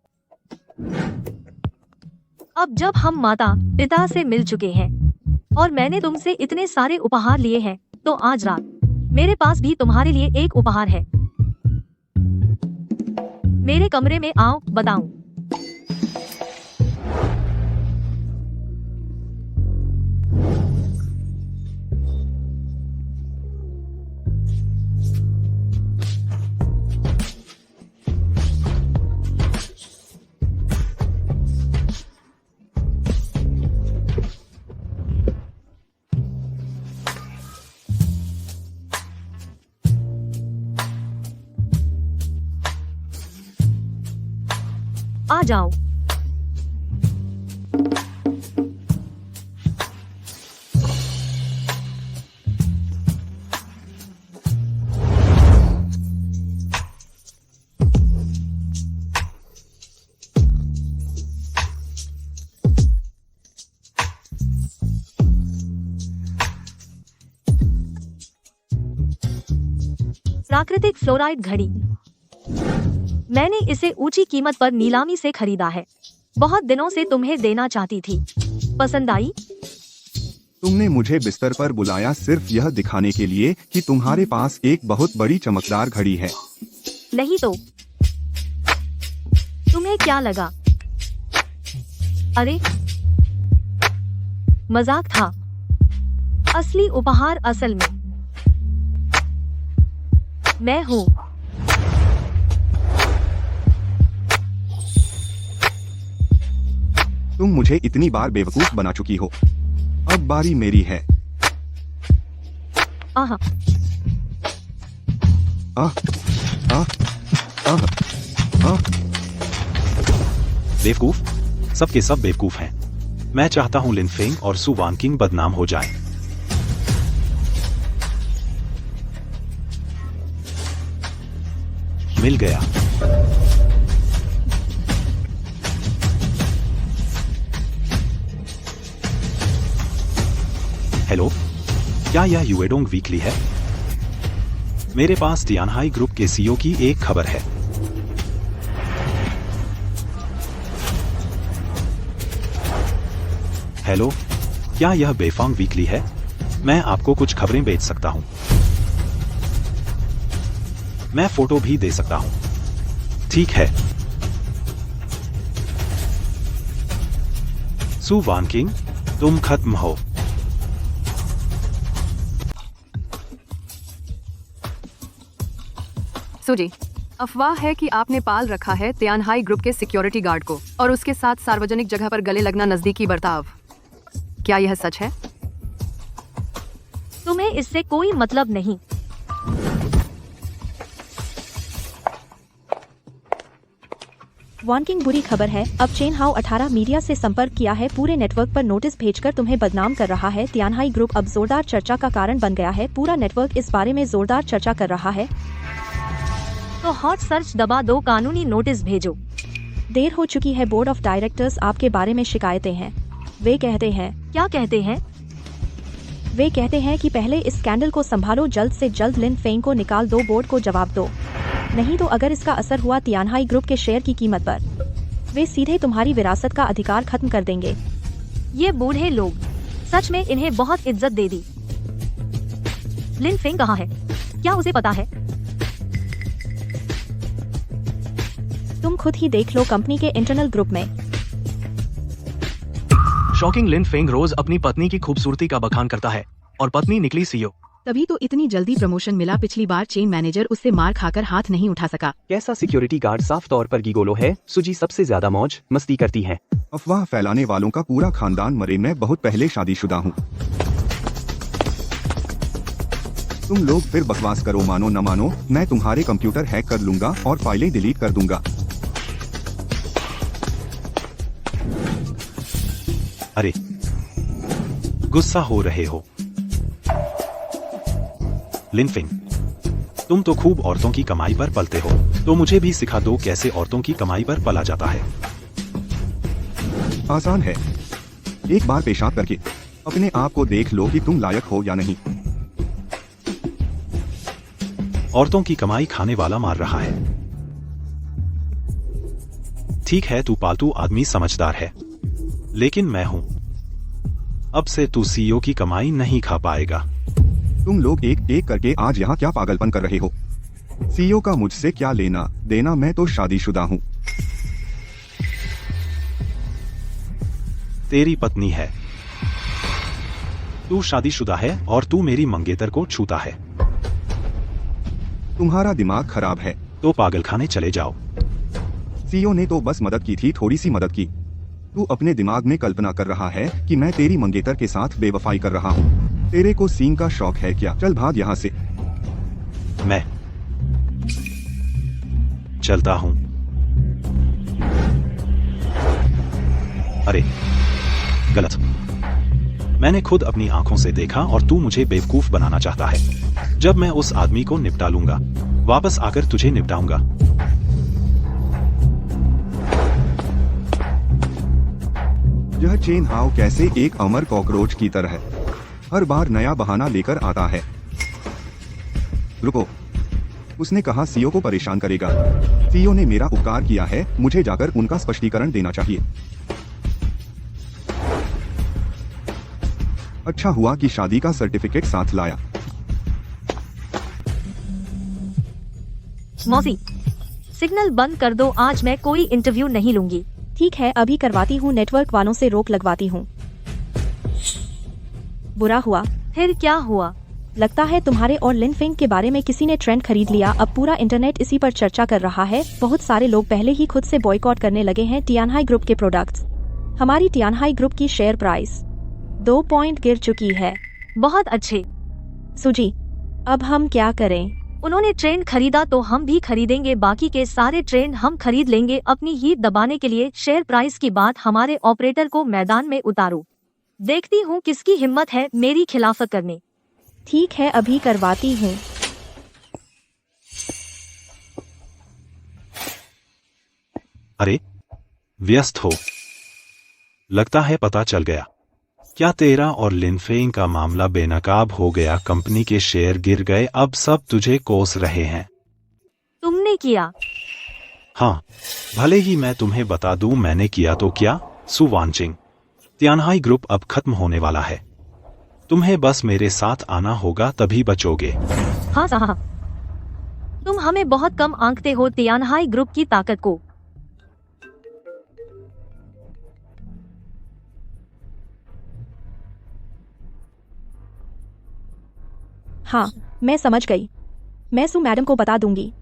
अब जब हम माता पिता से मिल चुके हैं और मैंने तुमसे इतने सारे उपहार लिए हैं, तो आज रात मेरे पास भी तुम्हारे लिए एक उपहार है। मेरे कमरे में आओ, बताऊं। आ जाओ। प्राकृतिक फ्लोराइड घड़ी। मैंने इसे ऊंची कीमत पर नीलामी से खरीदा है। बहुत दिनों से तुम्हें देना चाहती थी। पसंद आई? तुमने मुझे बिस्तर पर बुलाया सिर्फ यह दिखाने के लिए कि तुम्हारे पास एक बहुत बड़ी चमकदार घड़ी है। नहीं तो तुम्हें क्या लगा? अरे मजाक था। असली उपहार असल में मैं हूँ। तुम मुझे इतनी बार बेवकूफ बना चुकी हो, अब बारी मेरी है। आहा। आह, आह, आह, आह। बेवकूफ? सबके सब बेवकूफ हैं। मैं चाहता हूं लिन फेंग और सु वान किंग बदनाम हो जाए। मिल गया। हेलो, क्या यह यूएडोंग वीकली है? मेरे पास टियानहाई ग्रुप के सीईओ की एक खबर है। हेलो, क्या यह बेफांग वीकली है? मैं आपको कुछ खबरें बेच सकता हूं। मैं फोटो भी दे सकता हूं। ठीक है। सु वान किंग, तुम खत्म हो। सुजी, अफवाह है कि आपने पाल रखा है तियानहाई ग्रुप के सिक्योरिटी गार्ड को और उसके साथ सार्वजनिक जगह पर गले लगना नजदीकी बर्ताव। क्या यह सच है? तुम्हें इससे कोई मतलब नहीं। वान किंग, बुरी खबर है। अब चेन हाउ 18 मीडिया से संपर्क किया है। पूरे नेटवर्क पर नोटिस भेजकर तुम्हें बदनाम कर रहा है। तियानहाई ग्रुप अब जोरदार चर्चा का कारण बन गया है। पूरा नेटवर्क इस बारे में जोरदार चर्चा कर रहा है। तो हॉट सर्च दबा दो, कानूनी नोटिस भेजो। देर हो चुकी है। बोर्ड ऑफ डायरेक्टर्स आपके बारे में शिकायतें हैं। वे कहते हैं, क्या कहते हैं? वे कहते हैं कि पहले इस स्कैंडल को संभालो, जल्द से जल्द लिन फेंग को निकाल दो, बोर्ड को जवाब दो। नहीं तो अगर इसका असर हुआ तियानहाई ग्रुप के शेयर की कीमत पर, वे सीधे तुम्हारी विरासत का अधिकार खत्म कर देंगे। ये बूढ़े लोग, सच में इन्हें बहुत इज्जत दे दी। लिन फेंग कहाँ है? क्या उसे पता है? तुम खुद ही देख लो कंपनी के इंटरनल ग्रुप में। शॉकिंग, लिन फेंग रोज अपनी पत्नी की खूबसूरती का बखान करता है और पत्नी निकली सीईओ। तभी तो इतनी जल्दी प्रमोशन मिला। पिछली बार चेन मैनेजर उससे मार खाकर हाथ नहीं उठा सका। कैसा सिक्योरिटी गार्ड साफ तौर पर गिगोलो है। सुजी सबसे ज्यादा मौज मस्ती करती है। अफवाह फैलाने वालों का पूरा खानदान मरे। मैं बहुत पहले शादीशुदा हूँ। तुम लोग फिर बकवास करो, मानो न मानो मैं तुम्हारे कंप्यूटर हैक कर लूंगा और फाइलें डिलीट कर दूंगा। अरे गुस्सा हो रहे हो? लिन फेंग, तुम तो खूब औरतों की कमाई पर पलते हो, तो मुझे भी सिखा दो कैसे औरतों की कमाई पर पला जाता है। आसान है, एक बार पेशाब करके अपने आप को देख लो कि तुम लायक हो या नहीं। औरतों की कमाई खाने वाला मार रहा है। ठीक है, तू पालतू आदमी समझदार है, लेकिन मैं हूं। अब से तू सीईओ की कमाई नहीं खा पाएगा। तुम लोग एक एक करके आज यहाँ क्या पागलपन कर रहे हो? सीईओ का मुझसे क्या लेना देना? मैं तो शादीशुदा हूँ। तेरी पत्नी है, तू शादीशुदा है और तू मेरी मंगेतर को छूता है। तुम्हारा दिमाग खराब है। तो पागलखाने चले जाओ। सीईओ ने तो बस मदद की थी, थोड़ी सी मदद की। तू अपने दिमाग में कल्पना कर रहा है कि मैं तेरी मंगेतर के साथ बेवफाई कर रहा हूँ। तेरे को सीन का शौक है क्या? चल भाग यहाँ से। मैं चलता हूँ। अरे गलत, मैंने खुद अपनी आंखों से देखा और तू मुझे बेवकूफ बनाना चाहता है। जब मैं उस आदमी को निपटा लूंगा, वापस आकर तुझे निपटाऊंगा। यह चेन हाउ कैसे एक अमर कॉकरोच की तरह हर बार नया बहाना लेकर आता है। रुको, उसने कहा सीईओ को परेशान करेगा। सीईओ ने मेरा उपकार किया है, मुझे जाकर उनका स्पष्टीकरण देना चाहिए। अच्छा हुआ कि शादी का सर्टिफिकेट साथ लाया। मौसी, सिग्नल बंद कर दो, आज मैं कोई इंटरव्यू नहीं लूंगी। ठीक है, अभी करवाती हूँ, नेटवर्क वालों से रोक लगवाती हूँ। बुरा हुआ। फिर क्या हुआ? लगता है तुम्हारे और लिन फेंग के बारे में किसी ने ट्रेंड खरीद लिया। अब पूरा इंटरनेट इसी पर चर्चा कर रहा है। बहुत सारे लोग पहले ही खुद से बॉयकॉट करने लगे हैं टियानहाई ग्रुप के प्रोडक्ट्स। हमारी टियानहाई ग्रुप की शेयर प्राइस 2 पॉइंट गिर चुकी है। बहुत अच्छे। सुजी, अब हम क्या करें? उन्होंने ट्रेंड खरीदा तो हम भी खरीदेंगे। बाकी के सारे ट्रेंड हम खरीद लेंगे। अपनी ही दबाने के लिए शेयर प्राइस की बात हमारे ऑपरेटर को मैदान में उतारो। देखती हूँ किसकी हिम्मत है मेरी खिलाफत करने। ठीक है, अभी करवाती हूँ। अरे व्यस्त हो, लगता है पता चल गया। क्या तेरा और लिन फेंग का मामला बेनकाब हो गया? कंपनी के शेयर गिर गए, अब सब तुझे कोस रहे हैं। तुमने किया? हाँ, भले ही मैं तुम्हें बता दूं मैंने किया तो क्या। सु वानचिंग, टियानहाई ग्रुप अब खत्म होने वाला है। तुम्हें बस मेरे साथ आना होगा, तभी बचोगे। हाँ साहब, तुम हमें बहुत कम आंकते हो टियानहाई ग्रुप की ताकत को। हाँ, मैं समझ गई। मैं सु मैडम को बता दूंगी।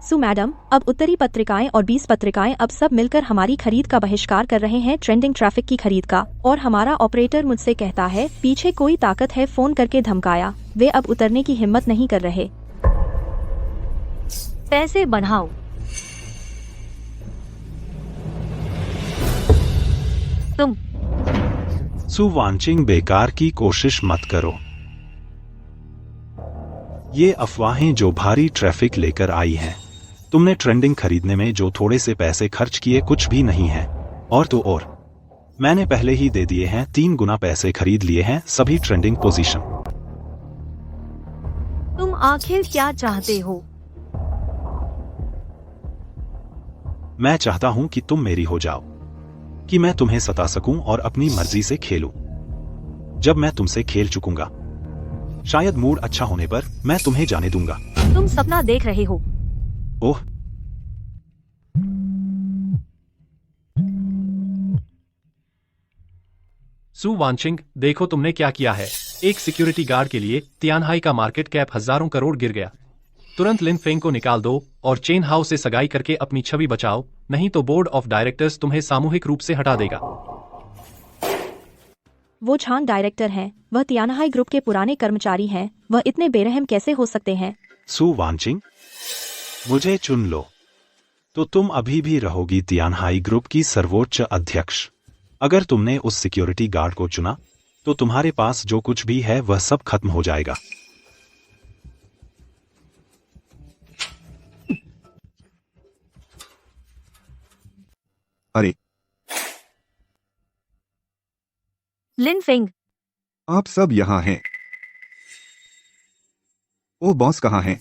सु मैडम, अब उत्तरी पत्रिकाएं और 20 पत्रिकाएं अब सब मिलकर हमारी खरीद का बहिष्कार कर रहे हैं, ट्रेंडिंग ट्रैफिक की खरीद का। और हमारा ऑपरेटर मुझसे कहता है पीछे कोई ताकत है, फोन करके धमकाया। वे अब उतरने की हिम्मत नहीं कर रहे। पैसे बढ़ाओ। तुम सु वानचिंग, बेकार की कोशिश मत करो। ये अफवाहें जो भारी ट्रैफिक लेकर आई हैं। तुमने ट्रेंडिंग खरीदने में जो थोड़े से पैसे खर्च किए कुछ भी नहीं है। और तो और, मैंने पहले ही दे दिए हैं, 3 गुना पैसे खरीद लिए हैं सभी ट्रेंडिंग पोजीशन। तुम आखिर क्या चाहते हो? मैं चाहता हूं कि तुम मेरी हो जाओ, कि मैं तुम्हें सता सकूं और अपनी मर्जी से खेलूं। जब मैं तुमसे खेल चुकूंगा, शायद मूड अच्छा होने पर मैं तुम्हें जाने दूंगा। तुम सपना देख रहे हो। ओह, सू वानचिंग, देखो तुमने क्या किया है। एक सिक्योरिटी गार्ड के लिए तियानहाई का मार्केट कैप हजारों करोड़ गिर गया। तुरंत लिन फेंग को निकाल दो और चेन हाउ से सगाई करके अपनी छवि बचाओ, नहीं तो बोर्ड ऑफ डायरेक्टर्स तुम्हें सामूहिक रूप से हटा देगा। वो झांग डायरेक्टर हैं, वह तियानहाई ग्रुप के पुराने कर्मचारी हैं, वह इतने बेरहम कैसे हो सकते हैं? सू वानचिंग, मुझे चुन लो तो तुम अभी भी रहोगी तियानहाई ग्रुप की सर्वोच्च अध्यक्ष। अगर तुमने उस सिक्योरिटी गार्ड को चुना तो तुम्हारे पास जो कुछ भी है वह सब खत्म हो जाएगा। अरे लिन फेंग, आप सब यहाँ हैं। ओ बॉस कहाँ हैं?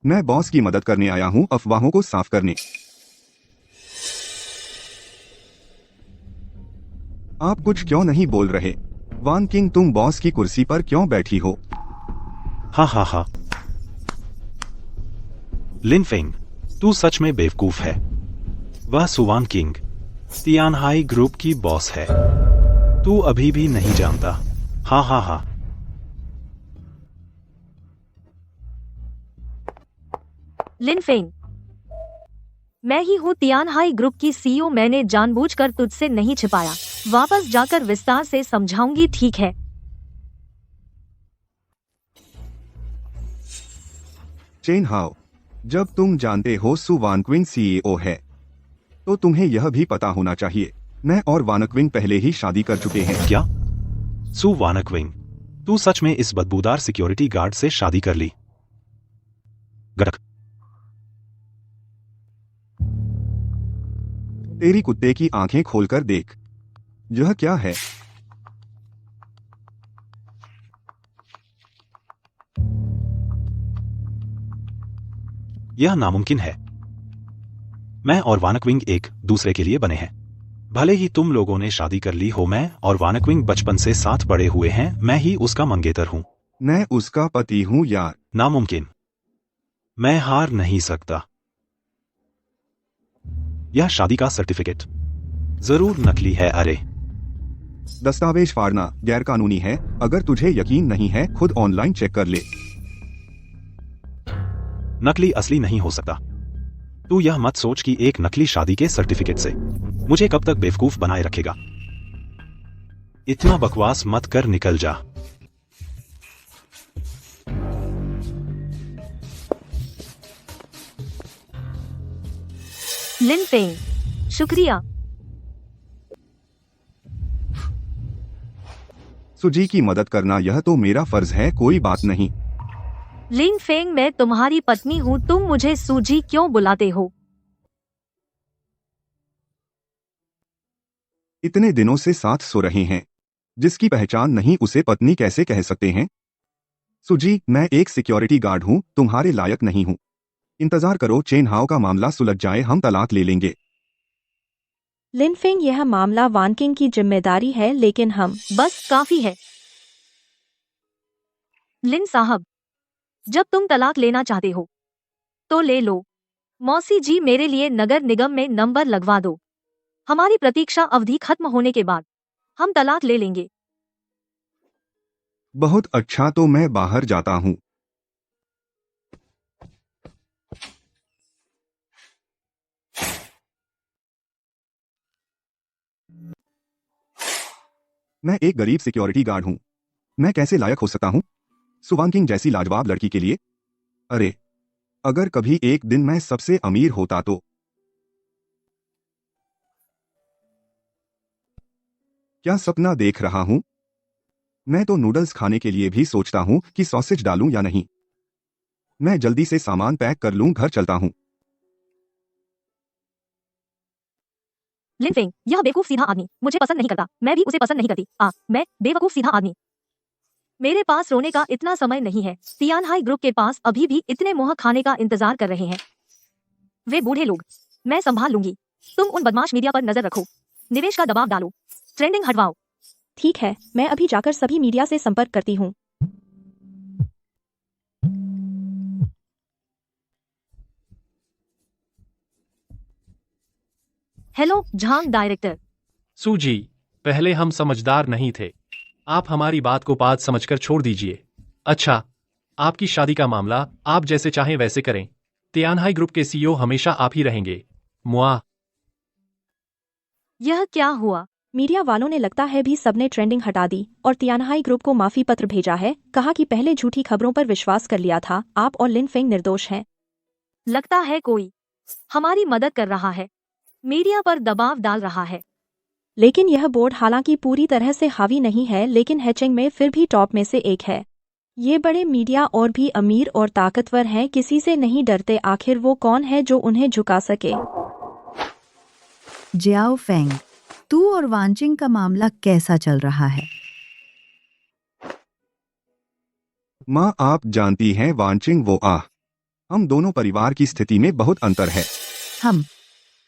मैं बॉस की मदद करने आया हूँ अफवाहों को साफ करने। आप कुछ क्यों नहीं बोल रहे? वान किंग, तुम बॉस की कुर्सी पर क्यों बैठी हो? हाँ हाँ हाँ, लिन फेंग, तू सच में बेवकूफ है। वह सुवान किंग तियानहाई ग्रुप की बॉस है, तू अभी भी नहीं जानता। हाँ हाँ हाँ, लिन फेंग, मैं ही हूँ तियानहाई ग्रुप की सीईओ। मैंने जानबूझकर तुझसे नहीं छिपाया, वापस जाकर विस्तार से समझाऊंगी, ठीक है? चेन हाउ, जब तुम जानते हो सु वानक्विंग सीईओ है तो तुम्हें यह भी पता होना चाहिए मैं और वानक्विंग पहले ही शादी कर चुके हैं। क्या? सू वानक्विंग, तू सच में इस बदबूदार सिक्योरिटी गार्ड से शादी कर ली? गड़क। तेरी कुत्ते की आंखें खोलकर देख, यह क्या है? यह नामुमकिन है। मैं और वानक्विंग एक दूसरे के लिए बने हैं। भले ही तुम लोगों ने शादी कर ली हो, मैं और वानक्विंग बचपन से साथ बड़े हुए हैं, मैं ही उसका मंगेतर हूं। मैं उसका पति हूं यार। नामुमकिन, मैं हार नहीं सकता। यह शादी का सर्टिफिकेट जरूर नकली है। अरे दस्तावेज फाड़ना गैरकानूनी है। अगर तुझे यकीन नहीं है खुद ऑनलाइन चेक कर ले। नकली असली नहीं हो सकता। तू यह मत सोच कि एक नकली शादी के सर्टिफिकेट से मुझे कब तक बेवकूफ बनाए रखेगा। इतना बकवास मत कर, निकल जा। लिन फेंग, शुक्रिया। सुजी की मदद करना यह तो मेरा फर्ज है, कोई बात नहीं। लिन फेंग, मैं तुम्हारी पत्नी हूँ, तुम मुझे सूजी क्यों बुलाते हो? इतने दिनों से साथ सो रहे हैं, जिसकी पहचान नहीं उसे पत्नी कैसे कह सकते हैं? सुजी, मैं एक सिक्योरिटी गार्ड हूँ, तुम्हारे लायक नहीं हूँ। इंतजार करो, चेन हाउ का मामला सुलझ जाए, हम तलाक ले लेंगे। लिन फेंग, यह मामला वानकिंग की जिम्मेदारी है, लेकिन हम बस काफी है। लिन साहब, जब तुम तलाक लेना चाहते हो तो ले लो। मौसी जी, मेरे लिए नगर निगम में नंबर लगवा दो। हमारी प्रतीक्षा अवधि खत्म होने के बाद हम तलाक ले लेंगे। बहुत अच्छा, तो मैं बाहर जाता हूँ। मैं एक गरीब सिक्योरिटी गार्ड हूँ, मैं कैसे लायक हो सकता हूँ सुवान किंग जैसी लाजवाब लड़की के लिए? अरे, अगर कभी एक दिन मैं सबसे अमीर होता तो। क्या सपना देख रहा हूं? मैं तो नूडल्स खाने के लिए भी सोचता हूं कि सॉसेज डालूं या नहीं। मैं जल्दी से सामान पैक कर लूं, घर चलता हूं। लिन फेंग, यह बेवकूफ सीधा आदमी मुझे पसंद नहीं करता, मैं भी उसे पसंद नहीं करती। मैं बेवकूफ सीधा आदमी। मेरे पास रोने का इतना समय नहीं है। तियानहाई ग्रुप के पास अभी भी इतने मोह खाने का इंतजार कर रहे हैं। वे बूढ़े लोग, मैं संभाल लूंगी। तुम उन बदमाश मीडिया पर नजर रखो, निवेश का दबाव डालो, ट्रेंडिंग हटवाओ। ठीक है, मैं अभी जाकर सभी मीडिया से संपर्क करती हूँ। Hello Zhang director. सूजी, पहले हम समझदार नहीं थे। आप हमारी बात को बात समझकर छोड़ दीजिए। अच्छा, आपकी शादी का मामला आप जैसे चाहें वैसे करें। तियानहाई ग्रुप के सीईओ हमेशा आप ही रहेंगे। मुआ। यह क्या हुआ? मीडिया वालों ने लगता है भी सबने ट्रेंडिंग हटा दी और तियानहाई ग्रुप को माफी पत्र भेजा है। कहा कि पहले झूठी खबरों पर विश्वास कर लिया था। आप और लिन फेंग निर्दोष हैं। लगता है कोई हमारी मदद कर रहा है, मीडिया पर दबाव डाल रहा है। लेकिन यह बोर्ड हालांकि पूरी तरह से हावी नहीं है, लेकिन हैचेंग में फिर भी टॉप में से एक है। ये बड़े मीडिया और भी अमीर और ताकतवर हैं, किसी से नहीं डरते। आखिर वो कौन है जो उन्हें झुका सके? जियाओ फेंग, तू और वानचिंग का मामला कैसा चल रहा है? माँ, आप जानती हैं वानचिंग वो हम दोनों परिवार की स्थिति में बहुत अंतर है।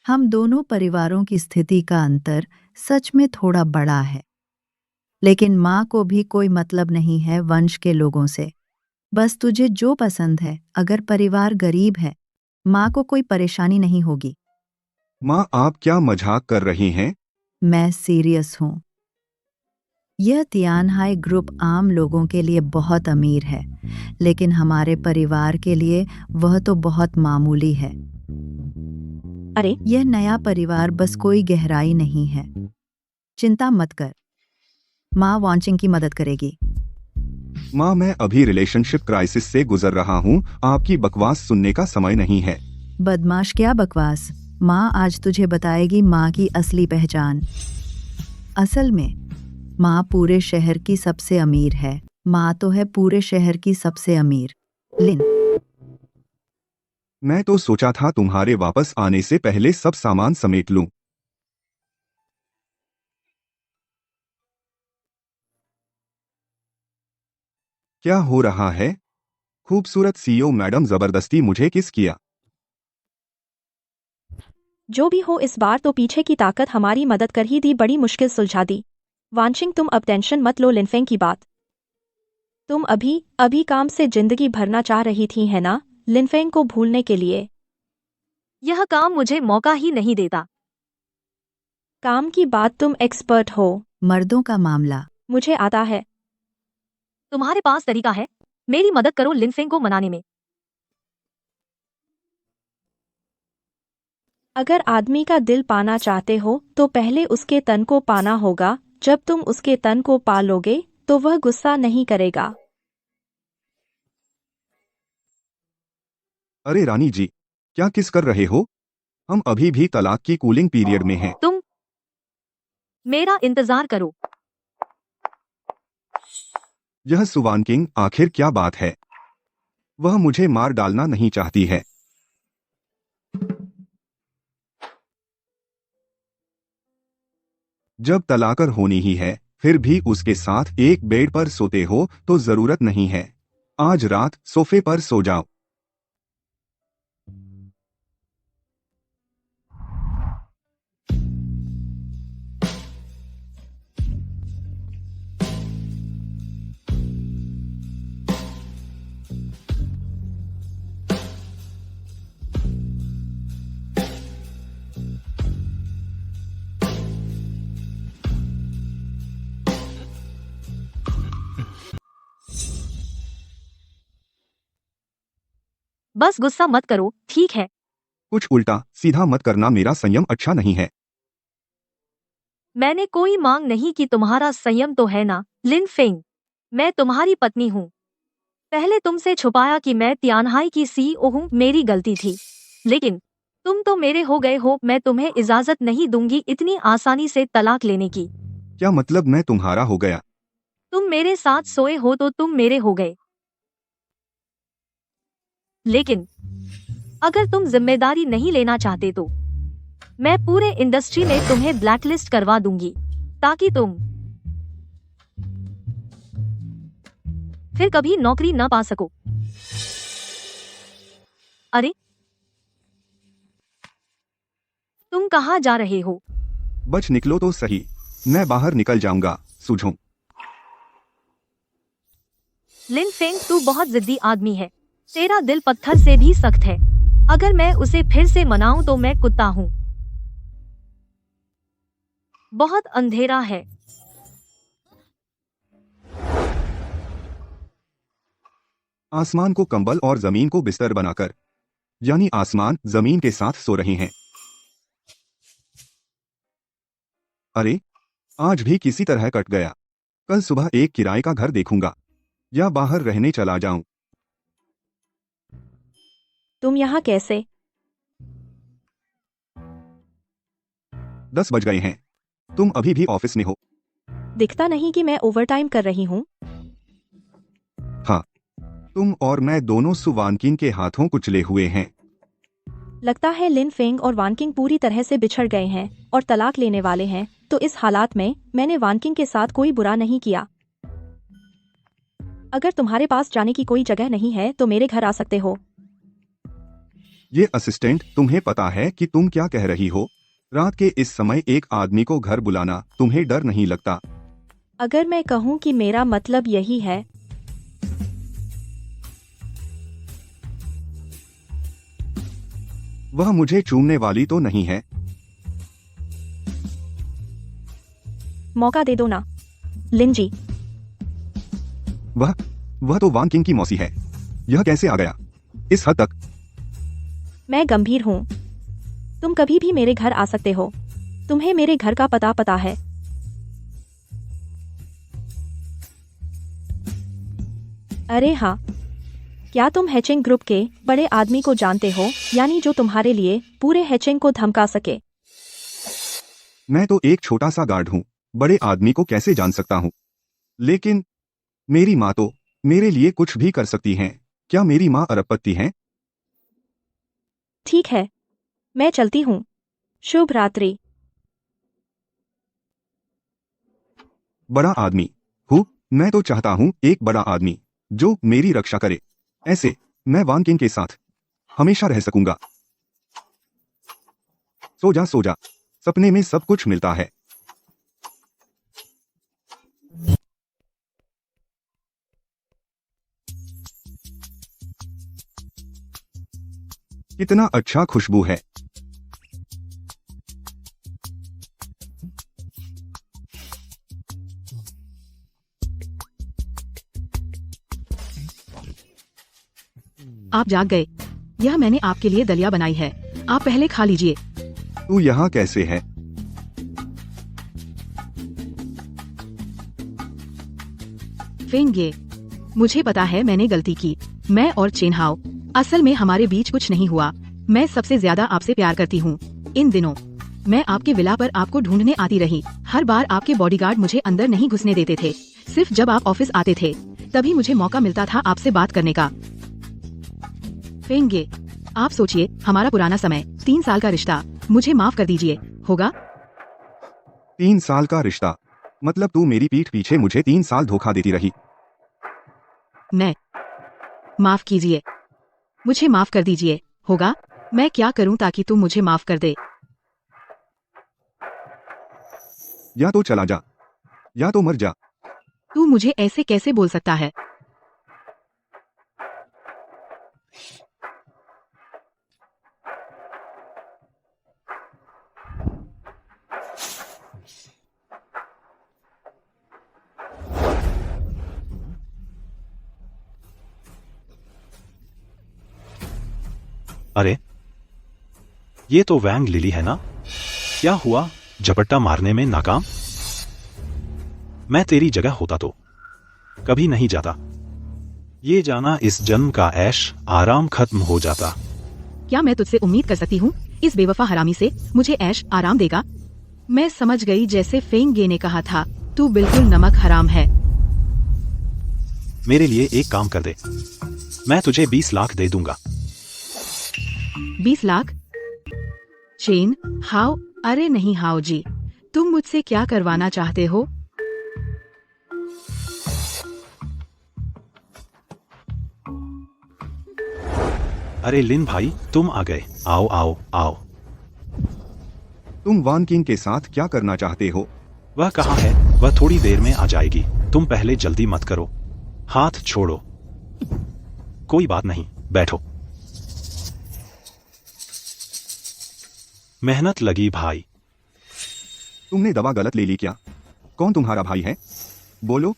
हम दोनों परिवारों की स्थिति का अंतर सच में थोड़ा बड़ा है, लेकिन माँ को भी कोई मतलब नहीं है वंश के लोगों से। बस तुझे जो पसंद है। अगर परिवार गरीब है, माँ को कोई परेशानी नहीं होगी। माँ, आप क्या मजाक कर रही हैं? मैं सीरियस हूँ। यह तियानहाई ग्रुप आम लोगों के लिए बहुत अमीर है, लेकिन हमारे परिवार के लिए वह तो बहुत मामूली है। अरे, यह नया परिवार बस कोई गहराई नहीं है। चिंता मत कर, माँ वानचिंग की मदद करेगी। माँ, मैं अभी रिलेशनशिप क्राइसिस से गुजर रहा हूँ। आपकी बकवास सुनने का समय नहीं है। बदमाश, क्या बकवास? माँ आज तुझे बताएगी माँ की असली पहचान। असल में माँ पूरे शहर की सबसे अमीर है। माँ तो है पूरे शहर की सबसे अमीर। लिन, मैं तो सोचा था तुम्हारे वापस आने से पहले सब सामान समेट लूं। क्या हो रहा है? खूबसूरत सीईओ मैडम, जबरदस्ती मुझे किस किया? जो भी हो, इस बार तो पीछे की ताकत हमारी मदद कर ही दी, बड़ी मुश्किल सुलझा दी। वानचिंग, तुम अब टेंशन मत लो लिनफेंग की बात। तुम अभी काम से जिंदगी भरना चाह रही थी, है ना? लिनफेंग को भूलने के लिए यह काम मुझे मौका ही नहीं देता। काम की बात तुम एक्सपर्ट हो। मर्दों का मामला मुझे आता है। तुम्हारे पास तरीका है? मेरी मदद करो लिनफेंग को मनाने में। अगर आदमी का दिल पाना चाहते हो तो पहले उसके तन को पाना होगा। जब तुम उसके तन को पा लोगे तो वह गुस्सा नहीं करेगा। अरे रानी जी, क्या किस कर रहे हो? हम अभी भी तलाक की कूलिंग पीरियड में हैं। तुम मेरा इंतजार करो। यह सुवान किंग, आखिर क्या बात है? वह मुझे मार डालना नहीं चाहती है। जब तलाकर होनी ही है, फिर भी उसके साथ एक बेड पर सोते हो तो जरूरत नहीं है। आज रात सोफे पर सो जाओ। बस गुस्सा मत करो, ठीक है? कुछ उल्टा सीधा मत करना, मेरा संयम अच्छा नहीं है। मैंने कोई मांग नहीं की, तुम्हारा संयम तो है ना लिनफेंग। मैं तुम्हारी पत्नी हूँ। पहले तुमसे छुपाया कि मैं तियानहाई की सीईओ हूँ, मेरी गलती थी। लेकिन तुम तो मेरे हो गए हो। मैं तुम्हें इजाजत नहीं दूंगी इतनी आसानी से तलाक लेने की। क्या मतलब मैं तुम्हारा हो गया? तुम मेरे साथ सोए हो तो तुम मेरे हो गए। लेकिन अगर तुम जिम्मेदारी नहीं लेना चाहते तो मैं पूरे इंडस्ट्री में तुम्हें ब्लैकलिस्ट करवा दूंगी, ताकि तुम फिर कभी नौकरी न पा सको। अरे, तुम कहाँ जा रहे हो? बच निकलो तो सही, मैं बाहर निकल जाऊंगा। सूझो। लिनफेंग, तू बहुत जिद्दी आदमी है। तेरा दिल पत्थर से भी सख्त है। अगर मैं उसे फिर से मनाऊं तो मैं कुत्ता हूँ। बहुत अंधेरा है। आसमान को कंबल और जमीन को बिस्तर बनाकर, यानी आसमान जमीन के साथ सो रहे हैं। अरे, आज भी किसी तरह कट गया। कल सुबह एक किराए का घर देखूंगा या बाहर रहने चला जाऊं। तुम यहाँ कैसे? 10 बज गए हैं। तुम अभी भी ऑफिस में हो? दिखता नहीं कि मैं ओवरटाइम कर रही हूँ। हाँ, तुम और मैं दोनों सु वानकिन के हाथों कुचले हुए हैं। लगता है लिन फेंग और वानकिंग पूरी तरह से बिछड़ गए हैं और तलाक लेने वाले हैं। तो इस हालात में मैंने वानकिंग के साथ कोई बुरा नहीं किया। अगर तुम्हारे पास जाने की कोई जगह नहीं है तो मेरे घर आ सकते हो। ये असिस्टेंट, तुम्हें पता है कि तुम क्या कह रही हो? रात के इस समय एक आदमी को घर बुलाना तुम्हें डर नहीं लगता? अगर मैं कहूँ कि मेरा मतलब यही है। वह मुझे चूमने वाली तो नहीं है? मौका दे दो ना, लिन जी। वह तो वानकिंग की मौसी है। यह कैसे आ गया इस हद तक? मैं गंभीर हूँ। तुम कभी भी मेरे घर आ सकते हो। तुम्हें मेरे घर का पता है। अरे हाँ, क्या तुम हैचिंग ग्रुप के बड़े आदमी को जानते हो, यानी जो तुम्हारे लिए पूरे हैचिंग को धमका सके? मैं तो एक छोटा सा गार्ड हूँ, बड़े आदमी को कैसे जान सकता हूँ? लेकिन मेरी माँ तो मेरे लिए कुछ भी कर सकती हैं। क्या मेरी माँ अरबपति हैं? ठीक है, मैं चलती हूँ। शुभ रात्रि। बड़ा आदमी हूँ, मैं तो चाहता हूँ एक बड़ा आदमी जो मेरी रक्षा करे। ऐसे मैं वानकिंग के साथ हमेशा रह सकूंगा। सो जा, सपने में सब कुछ मिलता है। कितना अच्छा खुशबू है। आप जाग गए। यह मैंने आपके लिए दलिया बनाई है, आप पहले खा लीजिए। तू यहाँ कैसे है? फेंगे, मुझे पता है मैंने गलती की। मैं और चेन हाओ, असल में हमारे बीच कुछ नहीं हुआ। मैं सबसे ज्यादा आपसे प्यार करती हूँ। इन दिनों मैं आपके विला पर आपको ढूंढने आती रही। हर बार आपके बॉडीगार्ड मुझे अंदर नहीं घुसने देते थे। सिर्फ जब आप ऑफिस आते थे तभी मुझे मौका मिलता था आपसे बात करने का। फेंगे, आप सोचिए, हमारा पुराना समय, 3 साल का रिश्ता, मुझे माफ कर दीजिए, होगा? 3 साल का रिश्ता? मतलब तू मेरी पीठ पीछे मुझे 3 साल धोखा देती रही? मैं माफ कीजिए, मुझे माफ कर दीजिए, होगा? मैं क्या करूं ताकि तुम मुझे माफ कर दे? या तो चला जा या तो मर जा। तू मुझे ऐसे कैसे बोल सकता है? अरे, ये तो वैंग लिली है ना? क्या हुआ, झपट्टा मारने में नाकाम? मैं तेरी जगह होता तो कभी नहीं जाता। ये जाना इस जन्म का ऐश आराम खत्म हो जाता। क्या मैं तुझसे उम्मीद कर सकती हूँ इस बेवफा हरामी से मुझे ऐश आराम देगा? मैं समझ गई, जैसे फेंगे ने कहा था, तू बिल्कुल नमक हराम है। मेरे लिए एक काम कर दे, मैं तुझे 20 लाख दे दूंगा। 20 लाख? चेन हाओ, अरे नहीं हाओ जी, तुम मुझसे क्या करवाना चाहते हो? अरे लिन भाई, तुम आ गए। आओ आओ आओ। तुम वानकिंग के साथ क्या करना चाहते हो? वह कहाँ है? वह थोड़ी देर में आ जाएगी। तुम पहले जल्दी मत करो, हाथ छोड़ो। कोई बात नहीं, बैठो। मेहनत लगी भाई। तुमने दवा गलत ले ली क्या? कौन तुम्हारा भाई है? बोलो।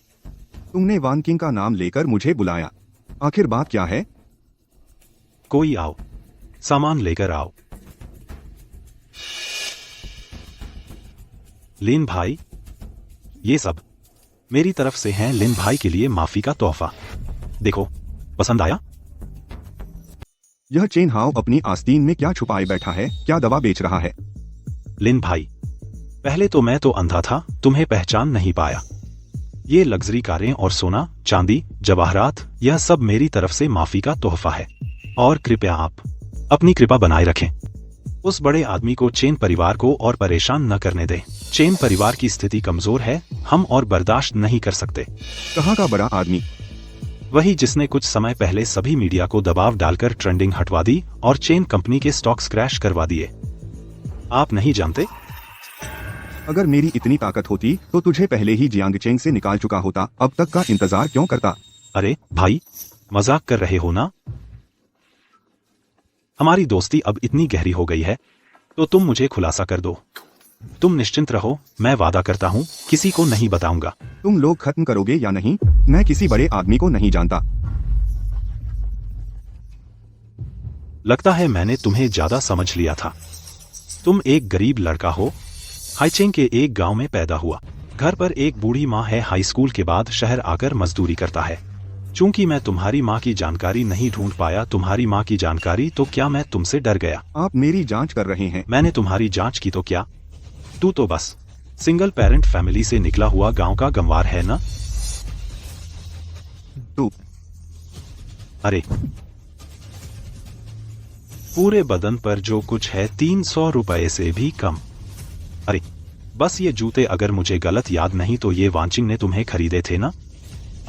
तुमने वान किंग का नाम लेकर मुझे बुलाया, आखिर बात क्या है? कोई आओ, सामान लेकर आओ। लिन भाई, ये सब मेरी तरफ से हैं लिन भाई के लिए माफी का तोहफा। देखो, पसंद आया? यह चेन हाउ अपनी आस्तीन में क्या छुपाए बैठा है? क्या दवा बेच रहा है? लिन भाई, पहले तो मैं तो अंधा था, तुम्हें पहचान नहीं पाया। ये लग्जरी कारें और सोना, चांदी, जवाहरात, यह सब मेरी तरफ से माफी का तोहफा है। और कृपया आप अपनी कृपा बनाए रखें। उस बड़े आदमी को चेन परिवार को और परेशान न करने दें। चेन परिवार की स्थिति कमजोर है, हम और बर्दाश्त नहीं कर सकते। कहाँ का बड़ा आदमी? वही जिसने कुछ समय पहले सभी मीडिया को दबाव डालकर ट्रेंडिंग हटवा दी और चेन कंपनी के स्टॉक्स क्रैश करवा दिए। आप नहीं जानते? अगर मेरी इतनी ताकत होती तो तुझे पहले ही जियांग चेंग से निकाल चुका होता, अब तक का इंतजार क्यों करता? अरे भाई, मजाक कर रहे हो ना? हमारी दोस्ती अब इतनी गहरी हो गई है तो तुम मुझे खुलासा कर दो। तुम निश्चिंत रहो, मैं वादा करता हूँ किसी को नहीं बताऊंगा। तुम लोग खत्म करोगे या नहीं? मैं किसी बड़े आदमी को नहीं जानता। लगता है मैंने तुम्हें ज्यादा समझ लिया था। तुम एक गरीब लड़का हो, हाइचेंग के एक गांव में पैदा हुआ। घर पर एक बूढ़ी माँ है, हाई स्कूल के बाद शहर आकर मजदूरी करता है। चूंकि मैं तुम्हारी माँ की जानकारी नहीं ढूंढ पाया, तुम्हारी माँ की जानकारी, तो क्या मैं तुमसे डर गया? आप मेरी जांच कर रहे हैं? मैंने तुम्हारी जांच की तो क्या? तू तो बस सिंगल पेरेंट फैमिली से निकला हुआ गांव का गंवार है ना? तू? अरे, पूरे बदन पर जो कुछ है 300 रुपए से भी कम। अरे बस ये जूते, अगर मुझे गलत याद नहीं तो ये वांचिंग ने तुम्हें खरीदे थे ना?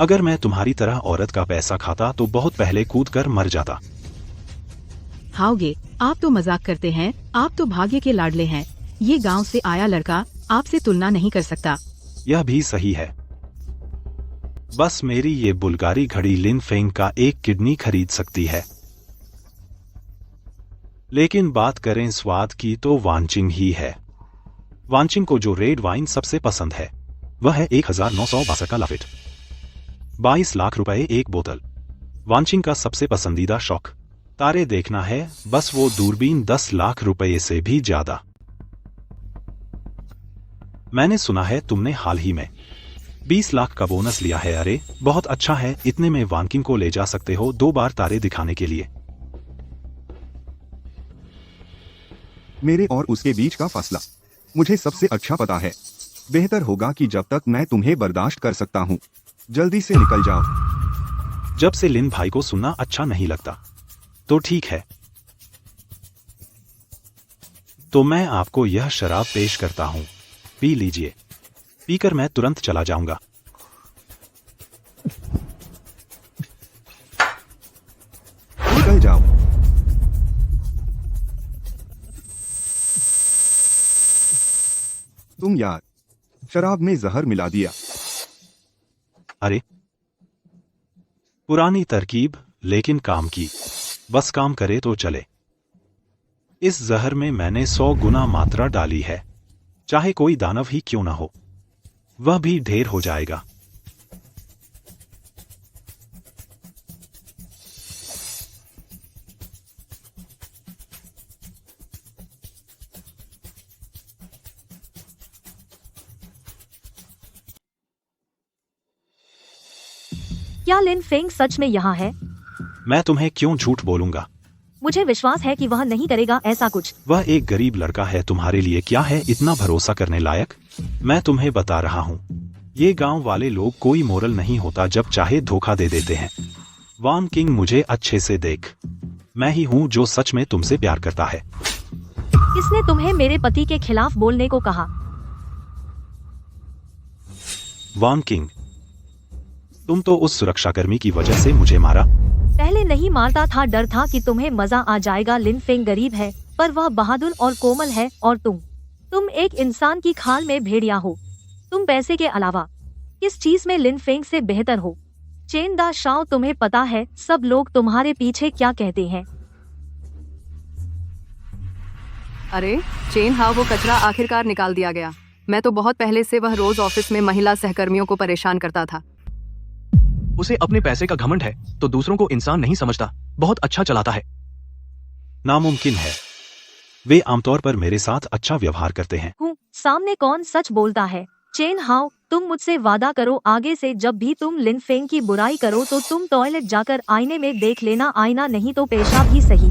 अगर मैं तुम्हारी तरह औरत का पैसा खाता तो बहुत पहले कूद कर मर जाता। हाओगे, आप तो मजाक करते हैं, आप तो भाग्य के लाडले हैं। ये गांव से आया लड़का आपसे तुलना नहीं कर सकता। यह भी सही है। बस मेरी ये बुल्गारी घड़ी लिन फेंग का एक किडनी खरीद सकती है। लेकिन बात करें स्वाद की तो वांचिंग ही है। वांचिंग को जो रेड वाइन सबसे पसंद है वह है 1962 का लाफिट, 22 लाख रुपए एक बोतल। वांचिंग का सबसे पसंदीदा शौक तारे देखना है, बस वो दूरबीन 10 लाख रुपए से भी ज्यादा। मैंने सुना है तुमने हाल ही में 20 लाख का बोनस लिया है। अरे बहुत अच्छा है, इतने में वांकिंग को ले जा सकते हो 2 बार तारे दिखाने के लिए। मेरे और उसके बीच का फासला मुझे सबसे अच्छा पता है। बेहतर होगा कि जब तक मैं तुम्हें बर्दाश्त कर सकता हूँ, जल्दी से निकल जाओ। जब से लिन भाई को सुनना अच्छा नहीं लगता तो ठीक है, तो मैं आपको यह शराब पेश करता हूं, पी लीजिए। पीकर मैं तुरंत चला जाऊंगा। निकल जाओ। तुम यार, शराब में जहर मिला दिया। अरे पुरानी तरकीब, लेकिन काम की। बस काम करे तो चले। इस जहर में मैंने 100 गुना मात्रा डाली है, चाहे कोई दानव ही क्यों ना हो, वह भी ढेर हो जाएगा। क्या लिन फेंग सच में यहाँ है? मैं तुम्हें क्यों झूठ बोलूंगा? मुझे विश्वास है कि वह नहीं करेगा ऐसा कुछ। वह एक गरीब लड़का है, तुम्हारे लिए क्या है इतना भरोसा करने लायक? मैं तुम्हें बता रहा हूँ, ये गांव वाले लोग कोई मोरल नहीं होता, जब चाहे धोखा दे देते हैं। वान किंग, मुझे अच्छे से देख, मैं ही हूँ जो सच में तुमसे प्यार करता है। किसने तुम्हें मेरे पति के खिलाफ बोलने को कहा? वान किंग, तुम तो उस सुरक्षाकर्मी की वजह से मुझे मारा। पहले नहीं मारता था, डर था कि तुम्हें मजा आ जाएगा। लिन फेंग गरीब है पर वह बहादुर और कोमल है, और तुम एक इंसान की खाल में भेड़िया हो। तुम पैसे के अलावा किस चीज में लिन फेंग से बेहतर हो? चेन दा शाओ, तुम्हें पता है सब लोग तुम्हारे पीछे क्या कहते हैं? अरे चेन हाउ, वो कचरा आखिरकार निकाल दिया गया। मैं तो बहुत पहले से वह रोज ऑफिस में महिला सहकर्मियों को परेशान करता था। उसे अपने पैसे का घमंड है तो दूसरों को इंसान नहीं समझता। बहुत अच्छा चलाता है। नामुमकिन है। वे आमतौर पर मेरे साथ अच्छा व्यवहार करते हैं। हूँ, सामने कौन सच बोलता है? चेन हाउ, तुम मुझसे वादा करो आगे से जब भी तुम लिन फेंग की बुराई करो तो तुम टॉयलेट जाकर आईने में देख लेना, आईना नहीं तो पेशाब ही सही।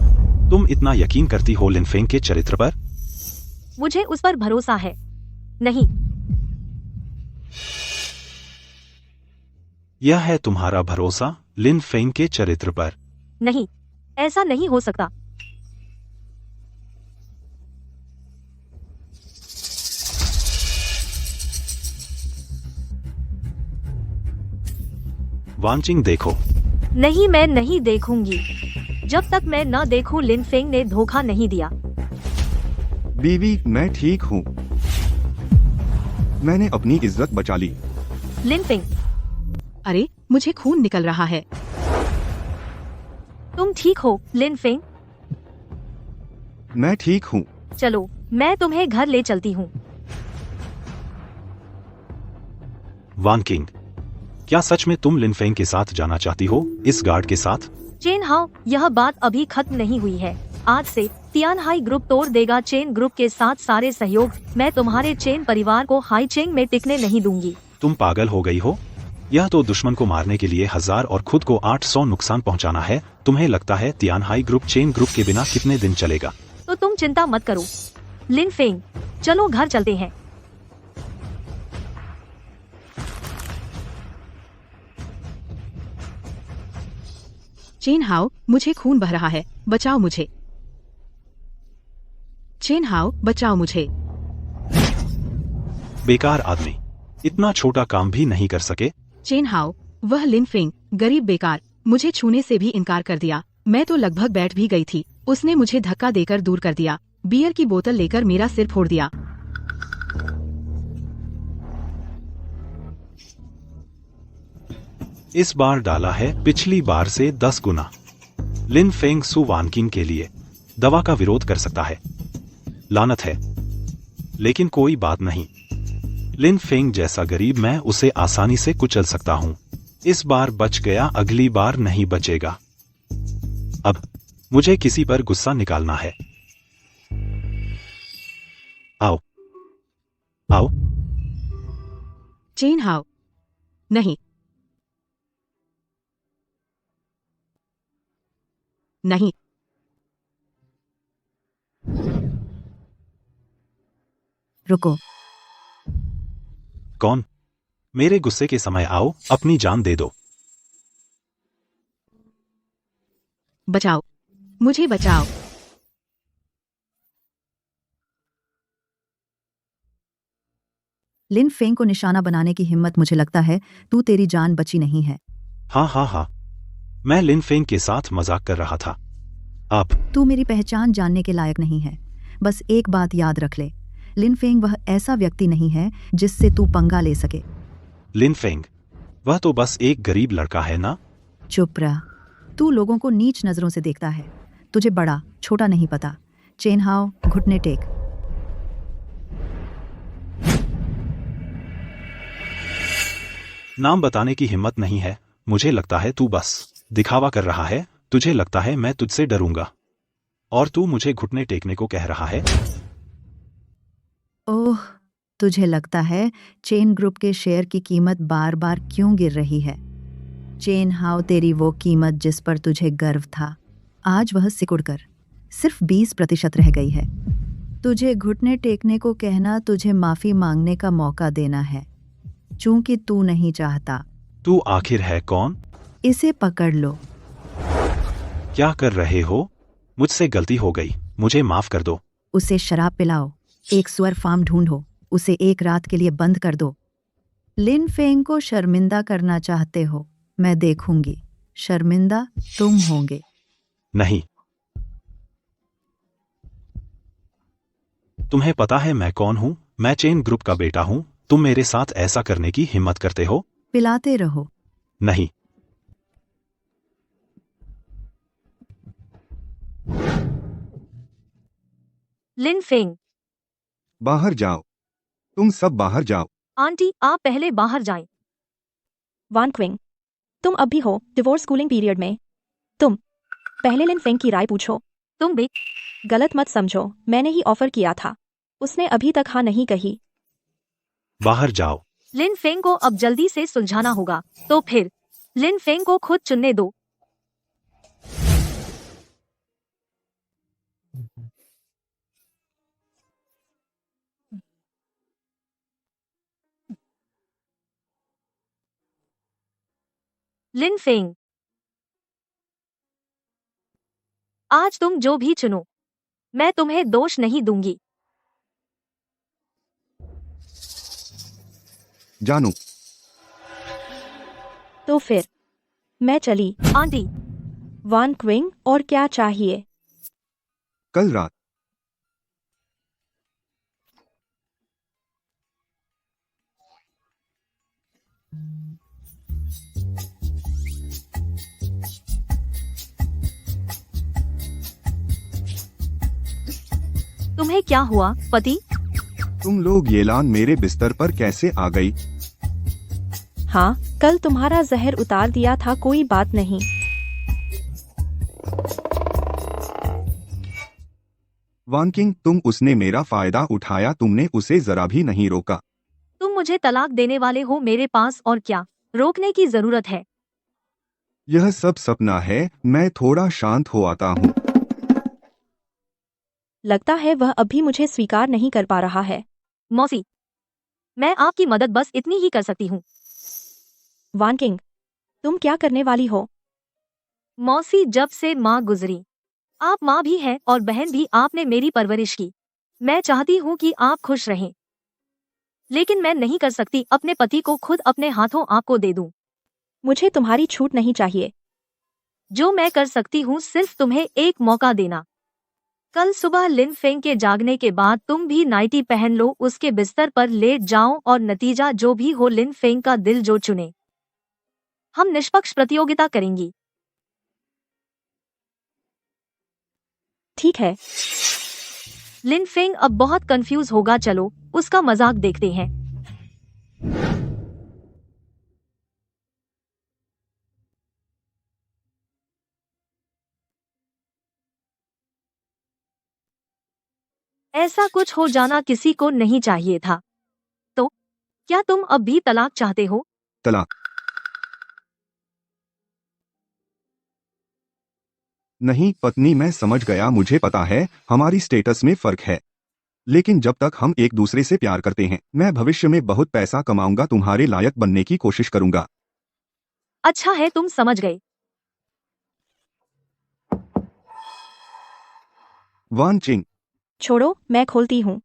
तुम इतना यकीन करती हो लिन फेंग के चरित्र पर? मुझे उस पर भरोसा है। नहीं, यह है तुम्हारा भरोसा लिन फेंग के चरित्र पर? नहीं, ऐसा नहीं हो सकता। वांचिंग देखो। नहीं, मैं नहीं देखूंगी। जब तक मैं न देखूं लिन फेंग ने धोखा नहीं दिया। बीवी, मैं ठीक हूँ। मैंने अपनी इज्जत बचा ली। लिन फेंग, अरे मुझे खून निकल रहा है। तुम ठीक हो लिन फेंग? मैं ठीक हूँ। चलो, मैं तुम्हें घर ले चलती हूँ। वान किंग, क्या सच में तुम लिन फेंग के साथ जाना चाहती हो, इस गार्ड के साथ? चेन हाउ, यह बात अभी खत्म नहीं हुई है। आज से तियान हाई ग्रुप तोड़ देगा चेन ग्रुप के साथ सारे सहयोग। मैं तुम्हारे चेन परिवार को हाई चेंग में टिकने नहीं दूंगी। तुम पागल हो गई हो? यह तो दुश्मन को मारने के लिए 1000 और खुद को 800 नुकसान पहुंचाना है। तुम्हें लगता है Tian high group chain group के बिना कितने दिन चलेगा? तो तुम चिंता मत करो लिन फेंग, चलो घर चलते हैं। चेन हाउ, मुझे खून बह रहा है, बचाओ मुझे। चेन हाउ, बचाओ मुझे। बेकार आदमी, इतना छोटा काम भी नहीं कर सके। चेन हाउ, वह लिन फेंग, गरीब बेकार, मुझे छूने से भी इनकार कर दिया। मैं तो लगभग बैठ भी गई थी। उसने मुझे धक्का देकर दूर कर दिया। बियर की बोतल लेकर मेरा सिर फोड़ दिया। इस बार डाला है पिछली बार से 10 गुना। लिन फेंग सु वानकिन के लिए दवा का विरोध कर सकता है। लानत है, लेकिन कोई बात नहीं। लिन फेंग जैसा गरीब मैं उसे आसानी से कुचल सकता हूँ। इस बार बच गया, अगली बार नहीं बचेगा। अब मुझे किसी पर गुस्सा निकालना है। आओ आओ। चेन हाउ, नहीं नहीं। रुको, कौन? मेरे गुस्से के समय आओ, अपनी जान दे दो। बचाओ, मुझे बचाओ। लिन फेंग को निशाना बनाने की हिम्मत, मुझे लगता है तू तेरी जान बची नहीं है। हाँ हाँ हाँ, मैं लिन फेंग के साथ मजाक कर रहा था। आप तू मेरी पहचान जानने के लायक नहीं है। बस एक बात याद रख ले, लिन फेंग वह ऐसा व्यक्ति नहीं है जिससे तू पंगा ले सके। लिन फेंग, वह तो बस एक गरीब लड़का है ना? चुप रह, तू लोगों को नीच नजरों से देखता है। तुझे बड़ा छोटा नहीं पता। चेन हाउ, घुटने टेक। नाम बताने की हिम्मत नहीं है। मुझे लगता है तू बस दिखावा कर रहा है। तुझे लगता है मैं तुझसे डरूंगा और तू मुझे घुटने टेकने को कह रहा है। ओह, तुझे लगता है चेन ग्रुप के शेयर की कीमत बार बार क्यों गिर रही है? चेन हाउ, तेरी वो कीमत जिस पर तुझे गर्व था, आज वह सिकुड़कर सिर्फ 20% रह गई है। तुझे घुटने टेकने को कहना तुझे माफी मांगने का मौका देना है, चूंकि तू नहीं चाहता। तू आखिर है कौन? इसे पकड़ लो। क्या कर रहे हो? मुझसे गलती हो गई, मुझे माफ कर दो। उसे शराब पिलाओ, एक स्वर फार्म ढूंढो, उसे एक रात के लिए बंद कर दो। लिन फेंग को शर्मिंदा करना चाहते हो? मैं देखूंगी, शर्मिंदा तुम होंगे। नहीं। तुम्हें पता है मैं कौन हूं? मैं चेन ग्रुप का बेटा हूं। तुम मेरे साथ ऐसा करने की हिम्मत करते हो? पिलाते रहो। नहीं। लिन फेंग, बाहर जाओ। तुम सब बाहर जाओ। आंटी आप पहले बाहर जाएं। वान क्विंग, तुम अब भी हो डिवोर्स कूलिंग पीरियड में। तुम पहले लिन फेंग की राय पूछो। तुम भी गलत मत समझो, मैंने ही ऑफर किया था, उसने अभी तक हाँ नहीं कही। बाहर जाओ। लिन फेंग को अब जल्दी से सुलझाना होगा, तो फिर लिन फेंग को खुद चुनने दो। लिन फेंग, आज तुम जो भी चुनो, मैं तुम्हें दोष नहीं दूंगी। जानू। तो फिर मैं चली। आंटी, वान क्विंग और क्या चाहिए? कल रात तुम्हें क्या हुआ पति? तुम लोग येलान मेरे बिस्तर पर कैसे आ गई? हाँ, कल तुम्हारा जहर उतार दिया था, कोई बात नहीं। वान किंग, तुम उसने मेरा फायदा उठाया, तुमने उसे जरा भी नहीं रोका। तुम मुझे तलाक देने वाले हो, मेरे पास और क्या रोकने की जरूरत है? यह सब सपना है, मैं थोड़ा शांत हो आता हूँ। लगता है वह अभी मुझे स्वीकार नहीं कर पा रहा है। मौसी, मैं आपकी मदद बस इतनी ही कर सकती हूँ। वान किंग, तुम क्या करने वाली हो? मौसी, जब से माँ गुजरी, आप माँ भी हैं और बहन भी, आपने मेरी परवरिश की। मैं चाहती हूँ कि आप खुश रहें, लेकिन मैं नहीं कर सकती अपने पति को खुद अपने हाथों आपको दे दूं। मुझे तुम्हारी छूट नहीं चाहिए। जो मैं कर सकती हूँ सिर्फ तुम्हें एक मौका देना। कल सुबह लिन फेंग के जागने के बाद तुम भी नाइटी पहन लो, उसके बिस्तर पर लेट जाओ और नतीजा जो भी हो लिन फेंग का दिल जो चुने। हम निष्पक्ष प्रतियोगिता करेंगी। ठीक है। लिन फेंग अब बहुत कंफ्यूज होगा, चलो उसका मजाक देखते हैं। ऐसा कुछ हो जाना किसी को नहीं चाहिए था। तो क्या तुम अब भी तलाक चाहते हो? तलाक नहीं पत्नी, मैं समझ गया, मुझे पता है हमारी स्टेटस में फर्क है, लेकिन जब तक हम एक दूसरे से प्यार करते हैं, मैं भविष्य में बहुत पैसा कमाऊंगा, तुम्हारे लायक बनने की कोशिश करूंगा। अच्छा है, तुम समझ गए। वान चिंग, छोड़ो, मैं खोलती हूँ।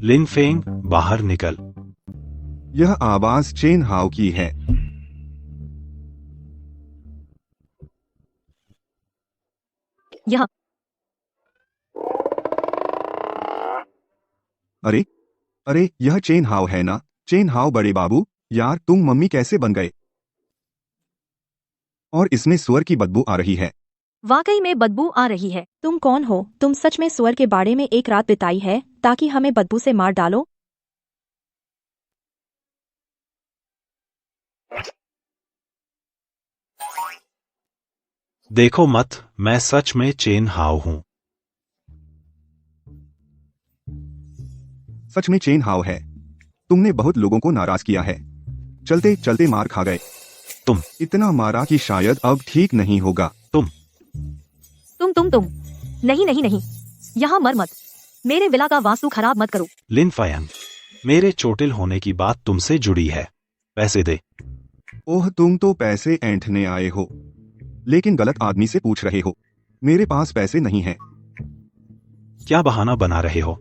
लिन फेंग, बाहर निकल। यह आवाज चेन हाउ की है। यह अरे अरे, यह चेन हाउ है ना? चेन हाउ बड़े बाबू, यार तुम मम्मी कैसे बन गए? और इसमें सुअर की बदबू आ रही है। वाकई में बदबू आ रही है। तुम कौन हो? तुम सच में सुअर के बाड़े में एक रात बिताई है ताकि हमें बदबू से मार डालो? देखो मत, मैं सच में चेन हाउ हूँ। सच में चेन हाउ है। तुमने बहुत लोगों को नाराज किया है, चलते चलते मार खा गए। तुम इतना मारा कि शायद अब ठीक नहीं होगा। तुम नहीं नहीं नहीं, यहाँ मर मत। मेरे विला का वास्तु खराब मत करो। लिन फेंग, मेरे चोटिल होने की बात तुमसे जुड़ी है, पैसे दे। ओह, तुम तो पैसे ऐंठने आए हो, लेकिन गलत आदमी से पूछ रहे हो। मेरे पास पैसे नहीं हैं। क्या बहाना बना रहे हो?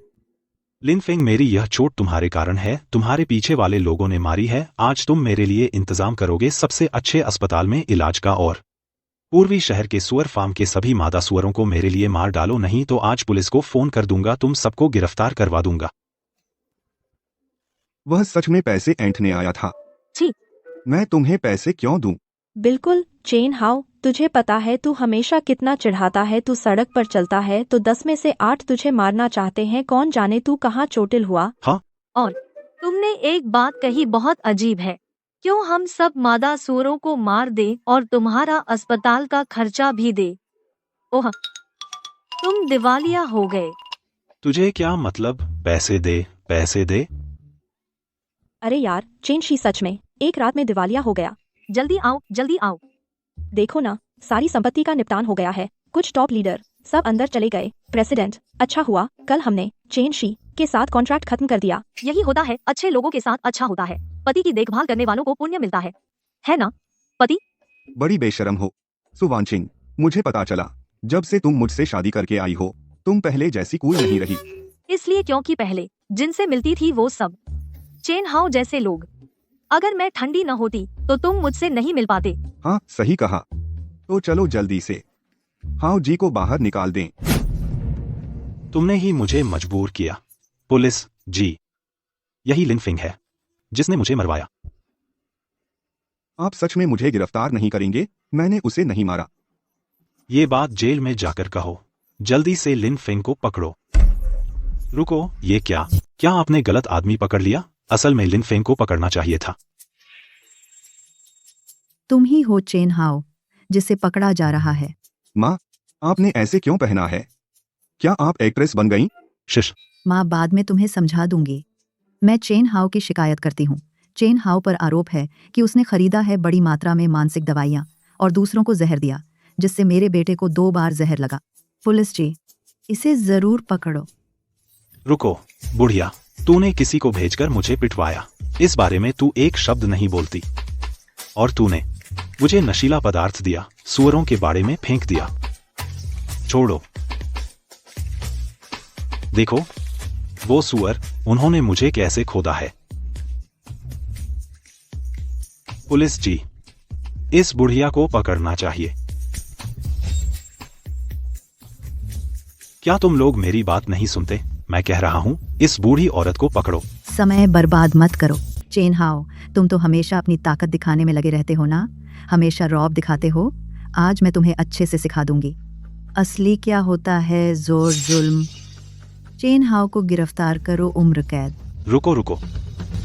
लिन फेंग, मेरी यह चोट तुम्हारे कारण है, तुम्हारे पीछे वाले लोगों ने मारी है। आज तुम मेरे लिए इंतजाम करोगे सबसे अच्छे अस्पताल में इलाज का, और पूर्वी शहर के सुअर फार्म के सभी मादा सुअरों को मेरे लिए मार डालो, नहीं तो आज पुलिस को फोन कर दूंगा, तुम सबको गिरफ्तार करवा दूंगा। वह सच में पैसे ऐंठने आया था। छी। मैं तुम्हें पैसे क्यों दूं? बिल्कुल चेन हाउ, तुझे पता है तू हमेशा कितना चिढ़ाता है। तू सड़क पर चलता है तो 10 में से 8 तुझे मारना चाहते हैं। कौन जाने तू कहाँ चोटिल हुआ। हाँ? और तुमने एक बात कही बहुत अजीब है। क्यों हम सब मादा सूअरों को मार दे और तुम्हारा अस्पताल का खर्चा भी दे। ओह, तुम दिवालिया हो गए। तुझे क्या मतलब? पैसे दे, पैसे दे। अरे यार चेनशी सच में एक रात में दिवालिया हो गया। जल्दी आओ, जल्दी आओ। देखो ना, सारी संपत्ति का निपटान हो गया है। कुछ टॉप लीडर सब अंदर चले गए। प्रेसिडेंट, अच्छा हुआ कल हमने चेनशी के साथ कॉन्ट्रैक्ट खत्म कर दिया। यही होता है, अच्छे लोगों के साथ अच्छा होता है। पति की देखभाल करने वालों को पुण्य मिलता है ना पति? बड़ी बेशरम हो सु वानचिंग। मुझे पता चला जब से तुम मुझसे शादी करके आई हो, तुम पहले जैसी कूल नहीं रही। इसलिए क्योंकि पहले जिनसे मिलती थी वो सब चेन हाउ जैसे लोग। अगर मैं ठंडी न होती तो तुम मुझसे नहीं मिल पाते। हाँ सही कहा। तो चलो जल्दी से हाउ जी को बाहर निकाल दें। तुमने ही मुझे मजबूर किया। पुलिस जी, यही लिन फिंग है जिसने मुझे मरवाया। आप सच में मुझे गिरफ्तार नहीं करेंगे? मैंने उसे नहीं मारा। ये बात जेल में जाकर कहो। जल्दी से लिन फिंग को पकड़ो। रुको, ये क्या आपने गलत आदमी पकड़ लिया? असल में लिन फिंग को पकड़ना चाहिए था। तुम ही हो चेन हाओ जिसे पकड़ा जा रहा है। माँ, आपने ऐसे क्यों पहना है? क्या आप एक्ट्रेस बन गईं? शिश, माँ बाद में तुम्हें समझा दूंगी। मैं चेन हाओ की शिकायत करती हूँ। चेन हाओ पर आरोप है कि उसने खरीदा है बड़ी मात्रा में मानसिक दवाइयाँ और दूसरों को जहर दिया, जिससे मेरे बेटे को 2 बार जहर लगा। पुलिस जी, इसे जरूर पकड़ो। रुको बुढ़िया, तूने किसी को भेजकर मुझे पिटवाया। इस बारे में तू एक शब्द नहीं बोलती। और तूने मुझे नशीला पदार्थ दिया, सुअरों के बाड़े में फेंक दिया। छोड़ो। देखो वो सुअर, उन्होंने मुझे कैसे खोदा है। पुलिस जी, इस बुढ़िया को पकड़ना चाहिए। क्या तुम लोग मेरी बात नहीं सुनते? मैं कह रहा हूं, इस बूढ़ी औरत को पकड़ो। समय बर्बाद मत करो। चेन हाओ, तुम तो हमेशा अपनी ताकत दिखाने में लगे रहते हो ना। हमेशा रौब दिखाते हो। आज मैं तुम्हें अच्छे से सिखा दूंगी असली क्या होता है। जोर जुल्म। चेन हाओ को गिरफ्तार करो, उम्र कैद। रुको,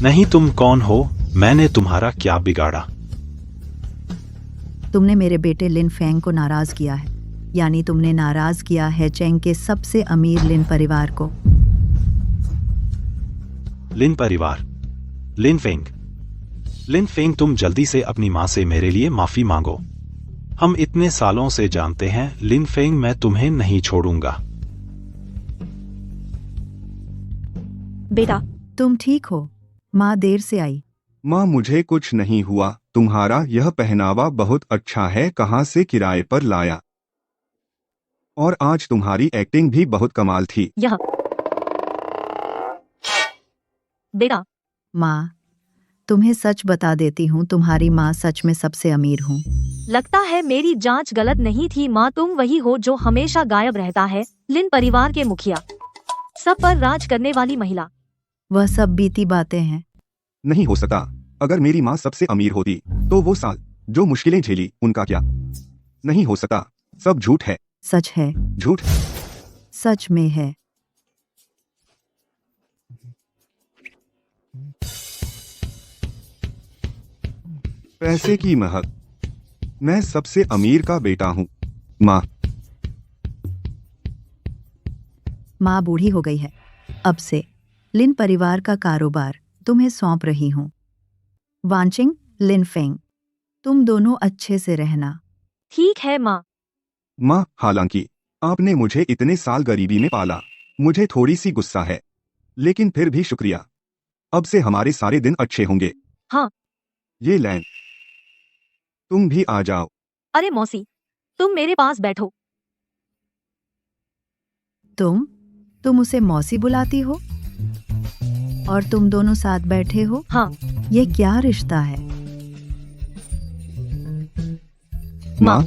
नहीं, तुम कौन हो? मैंने तुम्हारा क्या बिगाड़ा? तुमने मेरे बेटे लिन फेंग को नाराज किया है, यानी तुमने नाराज किया है चेंग के सबसे अमीर लिन परिवार को। लिन परिवार? लिन फेंग? लिन फेंग, तुम जल्दी से अपनी माँ से मेरे लिए माफी मांगो। हम इतने सालों से जानते हैं लिन फेंग, मैं तुम्हें नहीं छोड़ूंगा। बेटा, तुम ठीक हो? माँ देर से आई। माँ, मुझे कुछ नहीं हुआ। तुम्हारा यह पहनावा बहुत अच्छा है, कहाँ से किराए पर लाया? और आज तुम्हारी एक्टिंग भी बहुत कमाल थी। यह बेटा, माँ, तुम्हें सच बता देती हूँ, तुम्हारी माँ सच में सबसे अमीर हूँ। लगता है मेरी जांच गलत नहीं थी। माँ, तुम वही हो जो हमेशा गायब रहता है। लिन परिवार के मुखिया, सब पर राज करने वाली महिला। वह सब बीती बातें हैं। नहीं हो सकता। अगर मेरी माँ सबसे अमीर होती तो वो साल जो मुश्किलें झेली उनका क्या? नहीं हो सकता। सब झूठ है। सच है। झूठ सच में है। पैसे की महक। मैं सबसे अमीर का बेटा हूँ। माँ, माँ बूढ़ी हो गई है। अब से लिन परिवार का कारोबार तुम्हें सौंप रही हूँ। वानचिंग, लिन फेंग, तुम दोनों अच्छे से रहना। ठीक है माँ। माँ, हालांकि आपने मुझे इतने साल गरीबी में पाला, मुझे थोड़ी सी गुस्सा है, लेकिन फिर भी शुक्रिया। अब से हमारे सारे दिन अच्छे होंगे। हाँ। ये लैन, तुम भी आ जाओ। अरे मौसी, तुम मेरे पास बैठो। तुम उसे मौसी बुलाती हो और तुम दोनों साथ बैठे हो? हाँ। ये क्या रिश्ता है? माँ,